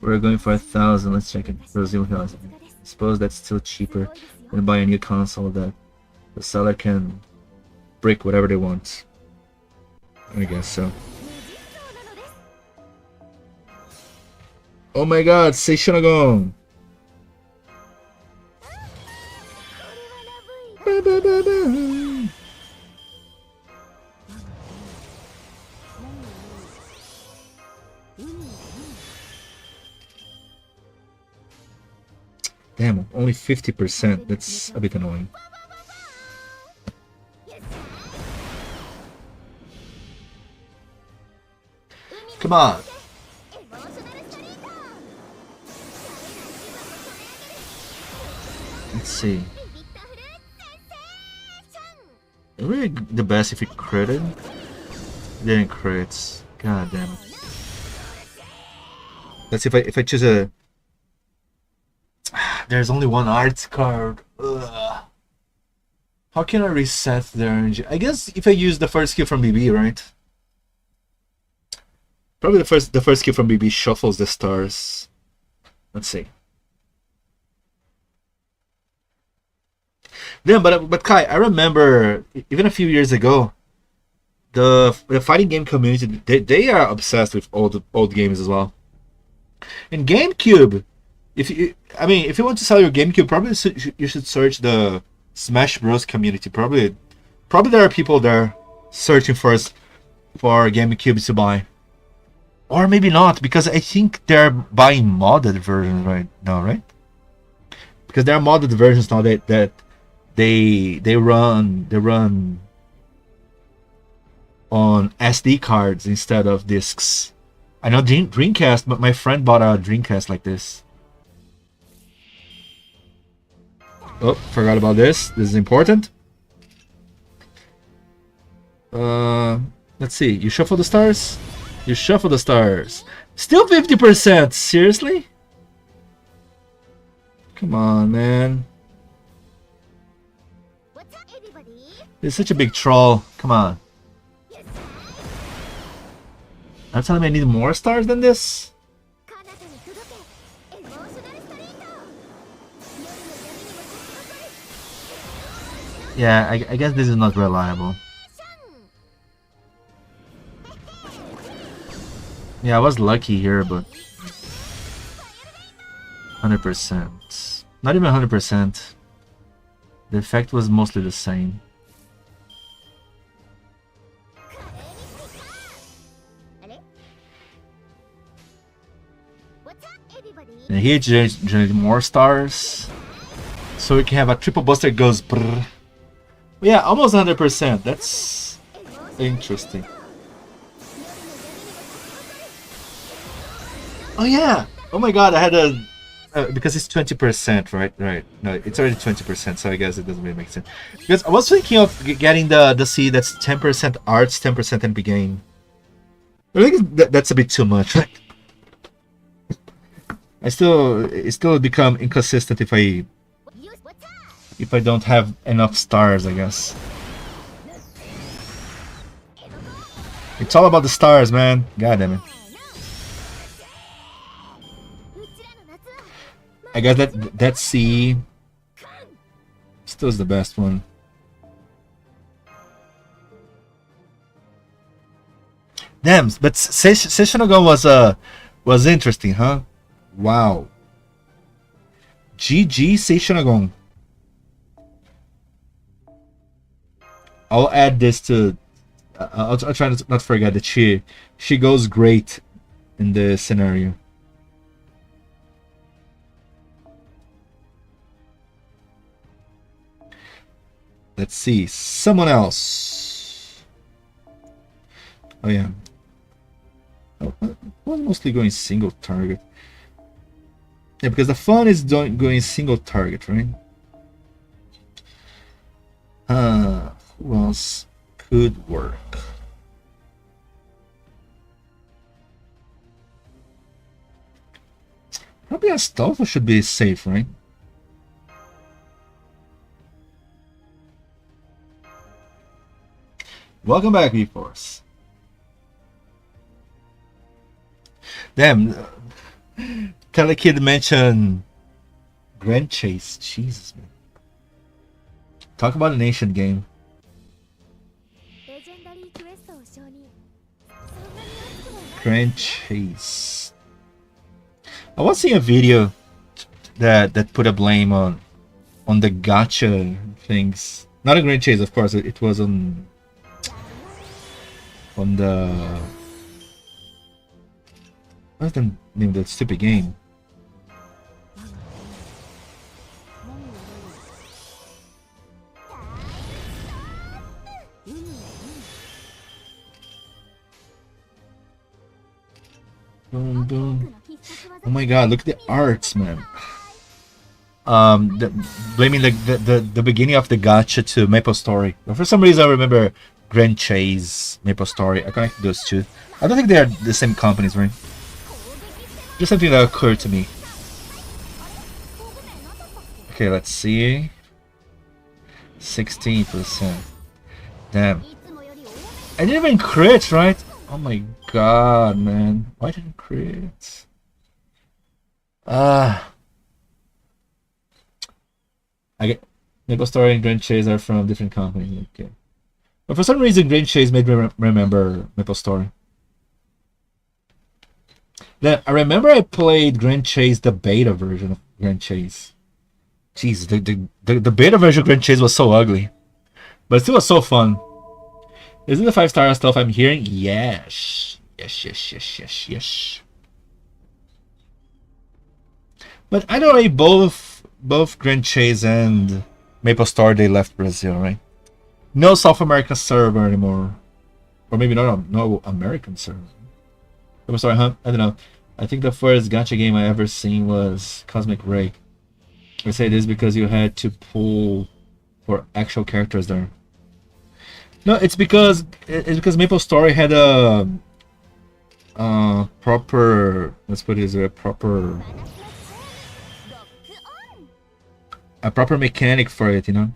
We're going for 1,000. Let's check it. Brazil Hills. I suppose that's still cheaper than buy a new console that the seller can break whatever they want. I guess so. Oh my god, Seishonagon! Damn, only 50%. That's a bit annoying. Come on! Let's see. Really the best if it critted? Then it crits. God damn it. Let's see if I choose a... There's only one arts card. Ugh. How can I reset the RNG? I guess if I use the first skill from BB, right? Probably the first skill from BB shuffles the stars. Let's see. Yeah, but Kai, I remember even a few years ago, the fighting game community they are obsessed with old games as well. In GameCube, if you want to sell your GameCube, probably you should search the Smash Bros community. Probably there are people there searching for GameCubes to buy, or maybe not, because I think they're buying modded versions right now, right? Because there are modded versions now that they run on SD cards instead of discs. I know Dreamcast, but my friend bought a Dreamcast like this. Oh, forgot about this. This is important. Let's see. You shuffle the stars? You shuffle the stars. Still 50%. Seriously? Come on, man. It's such a big troll. Come on. Are you telling me I need more stars than this? Yeah, I guess this is not reliable. Yeah, I was lucky here, but 100%. Not even 100%. The effect was mostly the same. And here generate more stars, so we can have a triple buster that goes brrr. Yeah, almost 100%. That's interesting. Oh yeah! Oh my god, I had a because it's 20%, right? Right. No, it's already 20%, so I guess it doesn't really make sense. Because I was thinking of getting the C that's 10% arts, 10% NP gain. I think that's a bit too much, right? It still become inconsistent if I don't have enough stars, I guess. It's all about the stars, man. God damn it. I guess that C still is the best one. Damn, but Seishinogon was interesting, huh? Wow. GG Seishinogon. I'll add this to. I'll try to not forget that she goes great in this scenario. Let's see, someone else. Oh yeah. Oh, well, mostly going single target. Yeah, because the fun is going single target, right? Who else could work? Probably Astolfo should be safe, right? Welcome back, V-Force. Damn, Telekid mentioned Grand Chase. Jesus, man. Talk about an ancient game. Grand Chase. I was seeing a video that put a blame on the gacha things. Not a Grand Chase, of course. It was on the. What's the name of that stupid game? Boom, boom. Oh my god, look at the arts, man. Blaming the beginning of the gacha to Maple Story. But for some reason I remember Grand Chase, Maple Story. I connect those two. I don't think they are the same companies, right? Just something that occurred to me. Okay, let's see. 16%. Damn. I didn't even crit, right? Oh my god, man. Why didn't crit? I get Maple Story and Grand Chase are from different companies. Okay. But for some reason, Grand Chase made me remember Maple Story. Then I remember I played Grand Chase, the beta version of Grand Chase. Jeez, the beta version of Grand Chase was so ugly, but it still was so fun. Is it the 5-star stuff I'm hearing? Yes, yes. But I know both Grand Chase and Maple Story, they left Brazil, right? No South American server anymore, or maybe no American server. I'm sorry, huh? I don't know. I think the first gacha game I ever seen was Cosmic Ray. I say this because you had to pull for actual characters there. No, it's because Maple Story had a proper, let's put it as a proper mechanic for it, you know.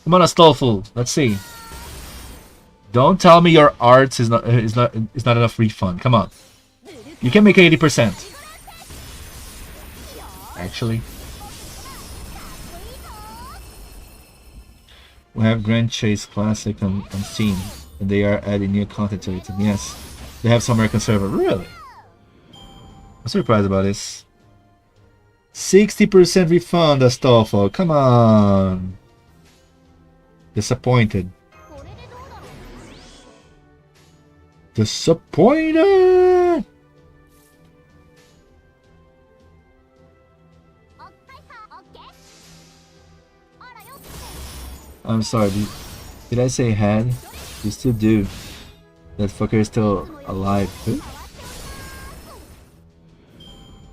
Come on, Astolfo. Let's see. Don't tell me your arts is not enough refund. Come on. You can make 80%. Actually. We have Grand Chase Classic on Steam, and they are adding new content to it. And yes, they have some American server. Really? I'm surprised about this. 60% refund, Astolfo. Come on. Disappointed. Disappointed. I'm sorry, did I say had? You still do. That fucker is still alive. Who?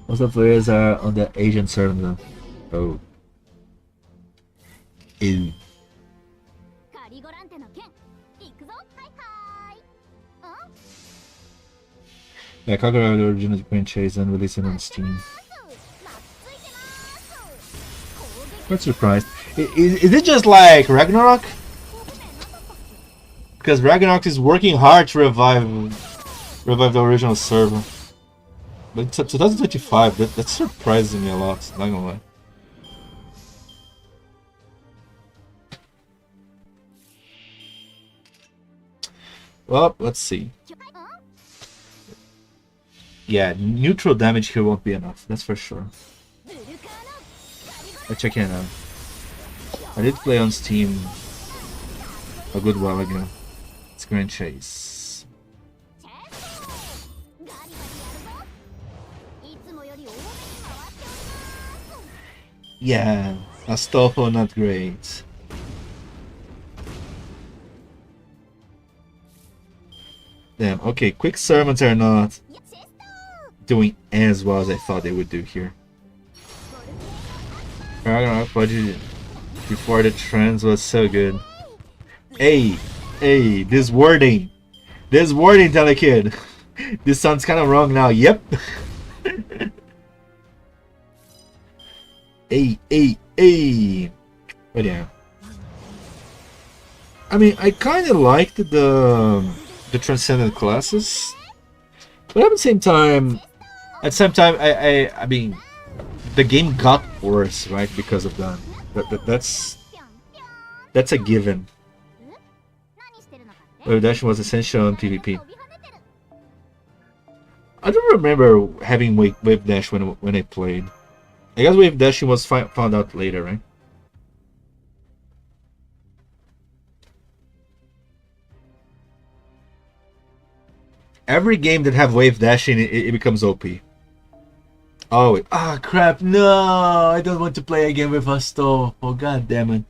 Most of the players are on the Asian server. Oh. Ew. Yeah, Kagura the original Grand Chase and releasing on Steam. Quite surprised. Is it just like Ragnarok? Because Ragnarok is working hard to revive Revive the original server. But 2025, that's surprising me a lot, not gonna lie. Well, let's see. Yeah, neutral damage here won't be enough, that's for sure. Let's check in out. I did play on Steam a good while ago. It's Grand Chase. Yeah, Astolfo not great. Damn, okay, quick sermons are not doing as well as I thought they would do here. Ragnarok budget before the trends was so good. Hey, this wording, Telekid. This sounds kind of wrong now. Yep. Hey. But yeah, I mean, I kind of liked the transcendent classes, but at the same time, I mean, the game got worse, right? Because of that. That's a given. Wave dashing was essential in PvP. I don't remember having wave dash when I played. I guess wave dashing was found out later, right? Every game that have wave dashing, it becomes OP. Oh, crap! No, I don't want to play again with Astolfo. Oh, god damn it!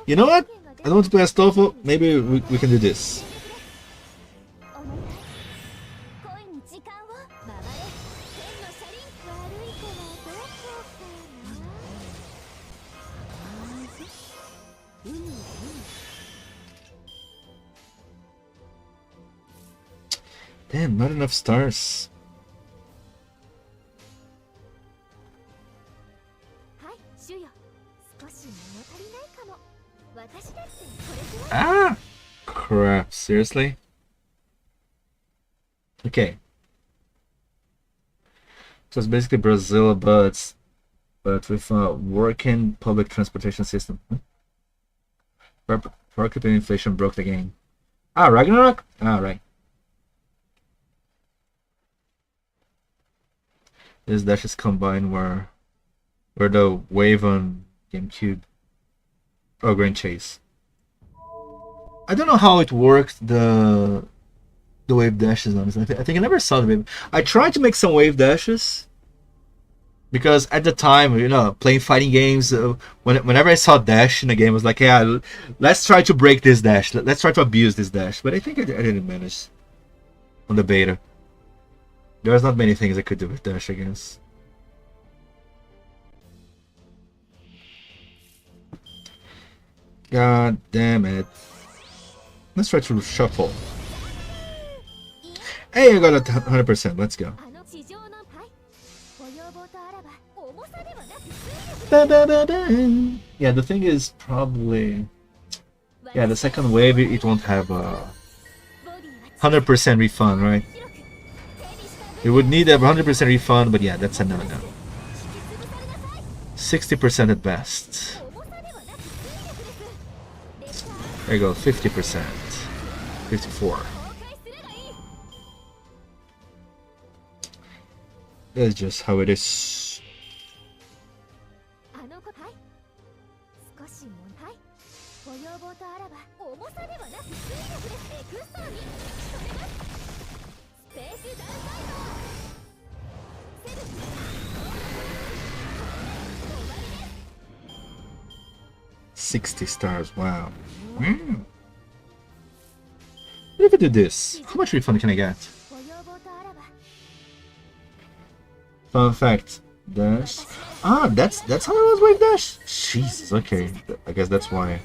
You know what? I don't want to play Astolfo. Maybe we can do this. Damn, not enough stars. Ah! Crap, seriously? Okay. So it's basically Brazil, but with a working public transportation system. Market inflation broke the game. Ah, Ragnarok? Ah, right. This dashes combined were the wave on GameCube. Oh, Grand Chase. I don't know how it worked, the wave dashes, honestly. I think I never saw the wave. I tried to make some wave dashes because at the time, you know, playing fighting games, whenever I saw dash in a game, I was like, yeah, let's try to break this dash. Let's try to abuse this dash. But I think I didn't manage on the beta. There's not many things I could do with dash, I guess. God damn it. Let's try to shuffle. Hey, I got a 100%. Let's go. Yeah, the thing is probably... Yeah, the second wave, it won't have a 100% refund, right? It would need a 100% refund, but yeah, that's a no-no. 60% at best. There you go, 50%. 54. That's just how it is. $60 stars, wow. What if I do this? How much refund can I get? Fun fact, dash. Ah, that's how I was with dash. Jesus, okay. I guess that's why.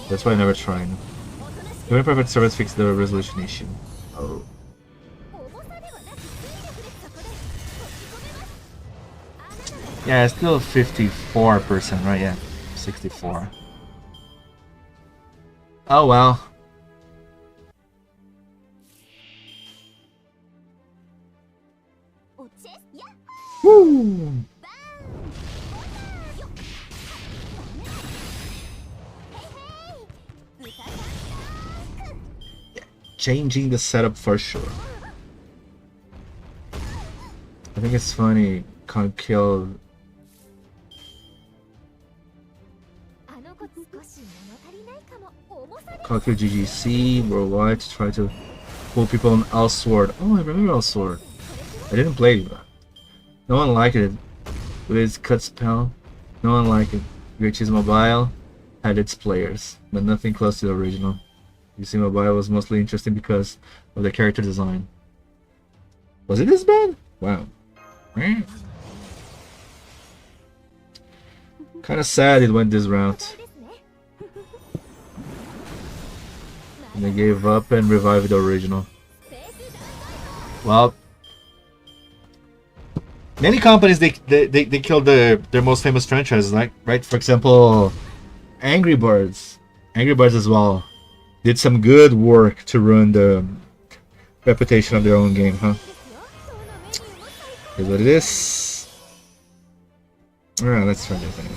That's why I never tried. Doing private service fix the resolution issue. Oh. Yeah, it's still 54%, right? Yeah, 64. Oh well. Woo! Changing the setup for sure. I think it's funny. Can't kill. Can't kill GGC worldwide to try to pull people on Elsword. Oh, I remember Elsword. I didn't play that. No one liked it. With its cut spell, no one liked it. Bigotry's Mobile had its players, but nothing close to the original. UC Mobile was mostly interesting because of the character design. Was it this bad? Wow. Kinda sad it went this route. And they gave up and revived the original. Well, many companies they killed their most famous franchises, like right? For example, Angry Birds as well did some good work to ruin the reputation of their own game, huh? Here's what it is. Alright, let's try this anyway.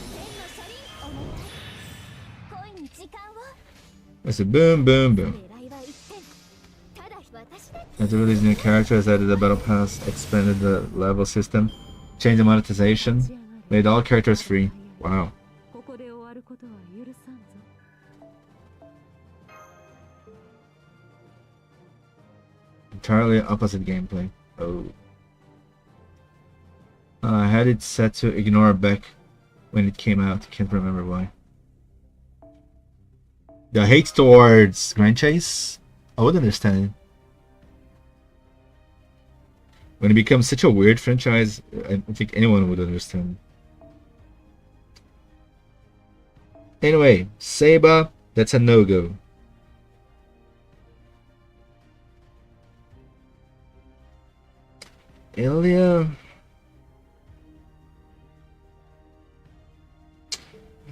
I said boom, boom, boom. And to release new characters, added the battle pass, expanded the level system, changed the monetization, made all characters free. Wow. Entirely opposite gameplay. Oh. I had it set to ignore back when it came out. Can't remember why. The hate towards Grand Chase? I would understand it. When it becomes such a weird franchise, I don't think anyone would understand. Anyway, Seba, that's a no-go. ILLYA...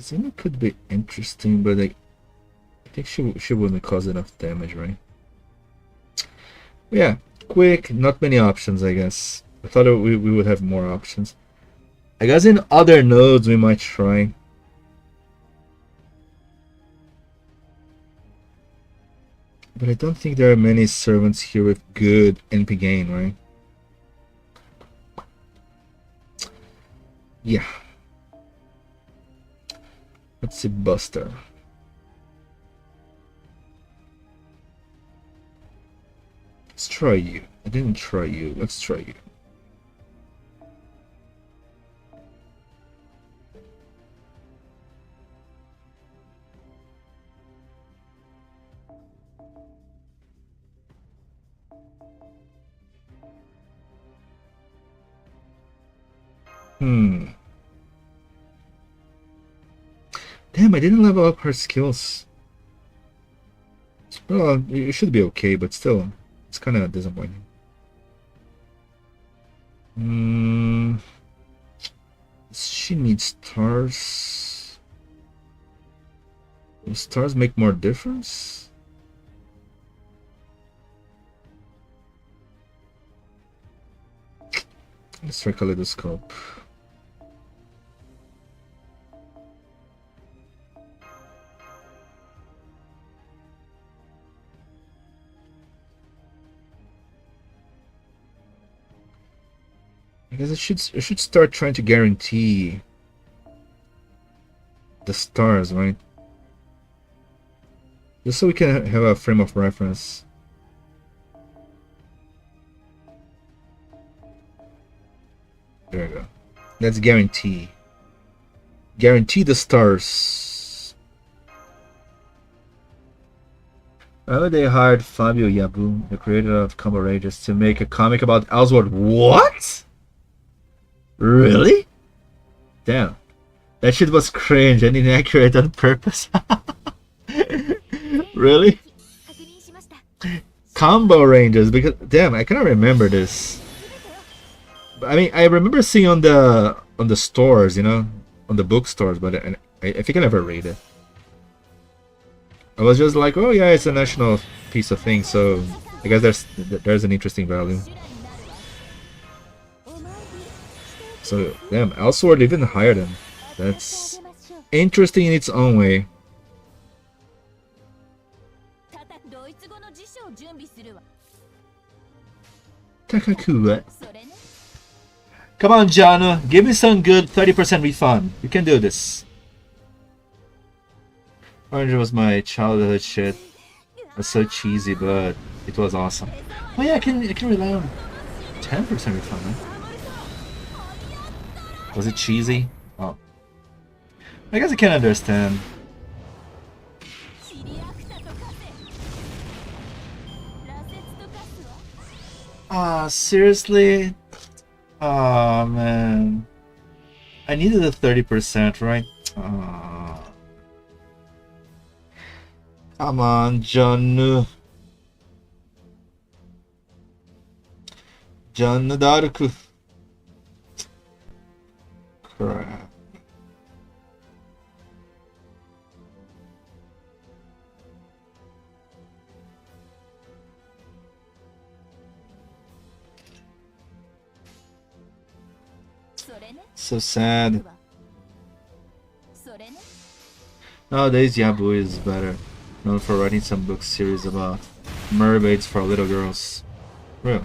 Zena could be interesting, but I think she wouldn't cause enough damage, right? Yeah, quick, not many options, I guess. I thought we would have more options. I guess in other nodes we might try. But I don't think there are many servants here with good NP gain, right? Yeah. Let's see Buster. Let's try you. I didn't try you. Let's try you. Damn, I didn't level up her skills. Well, it should be okay, but still, it's kind of disappointing. She needs stars. Will stars make more difference? Let's try Kaleidoscope. I guess I should start trying to guarantee the stars, right? Just so we can have a frame of reference. There we go. Let's guarantee. Guarantee the stars. They hired Fabio Yabu, the creator of Combo Rages, to make a comic about Elsword. What? Really? Damn. That shit was cringe and inaccurate on purpose. Really? Combo Rangers, because damn, I cannot remember this. I mean, I remember seeing on the on the stores, you know, on the bookstores, but I think I never read it. I was just like, oh yeah, it's a national piece of thing, so I guess there's an interesting value. So damn, Elsword even higher than. That's interesting in its own way. Takakuwa. Come on, Jana, give me some good 30% refund. You can do this. Orange was my childhood shit. It was so cheesy, but it was awesome. Oh yeah, I can rely on 10% refund, man. Was it cheesy? Oh. I guess I can understand. Ah, seriously? Oh man. I needed a 30%, right? Oh. Come on, John. John Dark. Crap. So sad. Nowadays, Yabu is better, known for writing some book series about mermaids for little girls. Real.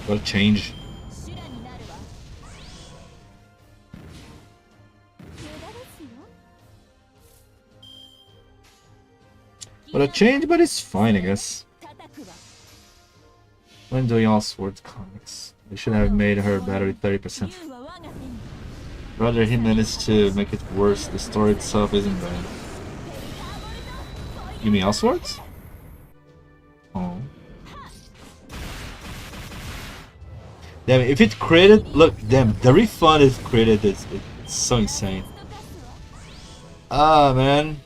What a change. What a change, but it's fine, I guess. When doing all swords comics, they should have made her battery 30%. Rather, he managed to make it worse. The story itself isn't bad. You mean Elswords? Oh. Damn, if it created... Look, damn, the refund it created is it's so insane. Ah, man.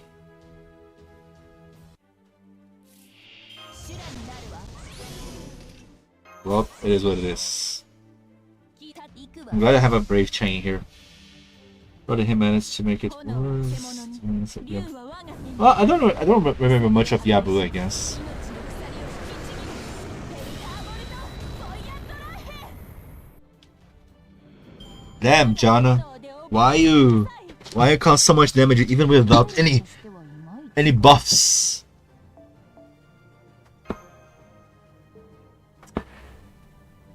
Well, it is what it is. I'm glad I have a brave chain here. Brother, he managed to make it worse. Yeah. Well, I don't remember much of Yabu, I guess. Damn, Jana, why you cause so much damage even without any buffs?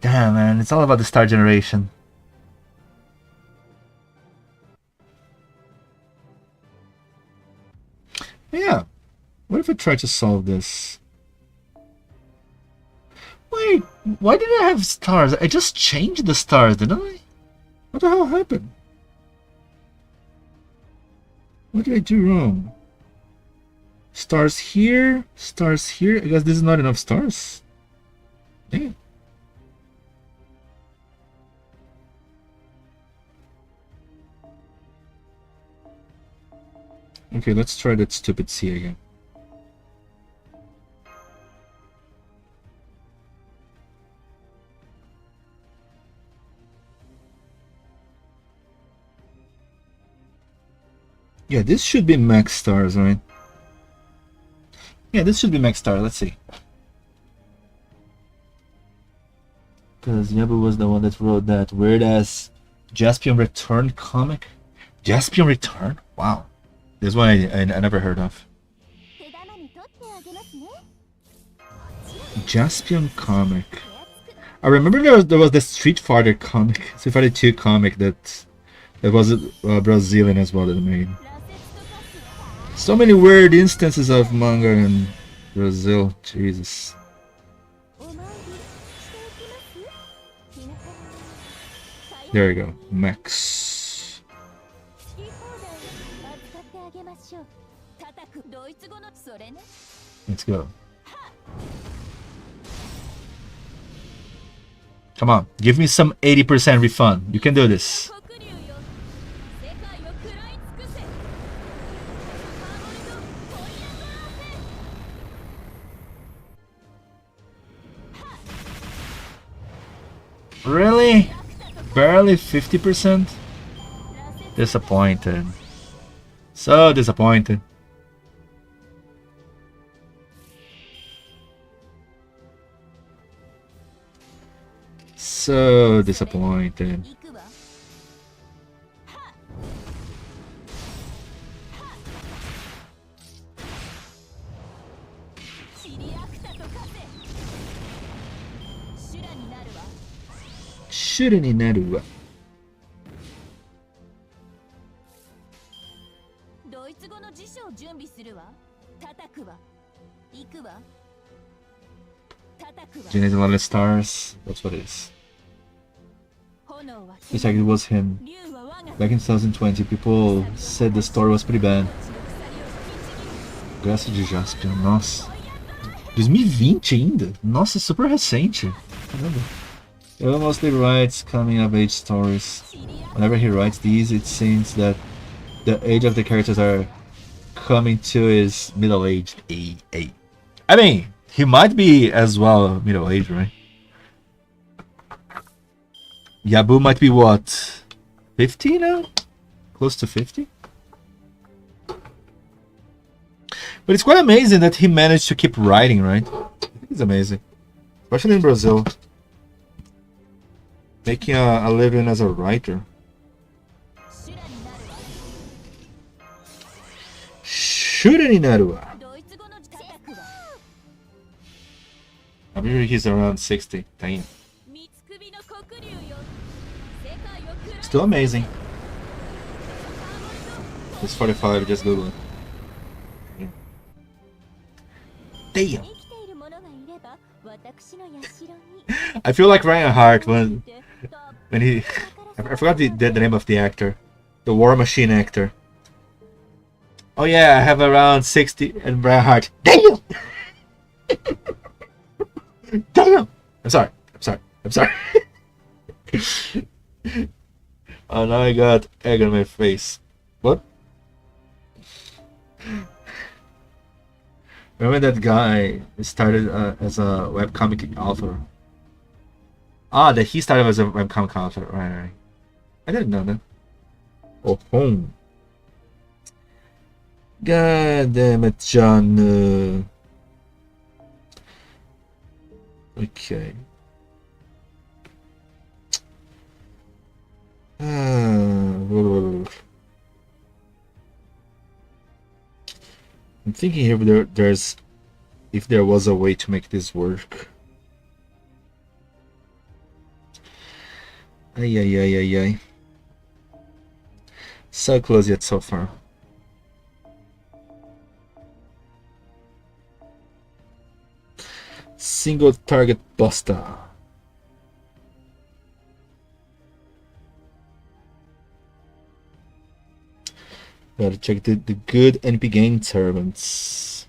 Damn, man, it's all about the star generation. Yeah, what if I try to solve this? Wait, why did I have stars? I just changed the stars, didn't I? What the hell happened? What did I do wrong? Stars here, stars here. I guess this is not enough stars. Damn. Okay, let's try that stupid C again. Yeah, this should be max stars, right? Yeah, this should be max star. Let's see. Because Yabu was the one that wrote that weird-ass Jaspion Return comic. Jaspion Return? Wow. This one I never heard of. Jaspion comic. I remember there was the Street Fighter comic, Street Fighter 2 comic that was Brazilian as well that made. So many weird instances of manga in Brazil. Jesus. There we go. Max. Let's go. Come on, give me some 80% refund. You can do this. Really? barely 50%. Disappointed. So disappointed. So disappointed. Shouldn't in naru. Generate a lot of stars. That's what it is. It's like it was him. Back in 2020, people said the story was pretty bad. Graça de Jaspion, nossa. 2020 ainda? Nossa, super recente. Caramba. He mostly writes coming of age stories. Whenever he writes these, it seems that the age of the characters are coming to his middle-aged age. I mean, he might be as well middle-aged, right? Yabu might be what? 50 now? Close to 50? But it's quite amazing that he managed to keep writing, right? It's amazing. Especially in Brazil. Making a living as a writer. Shouldn't in Narua. I believe he's around 60. Damn. Still amazing. It's 45, just Google it. Yeah. Damn. I feel like Ryan Hart when he... I forgot the name of the actor. The War Machine actor. Oh yeah, I have around 60 and Ryan Hart. Damn! Damn! I'm sorry. Oh, now I got egg on my face. What? Remember that guy started as a webcomic author? Ah, that he started as a webcomic author. Right. I didn't know that. Oh, home. God damn it, John. Okay. I'm thinking if there was a way to make this work. Ay. So close yet so far. Single target buster. Gotta check the good NP game servants.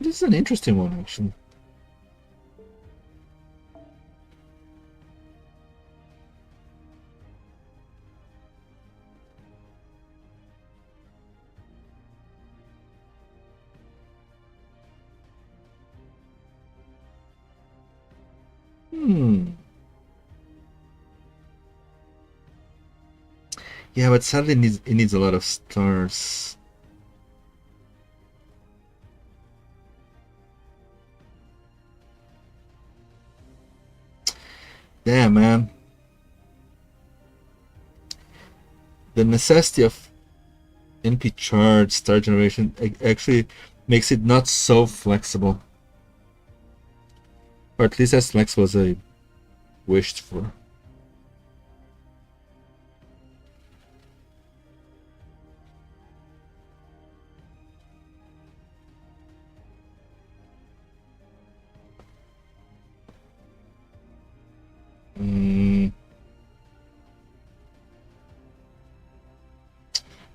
This is an interesting one, actually. Yeah, but sadly it needs a lot of stars. Damn, man. The necessity of NP charge star generation actually makes it not so flexible. Or at least as flexible as I wished for.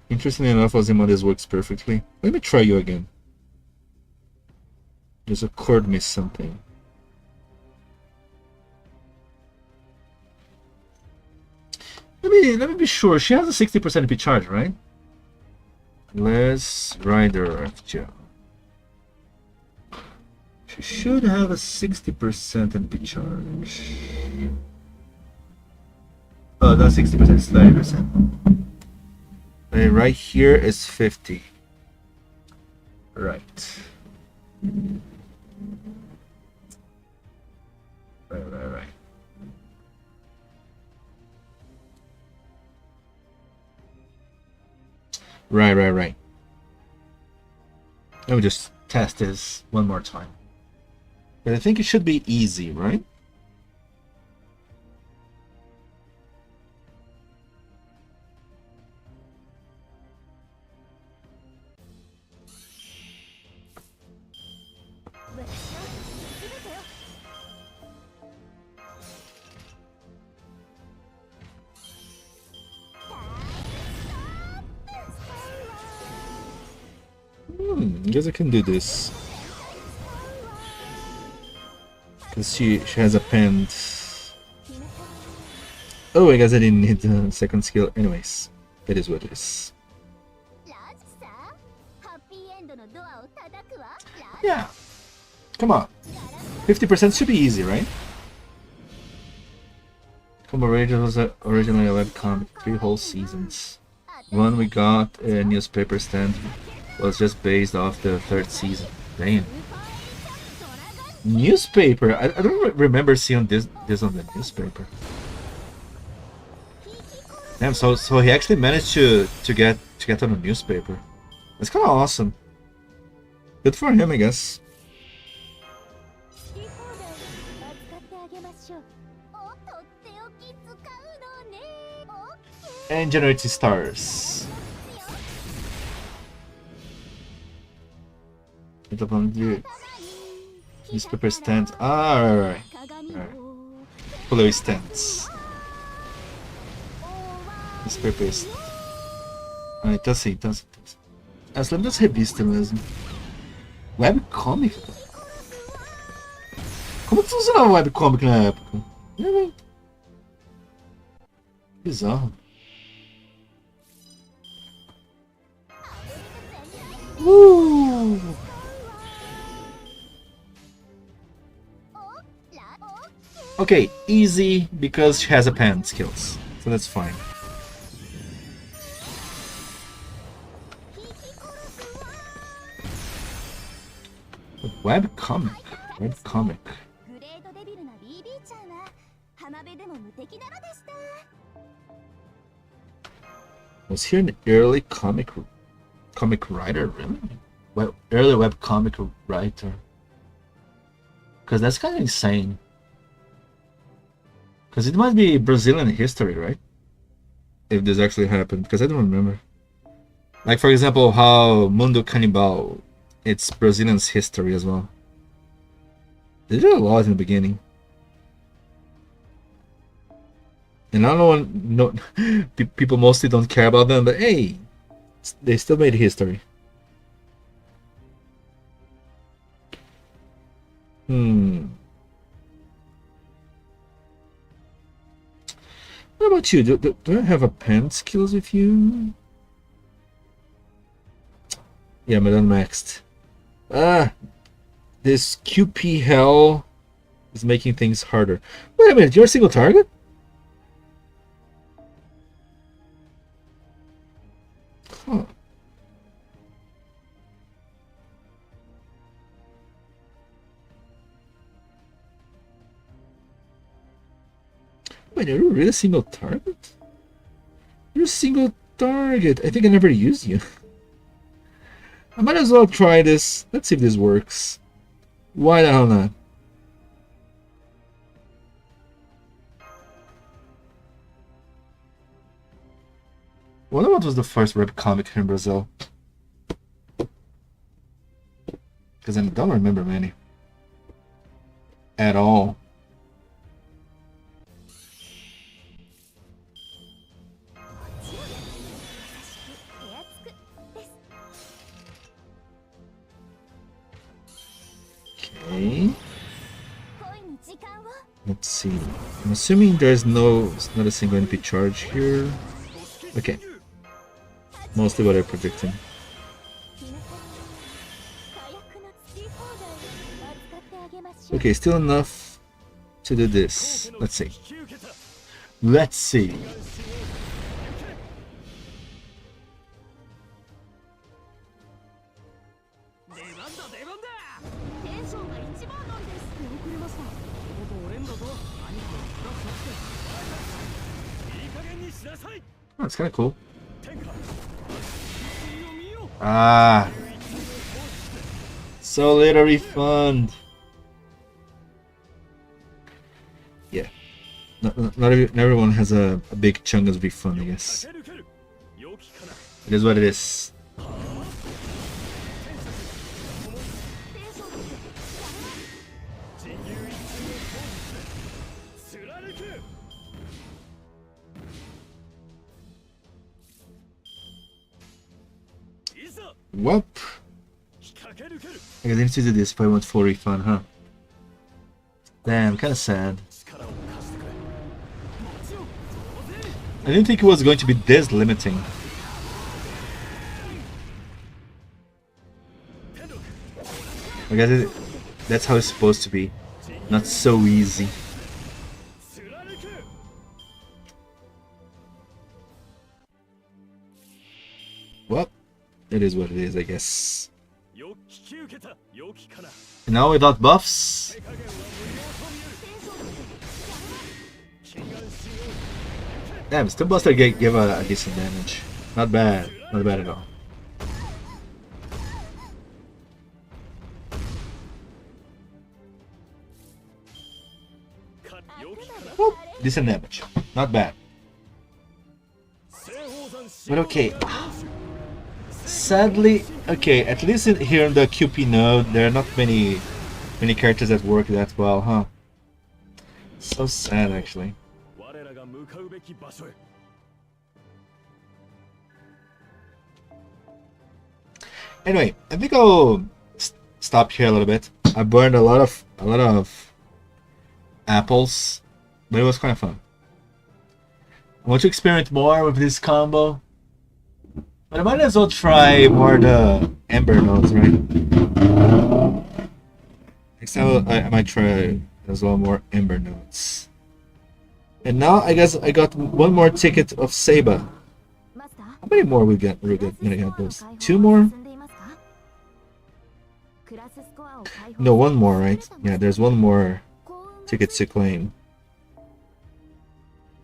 Interestingly enough, Ozymandias works perfectly. Let me try you again. Just occurred me something. Let me be sure. She has a 60% MP charge, right? Let's Rider FGO. She should have a 60% MP charge. Oh, not 60%, it's 30%. Right here is 50. Right. Right. Right. Let me just test this one more time. But I think it should be easy, right? I guess I can do this. Because she has a pen. Oh, I guess I didn't need the second skill. Anyways, it is what it is. Yeah. Come on. 50% should be easy, right? Combo Ranger was originally a webcomic, 3 whole seasons. One we got a newspaper stand was just based off the 3rd season. Damn. Newspaper? I don't remember seeing this on the newspaper. Damn, so he actually managed to get on the newspaper. That's kind of awesome. Good for him, I guess. And generating stars. Newspaper stands. Ah, right. Follow stands. Newspaper is. Ah, então sim. As lembro das revistas mesmo. Webcomic? Como que você usava webcomic na época? Bizarro. Okay, easy because she has a pen skills, so that's fine. Webcomic. Was he an early comic writer, really? Well, early webcomic writer. Because that's kind of insane. Because it might be Brazilian history, right? If this actually happened, because I don't remember. Like, for example, how Mundo Canibal, it's Brazilian's history as well. They did a lot in the beginning. And I don't know, people mostly don't care about them, but hey, they still made history. What about you? Do I have a pen skills with you? Yeah, but unmaxed. This QP hell is making things harder. Wait a minute, you're a single target? Huh. Wait, are you really a single target? You're a single target. I think I never used you. I might as well try this. Let's see if this works. Why the hell not? I wonder what was the first webcomic here in Brazil. Because I don't remember many. At all. Okay. Let's see. I'm assuming there's not a single NP charge here. Okay. Mostly what I'm predicting. Okay, still enough to do this. Let's see. Let's see. Oh, it's kind of cool. Ah. So little refund. Yeah. Not everyone has a big chunk of refund, I guess. It is what it is. Whoop. I guess I need to do this if I want full refund, huh? Damn, kinda sad. I didn't think it was going to be this limiting. I guess that's how it's supposed to be. Not so easy. Well, it is what it is, I guess. And now without buffs. Damn, still Buster gave a decent damage. Not bad. Not bad at all. Whoop, decent damage. Not bad. But okay. Sadly, okay, at least here in the QP node, there are not many characters that work that well, huh? So sad, actually. Anyway, I think I'll stop here a little bit. I burned a lot of apples, but it was kind of fun. I want to experiment more with this combo, but I might as well try more the Ember nodes, right? Next time I might try as well more Ember nodes. And now I guess I got one more ticket of Saba. How many more we get? We're gonna get those. 2 more? No, 1 more, right? Yeah, there's 1 more ticket to claim.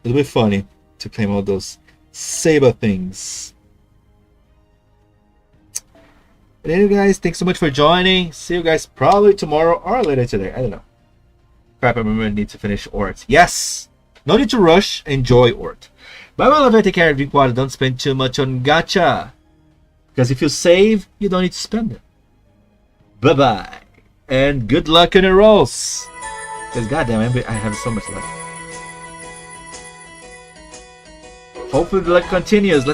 It'll be funny to claim all those Saba things. But anyway, guys, thanks so much for joining. See you guys probably tomorrow or later today. I don't know. Crap, I remember I need to finish Ort. Yes! No need to rush. Enjoy Ort. Bye bye, love it. Take care. Drink water. Don't spend too much on gacha. Because if you save, you don't need to spend it. Bye bye. And good luck in the rolls. Because goddamn, I have so much left. Hopefully the luck continues.